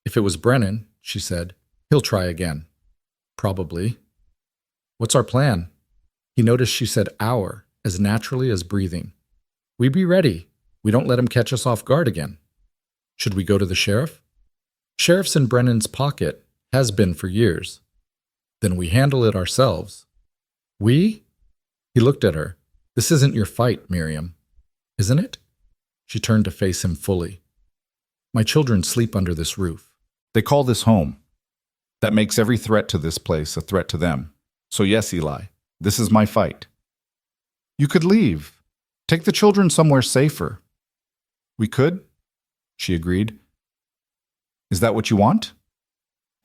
[SPEAKER 2] If it was Brennan, she said, he'll try again. Probably. What's our plan? He noticed she said our as naturally as breathing. We be ready. We don't let him catch us off guard again. Should we go to the sheriff? Sheriff's in Brennan's pocket, has been for years. Then we handle it ourselves. We? He looked at her. This isn't your fight, Miriam. Isn't it? She turned to face him fully. My children sleep under this roof.
[SPEAKER 1] They call this home. That makes every threat to this place a threat to them. So yes, Eli, this is my fight. You could leave. Take the children somewhere safer. We could, she agreed. Is that what you want?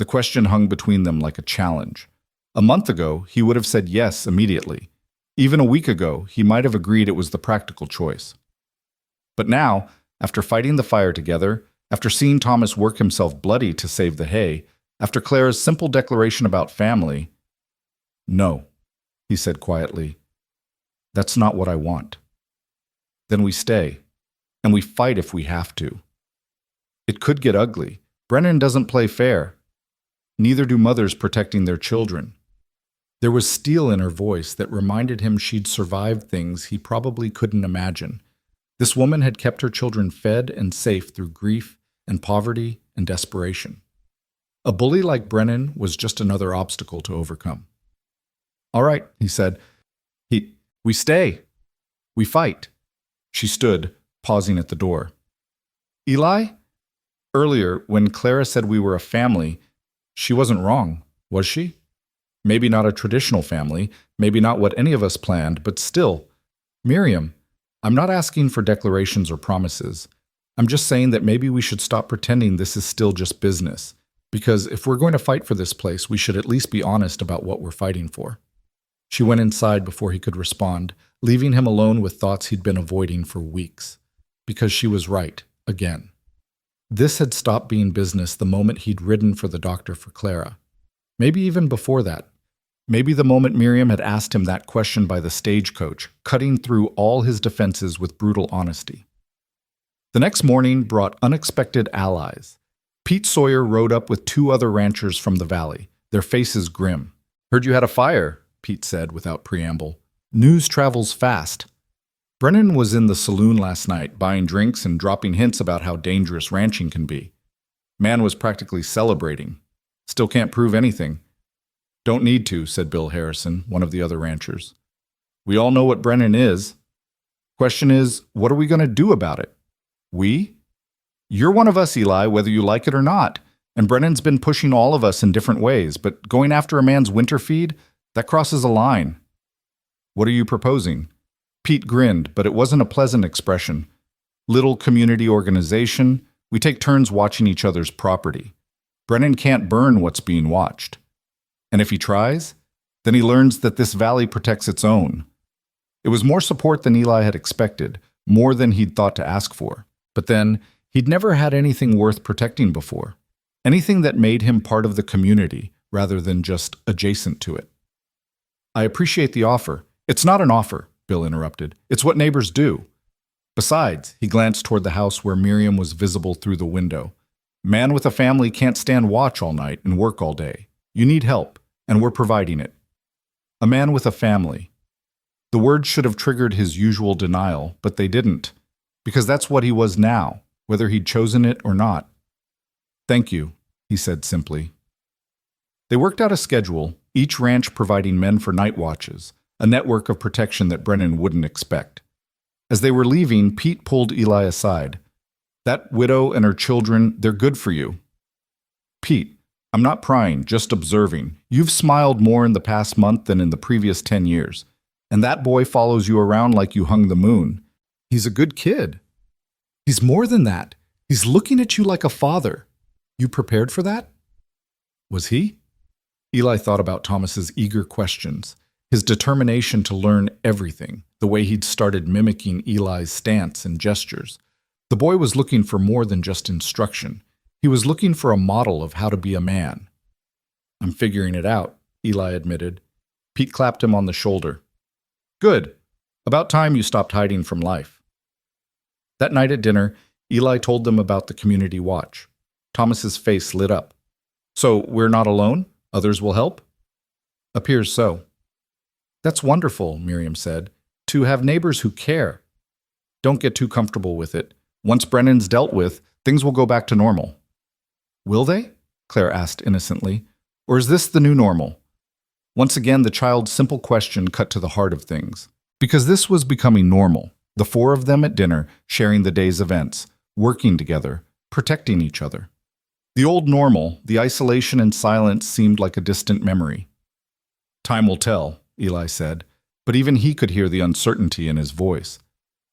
[SPEAKER 1] The question hung between them like a challenge. A month ago, he would have said yes immediately. Even a week ago, he might have agreed it was the practical choice. But now, after fighting the fire together, after seeing Thomas work himself bloody to save the hay, after Clara's simple declaration about family, no, he said quietly. That's not what I want. Then we stay, and we fight if we have to. It could get ugly. Brennan doesn't play fair. Neither do mothers protecting their children. There was steel in her voice that reminded him she'd survived things he probably couldn't imagine. This woman had kept her children fed and safe through grief and poverty and desperation. A bully like Brennan was just another obstacle to overcome. All right, he said. We stay. We fight. She stood, pausing at the door. Eli? Earlier, when Clara said we were a family, she wasn't wrong, was she? Maybe not a traditional family, maybe not what any of us planned, but still. Miriam, I'm not asking for declarations or promises. I'm just saying that maybe we should stop pretending this is still just business. Because if we're going to fight for this place, we should at least be honest about what we're fighting for. She went inside before he could respond, leaving him alone with thoughts he'd been avoiding for weeks. Because she was right, again. This had stopped being business the moment he'd ridden for the doctor for Clara. Maybe even before that. Maybe the moment Miriam had asked him that question by the stagecoach, cutting through all his defenses with brutal honesty. The next morning brought unexpected allies. Pete Sawyer rode up with 2 other ranchers from the valley, their faces grim. Heard you had a fire, Pete said without preamble. News travels fast. Brennan was in the saloon last night, buying drinks and dropping hints about how dangerous ranching can be. Man was practically celebrating. Still can't prove anything. Don't need to, said Bill Harrison, one of the other ranchers. We all know what Brennan is. Question is, what are we going to do about it? We? You're one of us, Eli, whether you like it or not. And Brennan's been pushing all of us in different ways, but going after a man's winter feed, that crosses a line. What are you proposing? Pete grinned, but it wasn't a pleasant expression. Little community organization, we take turns watching each other's property. Brennan can't burn what's being watched. And if he tries, then he learns that this valley protects its own. It was more support than Eli had expected, more than he'd thought to ask for. But then, he'd never had anything worth protecting before. Anything that made him part of the community, rather than just adjacent to it. I appreciate the offer. It's not an offer, Bill interrupted. It's what neighbors do. Besides, he glanced toward the house where Miriam was visible through the window. Man with a family can't stand watch all night and work all day. You need help, and we're providing it. A man with a family. The words should have triggered his usual denial, but they didn't, because that's what he was now, whether he'd chosen it or not. Thank you, he said simply. They worked out a schedule, each ranch providing men for night watches, a network of protection that Brennan wouldn't expect. As they were leaving, Pete pulled Eli aside. That widow and her children, they're good for you. Pete, I'm not prying, just observing. You've smiled more in the past month than in the previous 10 years. And that boy follows you around like you hung the moon. He's a good kid. He's more than that. He's looking at you like a father. You prepared for that? Was he? Eli thought about Thomas's eager questions.
[SPEAKER 2] his determination to learn everything, the way he'd started mimicking Eli's stance and gestures. The boy was looking for more than just instruction. He was looking for a model of how to be a man. "I'm figuring it out," Eli admitted. Pete clapped him on the shoulder. "Good. About time you stopped hiding from life." That night at dinner, Eli told them about the community watch. Thomas's face lit up. "So we're not alone? Others will help?" "Appears so." "That's wonderful," Miriam said, "to have neighbors who care." "Don't get too comfortable with it. Once Brennan's dealt with, things will go back to normal." "Will they?" Claire asked innocently. "Or is this the new normal?" Once again, the child's simple question cut to the heart of things. Because this was becoming normal, the four of them at dinner, sharing the day's events, working together, protecting each other. The old normal, the isolation and silence seemed like a distant memory. "Time will tell," Eli said, but even he could hear the uncertainty in his voice.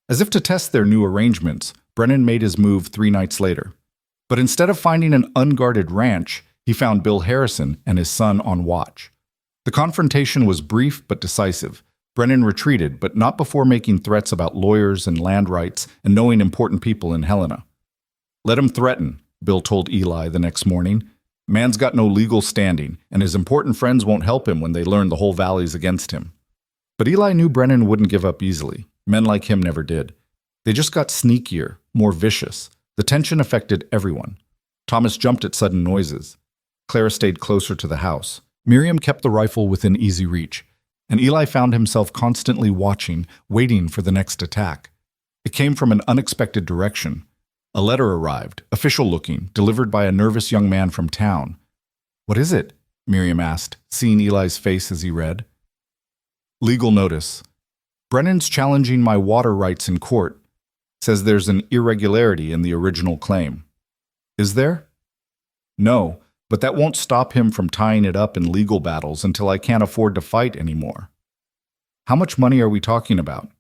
[SPEAKER 2] As if to test their new arrangements, Brennan made his move 3 nights later. But instead of finding an unguarded ranch, he found Bill Harrison and his son on watch. The confrontation was brief but decisive. Brennan retreated, but not before making threats about lawyers and land rights and knowing important people in Helena. "Let him threaten," Bill told Eli the next morning. "Man's got no legal standing, and his important friends won't help him when they learn the whole valley's against him." But Eli knew Brennan wouldn't give up easily. Men like him never did. They just got sneakier, more vicious. The tension affected everyone. Thomas jumped at sudden noises. Clara stayed closer to the house. Miriam kept the rifle within easy reach, and Eli found himself constantly watching, waiting for the next attack. It came from an unexpected direction. A letter arrived, official-looking, delivered by a nervous young man from town. "What is it?" Miriam asked, seeing Eli's face as he read. "Legal notice. Brennan's challenging my water rights in court. Says there's an irregularity in the original claim." "Is there?" "No, but that won't stop him from tying it up in legal battles until I can't afford to fight anymore." "How much money are we talking about?"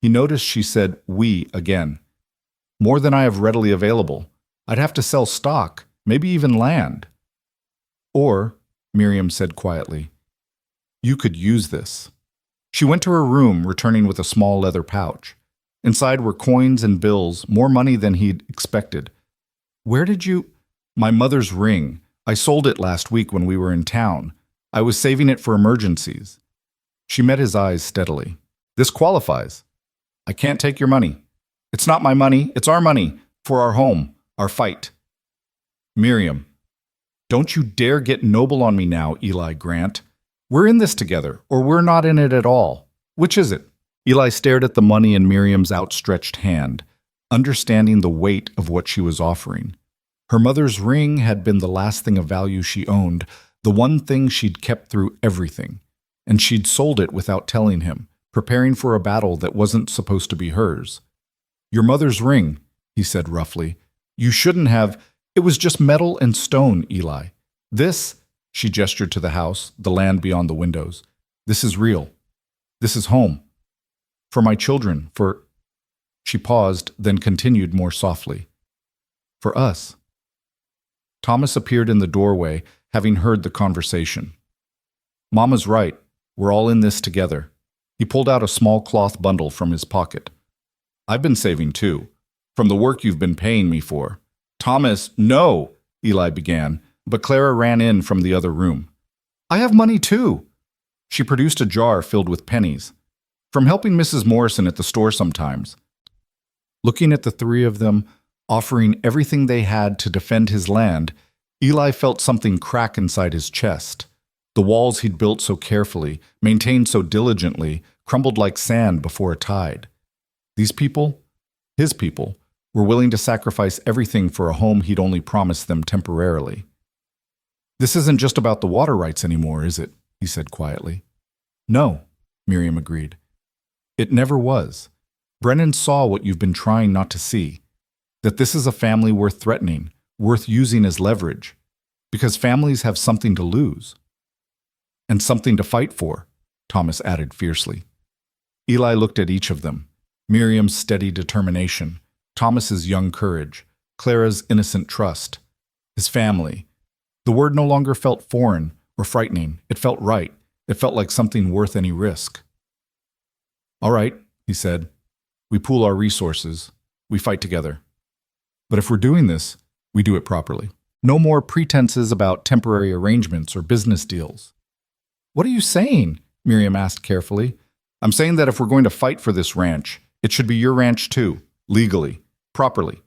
[SPEAKER 2] He noticed she said "we" again. "More than I have readily available. I'd have to sell stock, maybe even land." "Or," Miriam said quietly, "you could use this." She went to her room, returning with a small leather pouch. Inside were coins and bills, more money than he'd expected. "Where did you—" "My mother's ring. I sold it last week when we were in town. I was saving it for emergencies." She met his eyes steadily. "This qualifies." "I can't take your money." "It's not my money, it's our money, for our home, our fight." "Miriam, don't you dare get noble on me now, Eli Grant. We're in this together, or we're not in it at all. Which is it?" Eli stared at the money in Miriam's outstretched hand, understanding the weight of what she was offering. Her mother's ring had been the last thing of value she owned, the one thing she'd kept through everything, and she'd sold it without telling him, preparing for a battle that wasn't supposed to be hers. "Your mother's ring," he said roughly. "You shouldn't have— It was just metal and stone, Eli. This," she gestured to the house, the land beyond the windows, "this is real. This is home. For my children, for—" She paused, then continued more softly. "For us." Thomas appeared in the doorway, having heard the conversation. "Mama's right. We're all in this together." He pulled out a small cloth bundle from his pocket. "I've been saving too, from the work you've been paying me for." "Thomas, no!" Eli began, but Clara ran in from the other room. "I have money too." She produced a jar filled with pennies. "From helping Mrs. Morrison at the store sometimes." Looking at the three of them, offering everything they had to defend his land, Eli felt something crack inside his chest. The walls he'd built so carefully, maintained so diligently, crumbled like sand before a tide. These people, his people, were willing to sacrifice everything for a home he'd only promised them temporarily. "This isn't just about the water rights anymore, is it?" he said quietly. "No," Miriam agreed. "It never was. Brennan saw what you've been trying not to see, that this is a family worth threatening, worth using as leverage, because families have something to lose. And something to fight for," Thomas added fiercely. Eli looked at each of them, Miriam's steady determination, Thomas's young courage, Clara's innocent trust, his family. The word no longer felt foreign or frightening. It felt right.
[SPEAKER 1] It felt like something worth any risk. All right, he said. We pool our resources. We fight together. But if we're doing this, we do it properly. No more pretenses about temporary arrangements or business deals. What are you saying? Miriam asked carefully. I'm saying that if we're going to fight for this ranch, it should be your ranch too, legally, properly.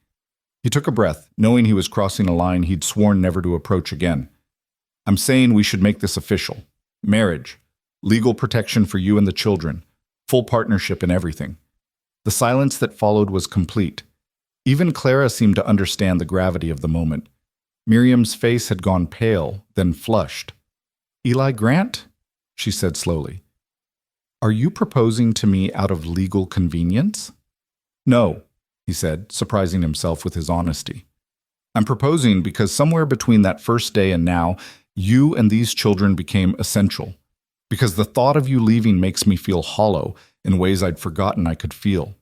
[SPEAKER 1] He took a breath, knowing he was crossing a line he'd sworn never to approach again. I'm saying we should make this official. Marriage, legal protection for you and the children, full partnership in everything. The silence that followed was complete. Even Clara seemed to understand the gravity of the moment. Miriam's face had gone pale, then flushed. Eli Grant? She said slowly. Are you proposing to me out of legal convenience? No, he said, surprising himself with his honesty. I'm proposing because somewhere between that first day and now, you and these children became essential. Because the thought of you leaving makes me feel hollow in ways I'd forgotten I could feel.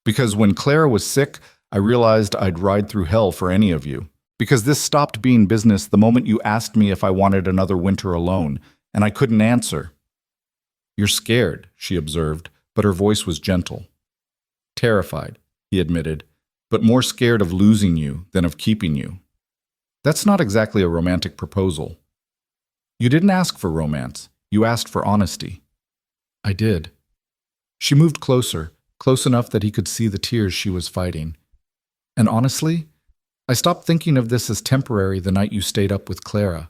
[SPEAKER 1] Because when Clara was sick, I realized I'd ride through hell for any of you. Because this stopped being business the moment you asked me if I wanted another winter alone, and I couldn't answer. You're scared, she observed, but her voice was gentle. Terrified, he admitted, but more scared of losing you than of keeping you. That's not exactly a romantic proposal. You didn't ask for romance. You asked for honesty. I did. She moved closer, close enough that he could see the tears she was fighting. And honestly, I stopped thinking of this as temporary the night you stayed up with Clara.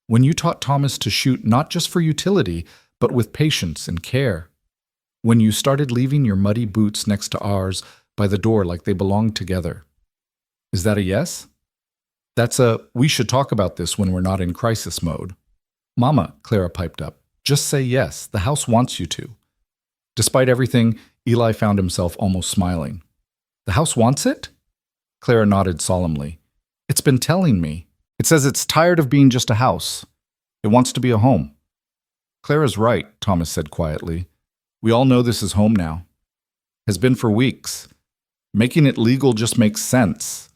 [SPEAKER 1] When you taught Thomas to shoot not just for utility, but with patience and care. When you started leaving your muddy boots next to ours by the door like they belonged together. Is that a yes? That's a, we should talk about this when we're not in crisis mode. Mama, Clara piped up, just say yes. The house wants you to. Despite everything, Eli found himself almost smiling. The house wants it? Clara nodded solemnly. It's been telling me. It says it's tired of being just a house. It wants to be a home. Clara's right, Thomas said quietly. We all know this is home now. Has been for weeks. Making it legal just makes sense.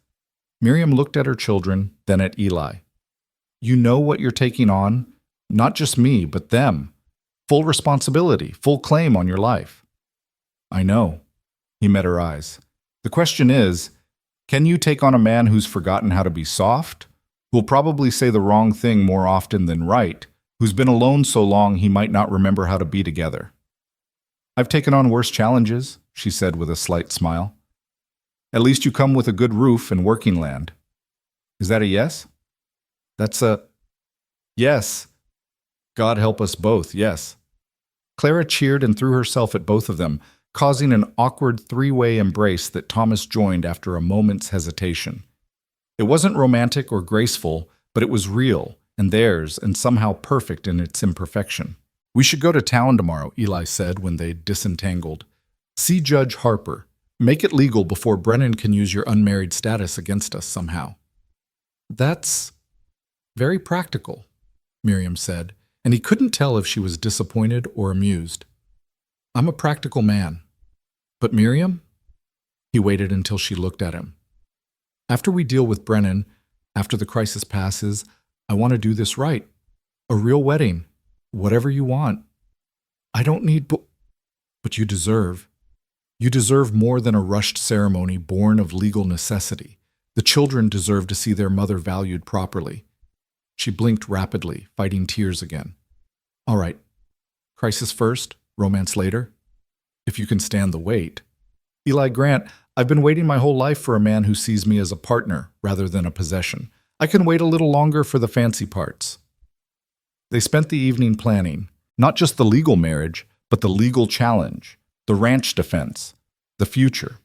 [SPEAKER 1] Miriam looked at her children, then at Eli. You know what you're taking on? Not just me, but them. Full responsibility, full claim on your life. I know. He met her eyes. The question is, can you take on a man who's forgotten how to be soft? Who'll probably say the wrong thing more often than right? Who's been alone so long he might not remember how to be together? I've taken on worse challenges, she said with a slight smile. At least you come with a good roof and working land. Is that a yes? That's a yes. God help us both, yes. Clara cheered and threw herself at both of them, causing an awkward three-way embrace that Thomas joined after a moment's hesitation. It wasn't romantic or graceful, but it was real and theirs and somehow perfect in its imperfection. We should go to town tomorrow, Eli said when they disentangled. See Judge Harper. Make it legal before Brennan can use your unmarried status against us somehow. That's very practical, Miriam said, and he couldn't tell if she was disappointed or amused. I'm a practical man. But Miriam? He waited until she looked at him. After we deal with Brennan, after the crisis passes, I want to do this right. A real wedding. Whatever you want. I don't need but you deserve. You deserve more than a rushed ceremony born of legal necessity. The children deserve to see their mother valued properly. She blinked rapidly, fighting tears again. All right. Crisis first, romance later. If you can stand the wait. Eli Grant, I've been waiting my whole life for a man who sees me as a partner rather than a possession. I can wait a little longer for the fancy parts. They spent the evening planning, not just the legal marriage, but the legal challenge, the ranch defense, the future.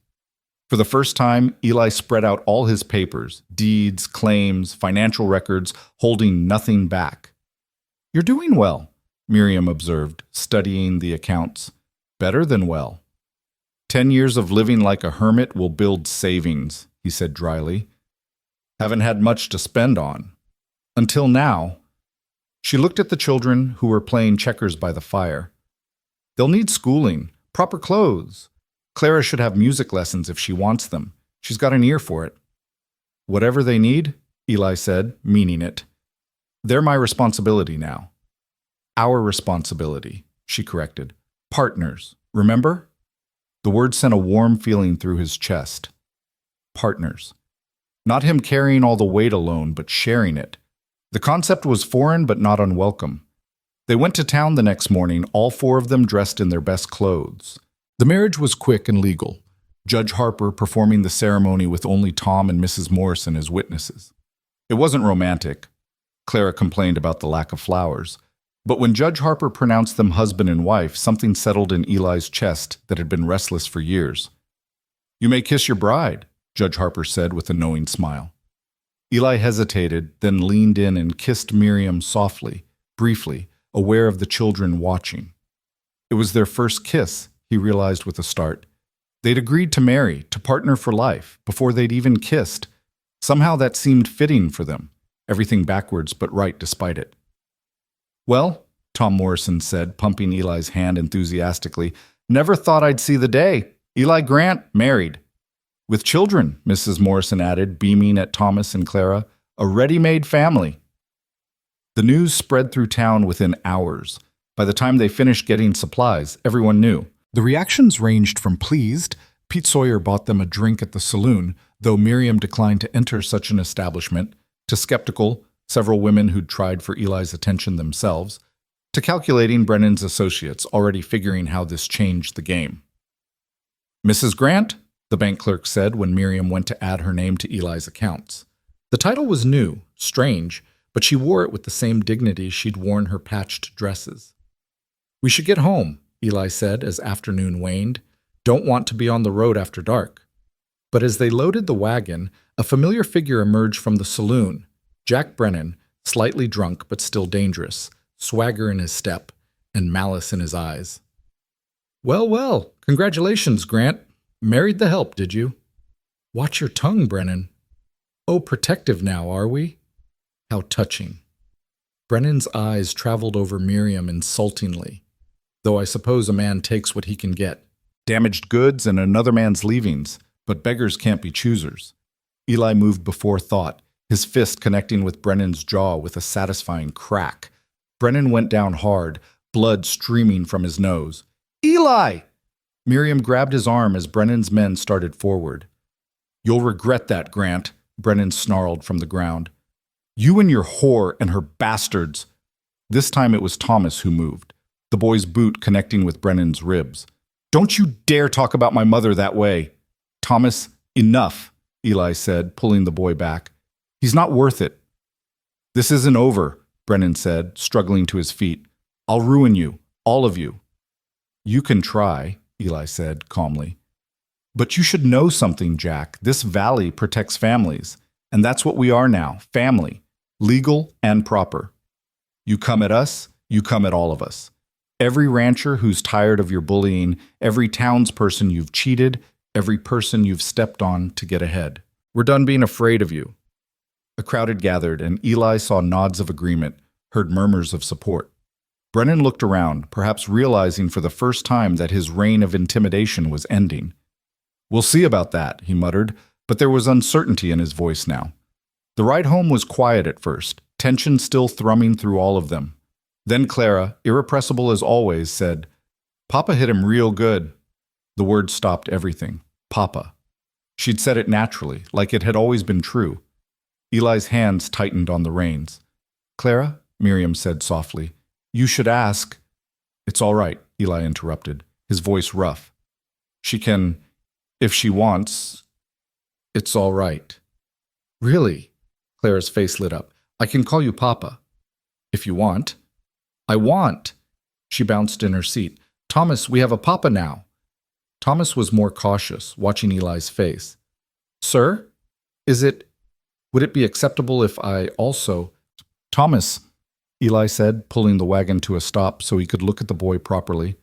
[SPEAKER 1] For the first time, Eli spread out all his papers, deeds, claims, financial records, holding nothing back. You're doing well, Miriam observed, studying the accounts. Better than well. 10 years of living like a hermit will build savings, he said dryly. Haven't had much to spend on. Until now. She looked at the children who were playing checkers by the fire. They'll need schooling, proper clothes. Clara should have music lessons if she wants them. She's got an ear for it. Whatever they need, Eli said, meaning it. They're my responsibility now. Our responsibility, she corrected. Partners, remember? The word sent a warm feeling through his chest. Partners. Not him carrying all the weight alone, but sharing it. The concept was foreign but not unwelcome. They went to town the next morning, all four of them dressed in their best clothes. The marriage was quick and legal, Judge Harper performing the ceremony with only Tom and Mrs. Morrison as witnesses. It wasn't romantic. Clara complained about the lack of flowers. But when Judge Harper pronounced them husband and wife, something settled in Eli's chest that had been restless for years. You may kiss your bride, Judge Harper said with a knowing smile. Eli hesitated, then leaned in and kissed Miriam softly, briefly, aware of the children watching. It was their first kiss, he realized with a start. They'd agreed to marry, to partner for life, before they'd even kissed. Somehow that seemed fitting for them, everything backwards but right despite it. Well, Tom Morrison said, pumping Eli's hand enthusiastically, never thought I'd see the day. Eli Grant, married. With children, Mrs. Morrison added, beaming at Thomas and Clara, a ready-made family. The news spread through town within hours. By the time they finished getting supplies, everyone knew. The reactions ranged from pleased, Pete Sawyer bought them a drink at the saloon, though Miriam declined to enter such an establishment, to skeptical, several women who'd tried for Eli's attention themselves, to calculating Brennan's associates, already figuring how this changed the game. Mrs. Grant, the bank clerk said when Miriam went to add her name to Eli's accounts. The title was new, strange, but she wore it with the same dignity she'd worn her patched dresses. We should get home, Eli said as afternoon waned. Don't want to be on the road after dark. But as they loaded the wagon, a familiar figure emerged from the saloon. Jack Brennan, slightly drunk but still dangerous, swagger in his step, and malice in his eyes. Well, well, congratulations, Grant. Married the help, did you? Watch your tongue, Brennan. Oh, protective now, are we? How touching. Brennan's eyes traveled over Miriam insultingly, though I suppose a man takes what he can get. Damaged goods and another man's leavings, but beggars can't be choosers. Eli moved before thought, his fist connecting with Brennan's jaw with a satisfying crack. Brennan went down hard, blood streaming from his nose. Eli! Miriam grabbed his arm as Brennan's men started forward. You'll regret that, Grant, Brennan snarled from the ground. You and your whore and her bastards. This time it was Thomas who moved, the boy's boot connecting with Brennan's ribs. Don't you dare talk about my mother that way. Thomas, enough, Eli said, pulling the boy back. He's not worth it. This isn't over, Brennan said, struggling to his feet. I'll ruin you, all of you. You can try, Eli said calmly. But you should know something, Jack. This valley protects families, and that's what we are now, family, legal and proper. You come at us, you come at all of us. Every rancher who's tired of your bullying, every townsperson you've cheated, every person you've stepped on to get ahead. We're done being afraid of you. A crowd had gathered, and Eli saw nods of agreement, heard murmurs of support. Brennan looked around, perhaps realizing for the first time that his reign of intimidation was ending. We'll see about that, he muttered, but there was uncertainty in his voice now. The ride home was quiet at first, tension still thrumming through all of them. Then Clara, irrepressible as always, said, Papa hit him real good. The word stopped everything. Papa. She'd said it naturally, like it had always been true. Eli's hands tightened on the reins. Clara, Miriam said softly, you should ask. It's all right, Eli interrupted, his voice rough. She can, if she wants. It's all right. Really? Clara's face lit up. I can call you Papa. If you want. I want. She bounced in her seat. Thomas, we have a Papa now. Thomas was more cautious, watching Eli's face. Sir? Would it be acceptable if I also... Thomas, Eli said, pulling the wagon to a stop so he could look at the boy properly.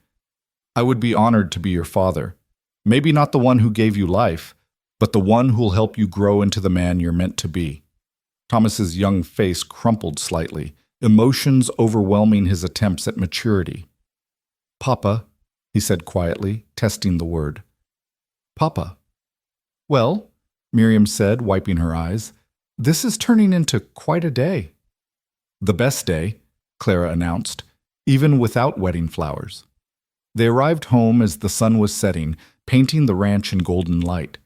[SPEAKER 1] I would be honored to be your father. Maybe not the one who gave you life, but the one who'll help you grow into the man you're meant to be. Thomas's young face crumpled slightly, emotions overwhelming his attempts at maturity. Papa, he said quietly, testing the word. Papa. Well, Miriam said, wiping her eyes, this is turning into quite a day. The best day, Clara announced. even without wedding flowers. They arrived home as the sun was setting, painting the ranch in golden light.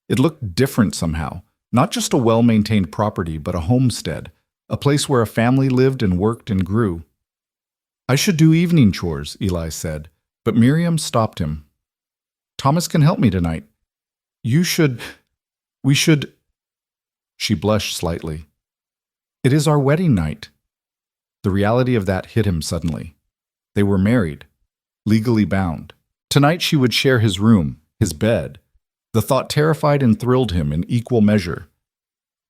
[SPEAKER 1] It looked different somehow, not just a well-maintained property, but a homestead, a place where a family lived and worked and grew. "I should do evening chores," Eli said, but Miriam stopped him. "Thomas can help me tonight. We should. She blushed slightly. "It is our wedding night." The reality of that hit him suddenly. They were married, legally bound. Tonight she would share his room, his bed. The thought terrified and thrilled him in equal measure.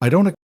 [SPEAKER 1] "I don't